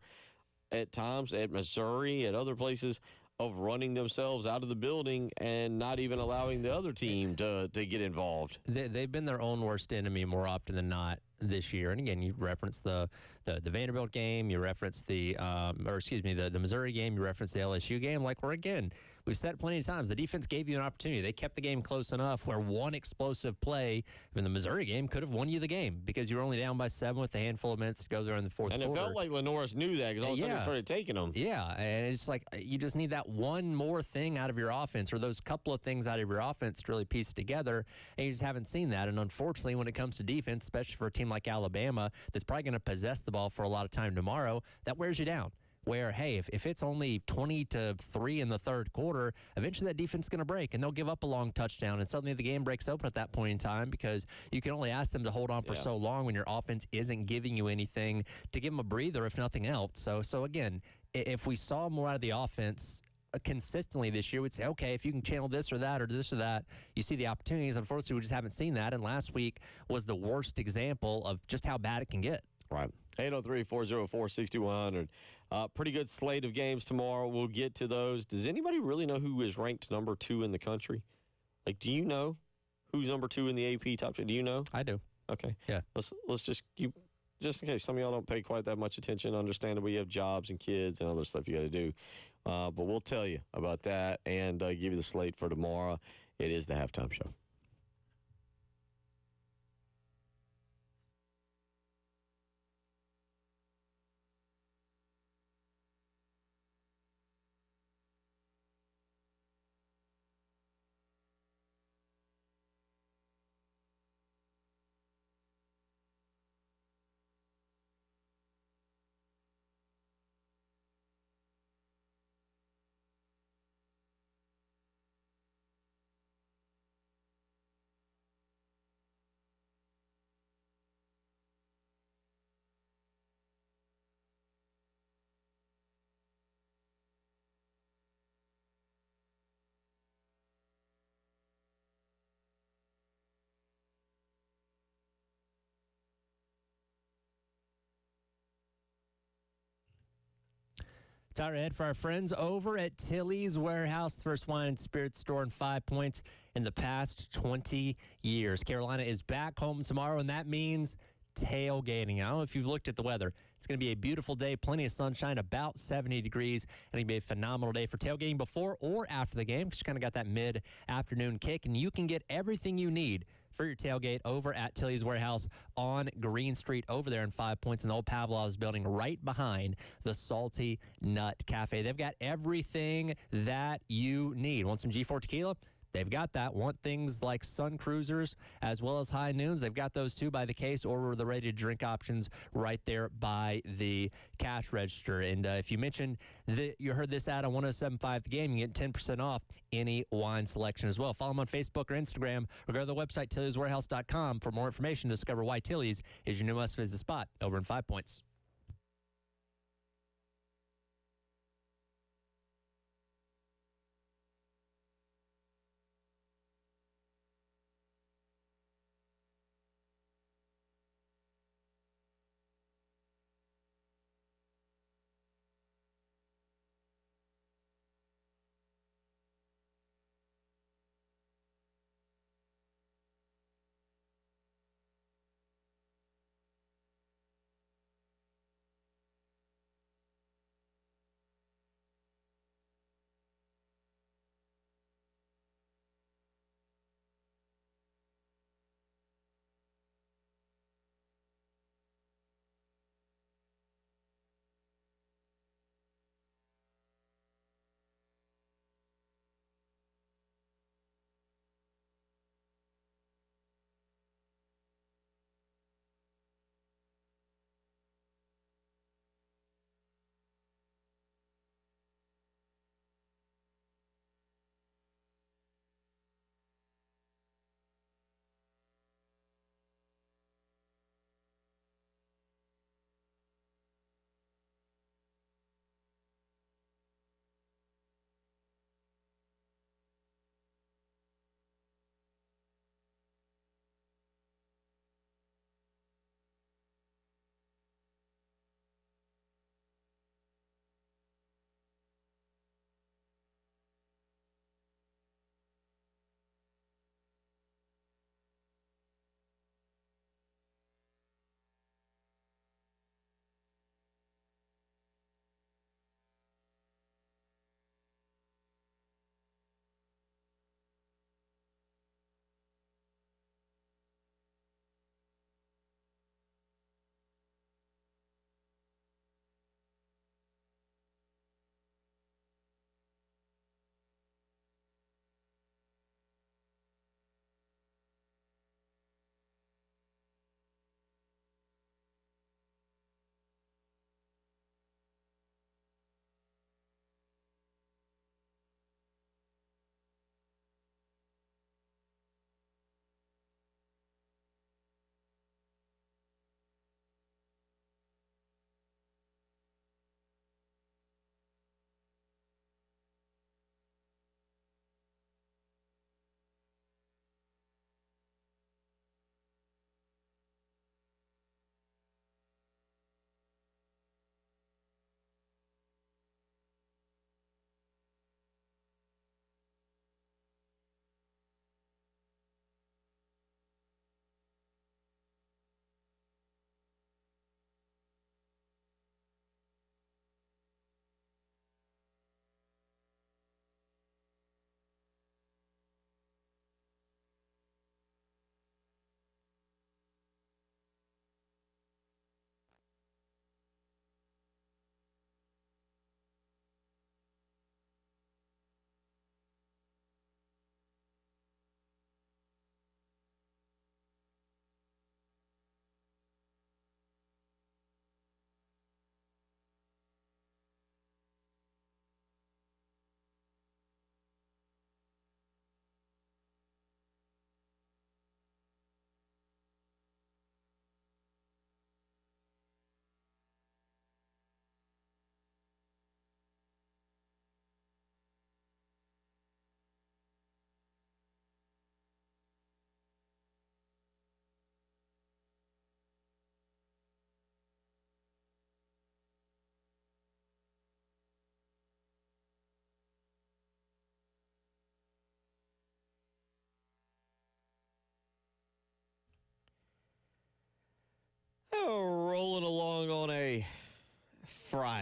at times at Missouri, at other places, of running themselves out of the building and not even allowing the other team to get involved. They've been their own worst enemy more often than not this year. And again, you reference the Vanderbilt game, you reference the Missouri game, you reference the LSU game. We've said it plenty of times. The defense gave you an opportunity. They kept the game close enough where one explosive play in the Missouri game could have won you the game because you were only down by 7 with a handful of minutes to go there in the fourth quarter. And it felt like Lenoris knew that because all of a sudden he started taking them. Yeah, and it's like you just need that one more thing out of your offense or those couple of things out of your offense to really piece together, and you just haven't seen that. And unfortunately, when it comes to defense, especially for a team like Alabama that's probably going to possess the ball for a lot of time tomorrow, that wears you down. Where, hey, if it's only 20-3 in the third quarter, eventually that defense is going to break, and they'll give up a long touchdown, and suddenly the game breaks open at that point in time because you can only ask them to hold on for so long when your offense isn't giving you anything to give them a breather, if nothing else. So again, if we saw more out of the offense consistently this year, we'd say, okay, if you can channel this or that, you see the opportunities. Unfortunately, we just haven't seen that, and last week was the worst example of just how bad it can get. Right. 803-404-6100. Pretty good slate of games tomorrow. We'll get to those. Does anybody really know who is ranked number 2 in the country? Like, do you know who's number 2 in the AP top 10? Do you know? I do. Okay. Yeah. Let's just in case some of y'all don't pay quite that much attention, understandably you have jobs and kids and other stuff you got to do. But we'll tell you about that and give you the slate for tomorrow. It is the halftime show. It's our head for our friends over at Tilly's Warehouse, the first wine and spirits store in 5 Points in the past 20 years. Carolina is back home tomorrow, and that means tailgating. I don't know if you've looked at the weather. It's going to be a beautiful day, plenty of sunshine, about 70 degrees, and it'll be a phenomenal day for tailgating before or after the game because you kind of got that mid-afternoon kick, and you can get everything you need for your tailgate over at Tilly's Warehouse on Green Street over there in 5 Points in the old Pavlov's building right behind the Salty Nut Cafe. They've got everything that you need. Want some G4 tequila? They've got that. Want things like Sun Cruisers as well as High Noons? They've got those too by the case or the ready-to-drink options right there by the cash register. And if you mentioned that you heard this ad on 107.5 The Game, you get 10% off any wine selection as well. Follow them on Facebook or Instagram or go to the website TillysWarehouse.com for more information to discover why Tilly's is your new must-visit spot over in 5 Points.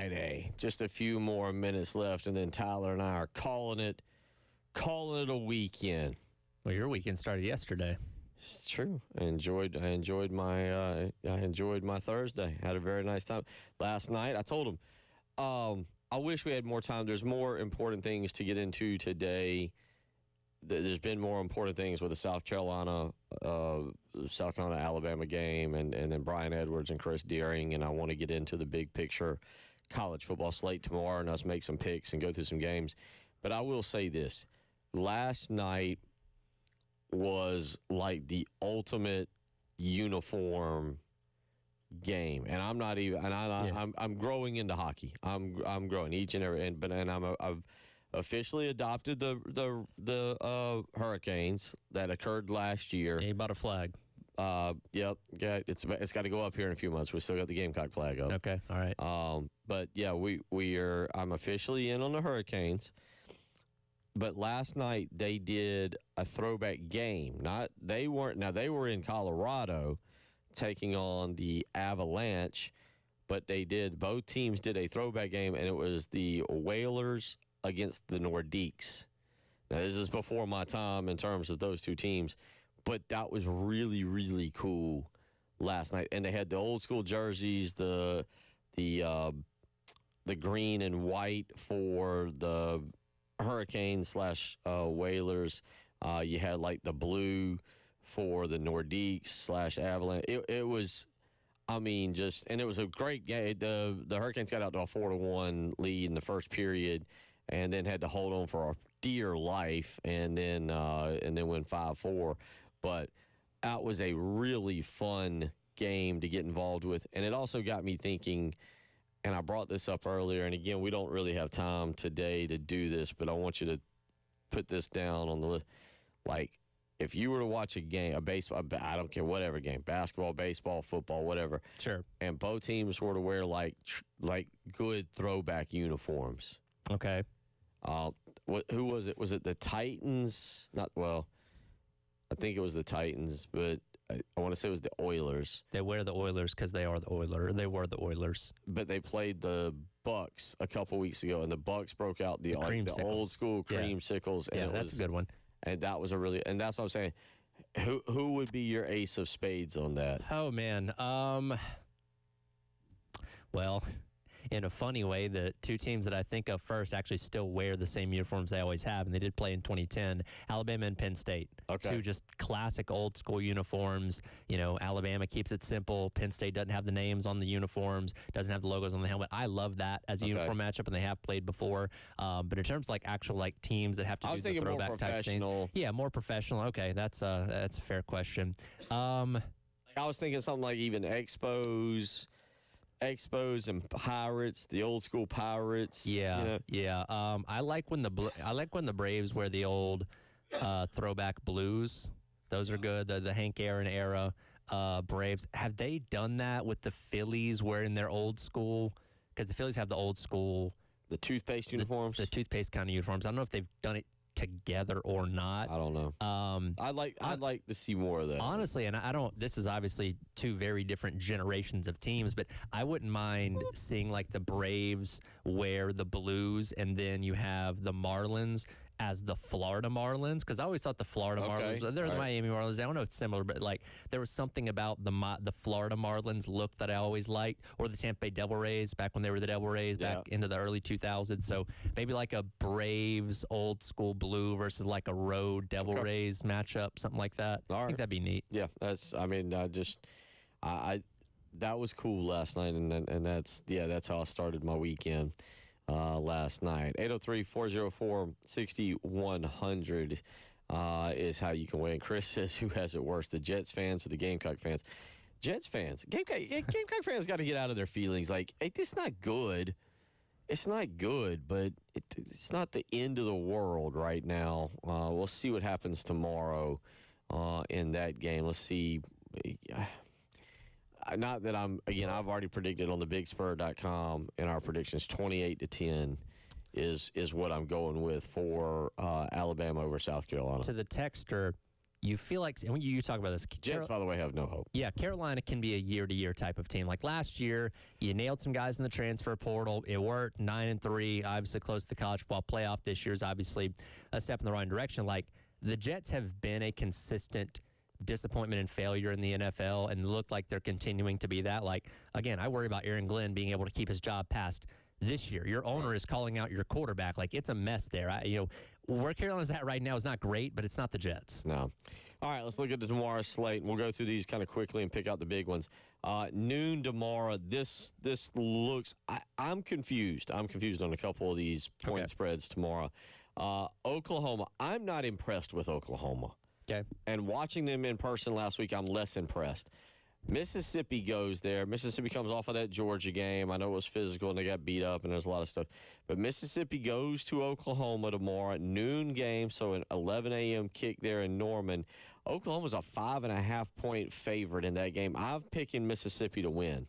Friday. Just a few more minutes left, and then Tyler and I are calling it a weekend. Well, your weekend started yesterday. It's true. I enjoyed my Thursday. Had a very nice time last night. I told him, I wish we had more time. There's more important things to get into today. There's been more important things with the South Carolina Alabama game, and then Brian Edwards and Chris Deering, and I want to get into the big picture college football slate tomorrow and us make some picks and go through some games. But I will say this: last night was like the ultimate uniform game, and I'm not even. And I'm growing into hockey. I'm growing each and every. I've officially adopted the Hurricanes that occurred last year. Yeah, you bought a flag. Yep. Yeah, it's got to go up here in a few months. We still got the Gamecock flag up. Okay. All right. But yeah, I'm officially in on the Hurricanes. But last night they did a throwback game. They were in Colorado taking on the Avalanche, but both teams did a throwback game, and it was the Whalers against the Nordiques. Now, this is before my time in terms of those two teams, but that was really, really cool last night. And they had the old school jerseys, the green and white for the Hurricanes / Whalers. You had like the blue for the Nordiques / Avalanche. It was, and it was a great game. The Hurricanes got out to a 4-1 lead in the first period, and then had to hold on for a dear life, and then win 5-4. But that was a really fun game to get involved with, and it also got me thinking. And I brought this up earlier, and again, we don't really have time today to do this, but I want you to put this down on the list. Like, if you were to watch a game, a baseball, I don't care, whatever game, basketball, baseball, football, whatever. Sure. And both teams were to wear like good throwback uniforms. Okay. Who was it? Was it the Titans? I think it was the Titans, but I want to say it was the Oilers. They wear the Oilers because they are the Oilers. They were the Oilers. But they played the Bucks a couple weeks ago, and the Bucks broke out the old school creamsicles. Yeah, that's a good one. And that was and that's what I'm saying. Who would be your ace of spades on that? Oh man. Well, in a funny way, the two teams that I think of first actually still wear the same uniforms they always have, and they did play in 2010, Alabama and Penn State. Okay. Two just classic old school uniforms. You know, Alabama keeps it simple. Penn State doesn't have the names on the uniforms, doesn't have the logos on the helmet. I love that as a uniform matchup, and they have played before. But in terms of like actual like teams that have to do the throwback type things. Yeah, more professional. Okay, that's a fair question. I was thinking something like even Expos and Pirates, the old school Pirates. Yeah, yeah. I like when the Braves wear the old throwback blues. Those are good. The Hank Aaron era Braves. Have they done that with the Phillies wearing their old school? Because the Phillies have the old school, the toothpaste uniforms, the toothpaste kind of uniforms. I don't know if they've done it together or not. I don't know. I'd like to see more of that. Honestly, and I don't. This is obviously two very different generations of teams, but I wouldn't mind seeing like the Braves wear the blues, and then you have the Marlins as the Florida Marlins, because I always thought the Florida Marlins, they're the Miami Marlins. I don't know if it's similar, but like there was something about the Florida Marlins look that I always liked, or the Tampa Bay Devil Rays back when they were the Devil Rays back into the early 2000s. So maybe like a Braves old school blue versus like a road Devil Rays matchup, something like that. I think that'd be neat. Yeah, that was cool last night, and that's how I started my weekend. Last night. 803-404-6100 is how you can win. Chris says, who has it worse, the Jets fans or the Gamecock fans? Jets fans. Gamecock fans got to get out of their feelings. Like, hey, this is not good. It's not good, but it's not the end of the world right now. We'll see what happens tomorrow in that game. Let's see. Not that I've already predicted on the BigSpur.com in our predictions, 28-10 is what I'm going with for Alabama over South Carolina. To the texter, you feel like when you talk about this. Jets, by the way, have no hope. Yeah, Carolina can be a year-to-year type of team. Like last year, you nailed some guys in the transfer portal. It worked, 9-3, obviously close to the college football playoff. This year is obviously a step in the right direction. Like the Jets have been a consistent disappointment and failure in the NFL and look like they're continuing to be that. Like, again, I worry about Aaron Glenn being able to keep his job past this year. Your owner is calling out your quarterback. Like, it's a mess there. Where Carolina's at right now is not great, but it's not the Jets. No. All right, let's look at the tomorrow's slate, and we'll go through these kind of quickly and pick out the big ones. Noon tomorrow. This looks. I'm confused. I'm confused on a couple of these point spreads tomorrow. Oklahoma. I'm not impressed with Oklahoma. Okay. And watching them in person last week, I'm less impressed. Mississippi goes there. Mississippi comes off of that Georgia game. I know it was physical and they got beat up and there's a lot of stuff. But Mississippi goes to Oklahoma tomorrow, noon game, so an 11 a.m. kick there in Norman. Oklahoma's a 5.5-point favorite in that game. I'm picking Mississippi to win.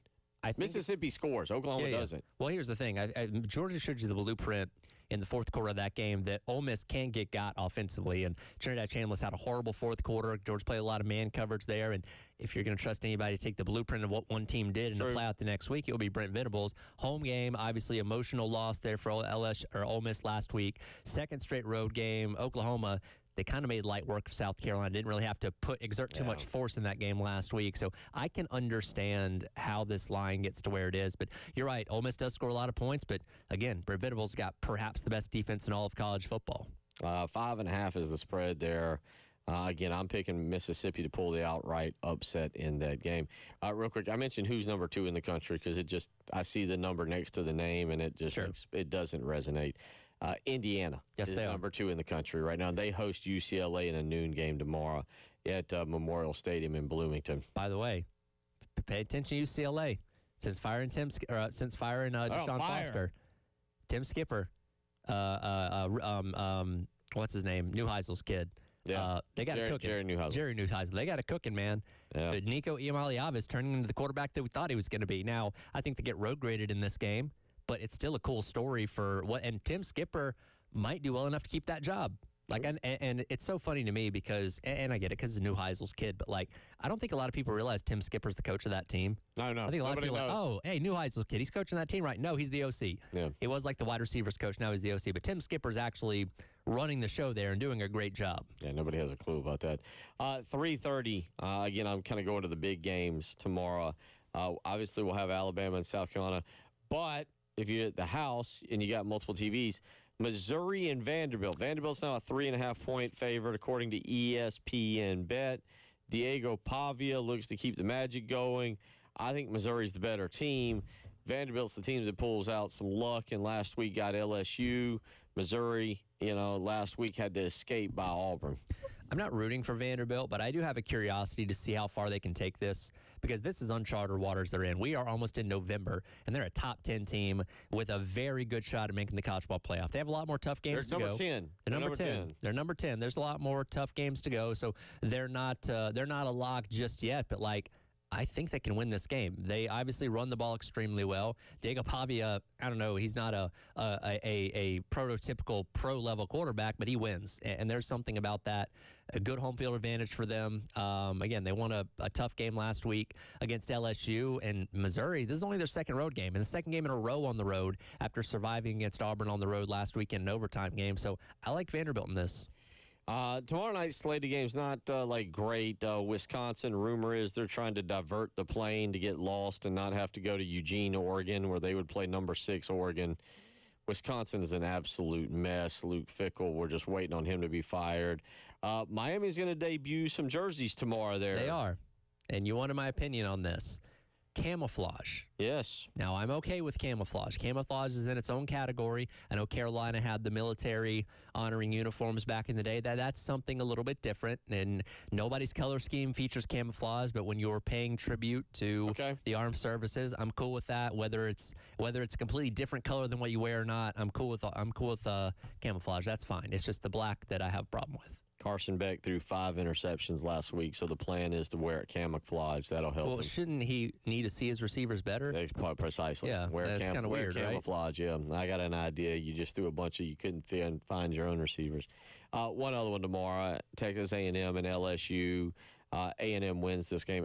Mississippi scores. Oklahoma doesn't. Well, here's the thing. Georgia showed you the blueprint in the fourth quarter of that game that Ole Miss can get got offensively. And Trinidad Chambliss had a horrible fourth quarter. Georgia played a lot of man coverage there. And if you're going to trust anybody to take the blueprint of what one team did and to play out the next week, it will be Brent Venables. Home game, obviously emotional loss there for Ole Miss last week. Second straight road game, Oklahoma. They kind of made light work of South Carolina. Didn't really have to exert too much force in that game last week. So I can understand how this line gets to where it is. But you're right. Ole Miss does score a lot of points. But, again, Brent Venables got perhaps the best defense in all of college football. 5.5 is the spread there. Again, I'm picking Mississippi to pull the outright upset in that game. Real quick, I mentioned who's number 2 in the country because I see the number next to the name, and it just it doesn't resonate. Indiana is number 2 in the country right now. They host UCLA in a noon game tomorrow at Memorial Stadium in Bloomington. By the way, pay attention to UCLA. Since firing Deshaun Foster, Tim Skipper, what's his name? Neuheisel's kid. Yeah, they got it cooking. Jerry Neuheisel. They got it cooking, man. Yeah. Nico Iamaleava is turning into the quarterback that we thought he was going to be. Now, I think they get road graded in this game. But it's still a cool story and Tim Skipper might do well enough to keep that job. Like, and it's so funny to me because, and I get it because it's Neuheisel's kid, but like, I don't think a lot of people realize Tim Skipper's the coach of that team. No. I think a lot of people are like, oh, hey, Neuheisel's kid, he's coaching that team, right? No, he's the OC. Yeah. He was like the wide receivers coach, now he's the OC. But Tim Skipper's actually running the show there and doing a great job. Yeah, nobody has a clue about that. 3:30, again, I'm kind of going to the big games tomorrow. Obviously, we'll have Alabama and South Carolina, but if you're at the house and you got multiple TVs, Missouri and Vanderbilt. Vanderbilt's now a 3.5-point favorite according to ESPN Bet. Diego Pavia looks to keep the magic going. I think Missouri's the better team. Vanderbilt's the team that pulls out some luck, and last week got LSU. Missouri, last week had to escape by Auburn. I'm not rooting for Vanderbilt, but I do have a curiosity to see how far they can take this because this is uncharted waters they're in. We are almost in November, and they're a top 10 team with a very good shot at making the college ball playoff. They have a lot more tough games to go. They're number 10. They're number 10. There's a lot more tough games to go, so they're not a lock just yet, but I think they can win this game. They obviously run the ball extremely well. Diego Pavia, I don't know, he's not a prototypical pro-level quarterback, but he wins. And there's something about that. A good home field advantage for them. Again, they won a tough game last week against LSU. And Missouri, this is only their second road game, and the second game in a row on the road after surviving against Auburn on the road last week in an overtime game. So I like Vanderbilt in this. Tomorrow night's slate of games not great. Wisconsin, rumor is they're trying to divert the plane to get lost and not have to go to Eugene, Oregon, where they would play number 6 Oregon. Wisconsin is an absolute mess. Luke Fickell, we're just waiting on him to be fired. Miami's going to debut some jerseys tomorrow there. They are. And you wanted my opinion on this. Camouflage. Yes. Now, I'm okay with camouflage. Camouflage is in its own category. I know Carolina had the military honoring uniforms back in the day. That's something a little bit different, and nobody's color scheme features camouflage, but when you're paying tribute to the armed services, I'm cool with that. Whether it's a completely different color than what you wear or not, I'm cool with camouflage. That's fine. It's just the black that I have a problem with. Carson Beck threw 5 interceptions last week, so the plan is to wear it camouflage. That'll help Well, him. shouldn't he need to see his receivers better? Precisely. Yeah, that's kinda wear weird, right? camouflage, yeah. I got an idea. You just threw a bunch of, you couldn't find your own receivers. One other one tomorrow, Texas A&M and LSU. A&M wins this game.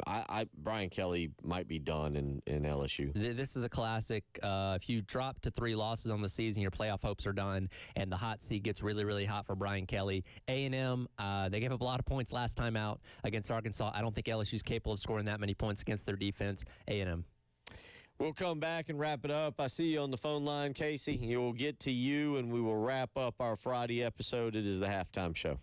Brian Kelly might be done in LSU. This is a classic. If you drop to 3 losses on the season, your playoff hopes are done, and the hot seat gets really, really hot for Brian Kelly. A&M, they gave up a lot of points last time out against Arkansas. I don't think LSU's capable of scoring that many points against their defense. A&M. We'll come back and wrap it up. I see you on the phone line, Casey. We'll get to you, and we will wrap up our Friday episode. It is the halftime show.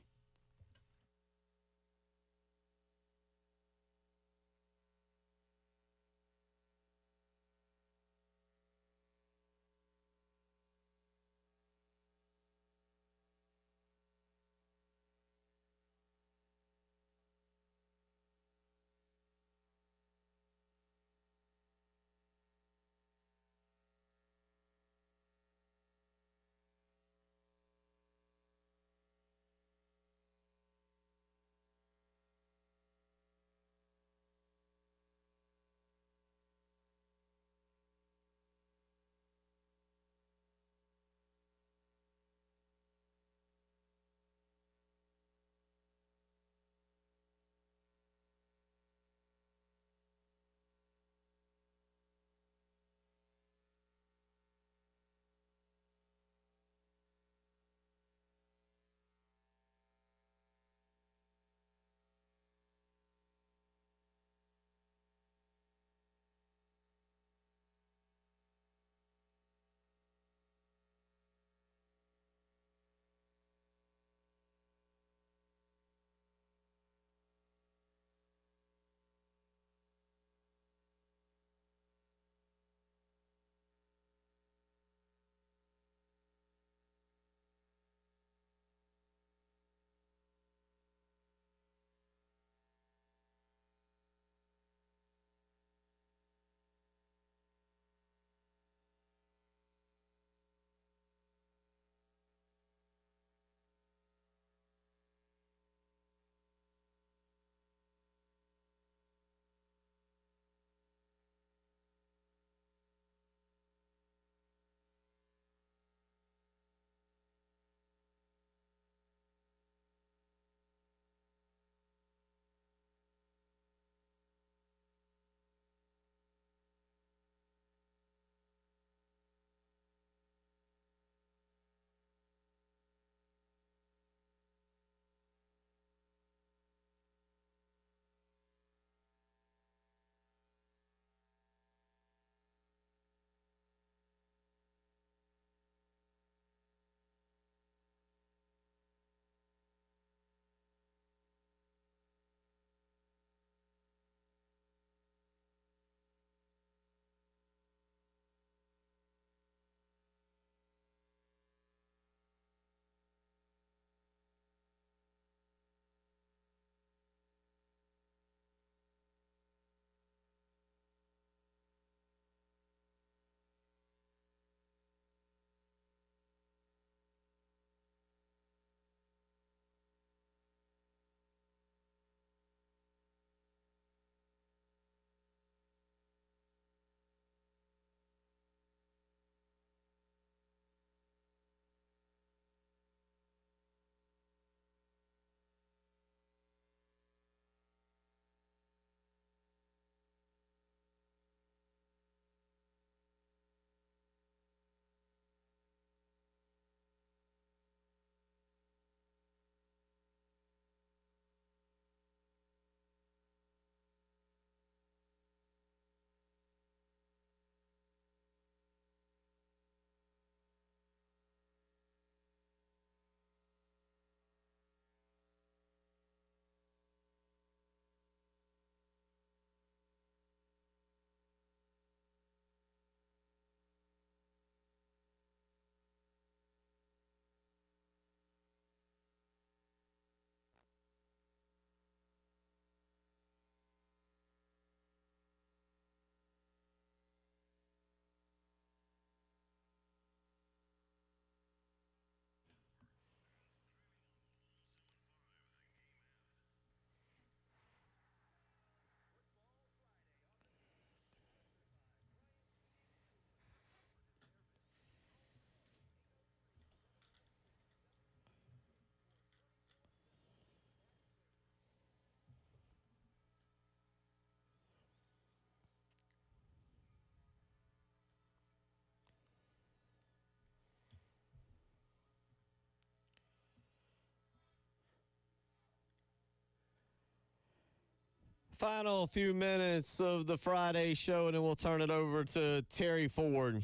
Final few minutes of the Friday show, and then we'll turn it over to Terry Ford,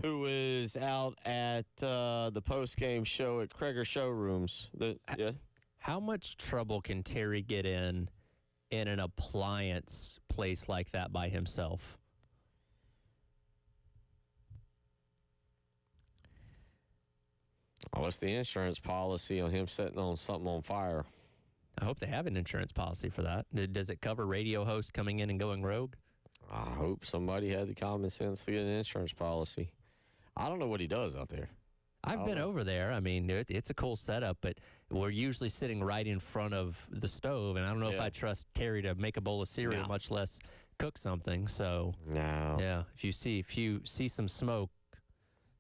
who is out at the post-game show at Kreger Showrooms. How much trouble can Terry get in an appliance place like that by himself? What's the insurance policy on him setting on something on fire? I hope they have an insurance policy for that. Does it cover radio hosts coming in and going rogue? I hope somebody had the common sense to get an insurance policy. I don't know what he does out there. I've been over there. I mean, it's a cool setup, but we're usually sitting right in front of the stove, and I don't know if I trust Terry to make a bowl of cereal, much less cook something. So, yeah, if you see some smoke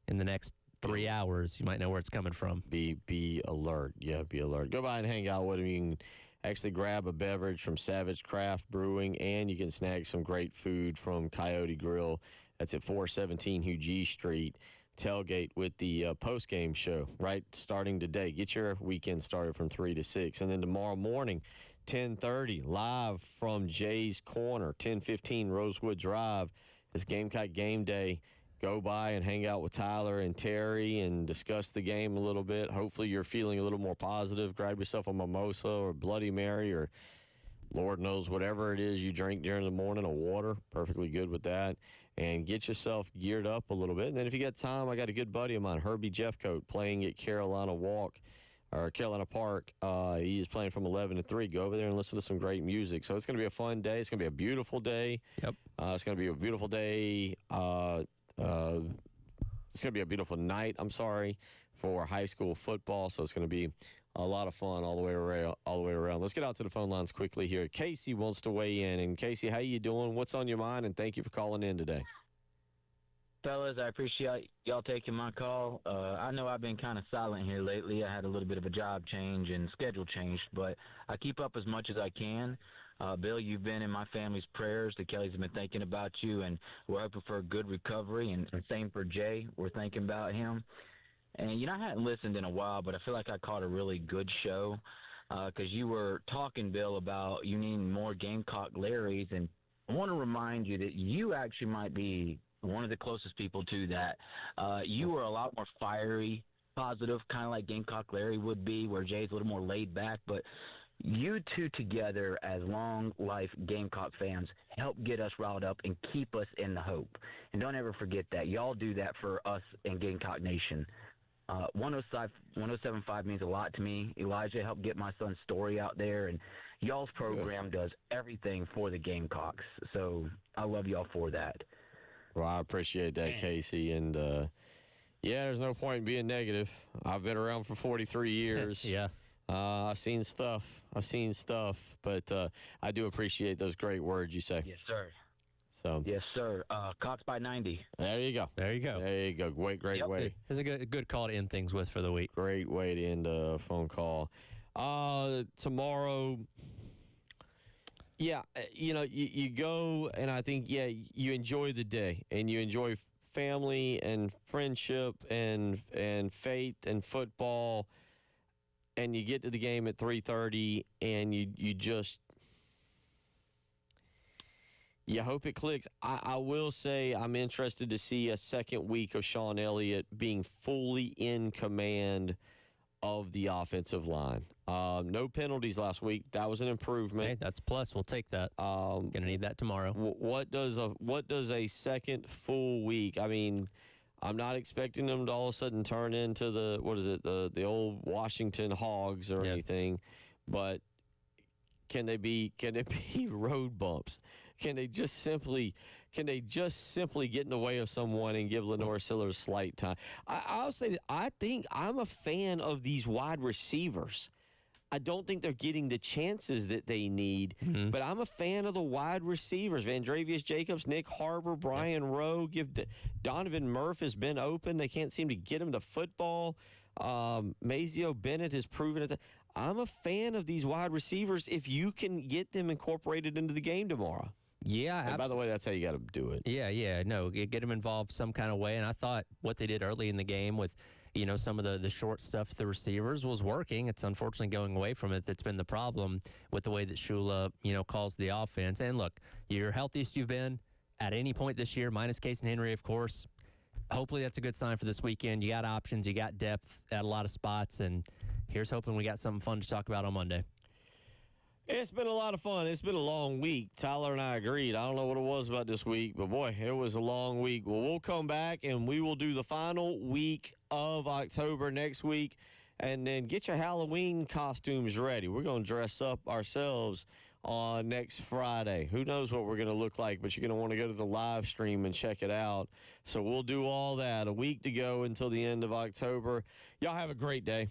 in the next 3 hours, you might know where it's coming from. Be alert. Yeah, be alert. Go by and hang out with him. You can actually grab a beverage from Savage Craft Brewing, and you can snag some great food from Coyote Grill. That's at 417 Hugh G Street. Tailgate with the post-game show, right, starting today. Get your weekend started from 3 to 6. And then tomorrow morning, 10:30, live from Jay's Corner, 1015 Rosewood Drive. It's Gamecock Game Day. Go by and hang out with Tyler and Terry and discuss the game a little bit. Hopefully you're feeling a little more positive. Grab yourself a mimosa or Bloody Mary or Lord knows whatever it is you drink during the morning, a water. Perfectly good with that. And get yourself geared up a little bit. And then if you got time, I got a good buddy of mine, Herbie Jeffcoat, playing at Carolina Park. He is playing from 11 to 3. Go over there and listen to some great music. So it's going to be a fun day. It's going to be a beautiful day. Yep. It's going to be a beautiful day. It's going to be a beautiful night, for high school football. So it's going to be a lot of fun all the way around. Let's get out to the phone lines quickly here. Casey wants to weigh in. And Casey, how you doing? What's on your mind? And thank you for calling in today. Fellas, I appreciate y'all taking my call. I know I've been kind of silent here lately. I had a little bit of a job change and schedule change, but I keep up as much as I can. Bill, you've been in my family's prayers. The Kellys have been thinking about you, and we're hoping for a good recovery. And same for Jay. We're thinking about him. And, I hadn't listened in a while, but I feel like I caught a really good show because you were talking, Bill, about you needing more Gamecock Larrys. And I want to remind you that you actually might be one of the closest people to that. You were a lot more fiery, positive, kind of like Gamecock Larry would be, where Jay's a little more laid back. But you two together as long life Gamecock fans help get us riled up and keep us in the hope. And don't ever forget that. Y'all do that for us in Gamecock Nation. 107.5 means a lot to me. Elijah helped get my son's story out there, and y'all's program does everything for the Gamecocks. So I love y'all for that. Well, I appreciate that, Casey. And, there's no point in being negative. I've been around for 43 years. Yeah. I've seen stuff, but I do appreciate those great words you say. Yes, sir. So. Yes, sir. Cox by 90. There you go. Great way. It's a good call to end things with for the week. Great way to end a phone call. Tomorrow, you go, and I think, you enjoy the day, and you enjoy family and friendship and faith and football, and you get to the game at 3:30, and you just – you hope it clicks. I will say I'm interested to see a second week of Sean Elliott being fully in command of the offensive line. No penalties last week. That was an improvement. Hey, that's plus. We'll take that. Gonna need that tomorrow. What does a second full week? I mean, I'm not expecting them to all of a sudden turn into the old Washington Hogs or anything, but can they be road bumps? Can they just simply get in the way of someone and give Lenore Siller slight time? I'll say that I think I'm a fan of these wide receivers. I don't think they're getting the chances that they need, but I'm a fan of the wide receivers. Vandrevius Jacobs, Nick Harbor, Brian Rowe. Donovan Murph has been open. They can't seem to get him to football. Mazio Bennett has proven it. I'm a fan of these wide receivers if you can get them incorporated into the game tomorrow. Yeah, and by the way, that's how you got to do it. Yeah, no, get them involved some kind of way. And I thought what they did early in the game with, some of the short stuff the receivers was working. It's unfortunately going away from it that's been the problem with the way that Shula, calls the offense. And look, you're healthiest you've been at any point this year, minus Case and Henry, of course. Hopefully that's a good sign for this weekend. You got options, you got depth at a lot of spots, and here's hoping we got something fun to talk about on Monday. It's been a lot of fun. It's been a long week. Tyler and I agreed. I don't know what it was about this week, but boy, it was a long week. Well, we'll come back and we will do the final week of October next week, and then get your Halloween costumes ready. We're going to dress up ourselves on next Friday. Who knows what we're going to look like, but you're going to want to go to the live stream and check it out. So we'll do all that. A week to go until the end of October. Y'all have a great day.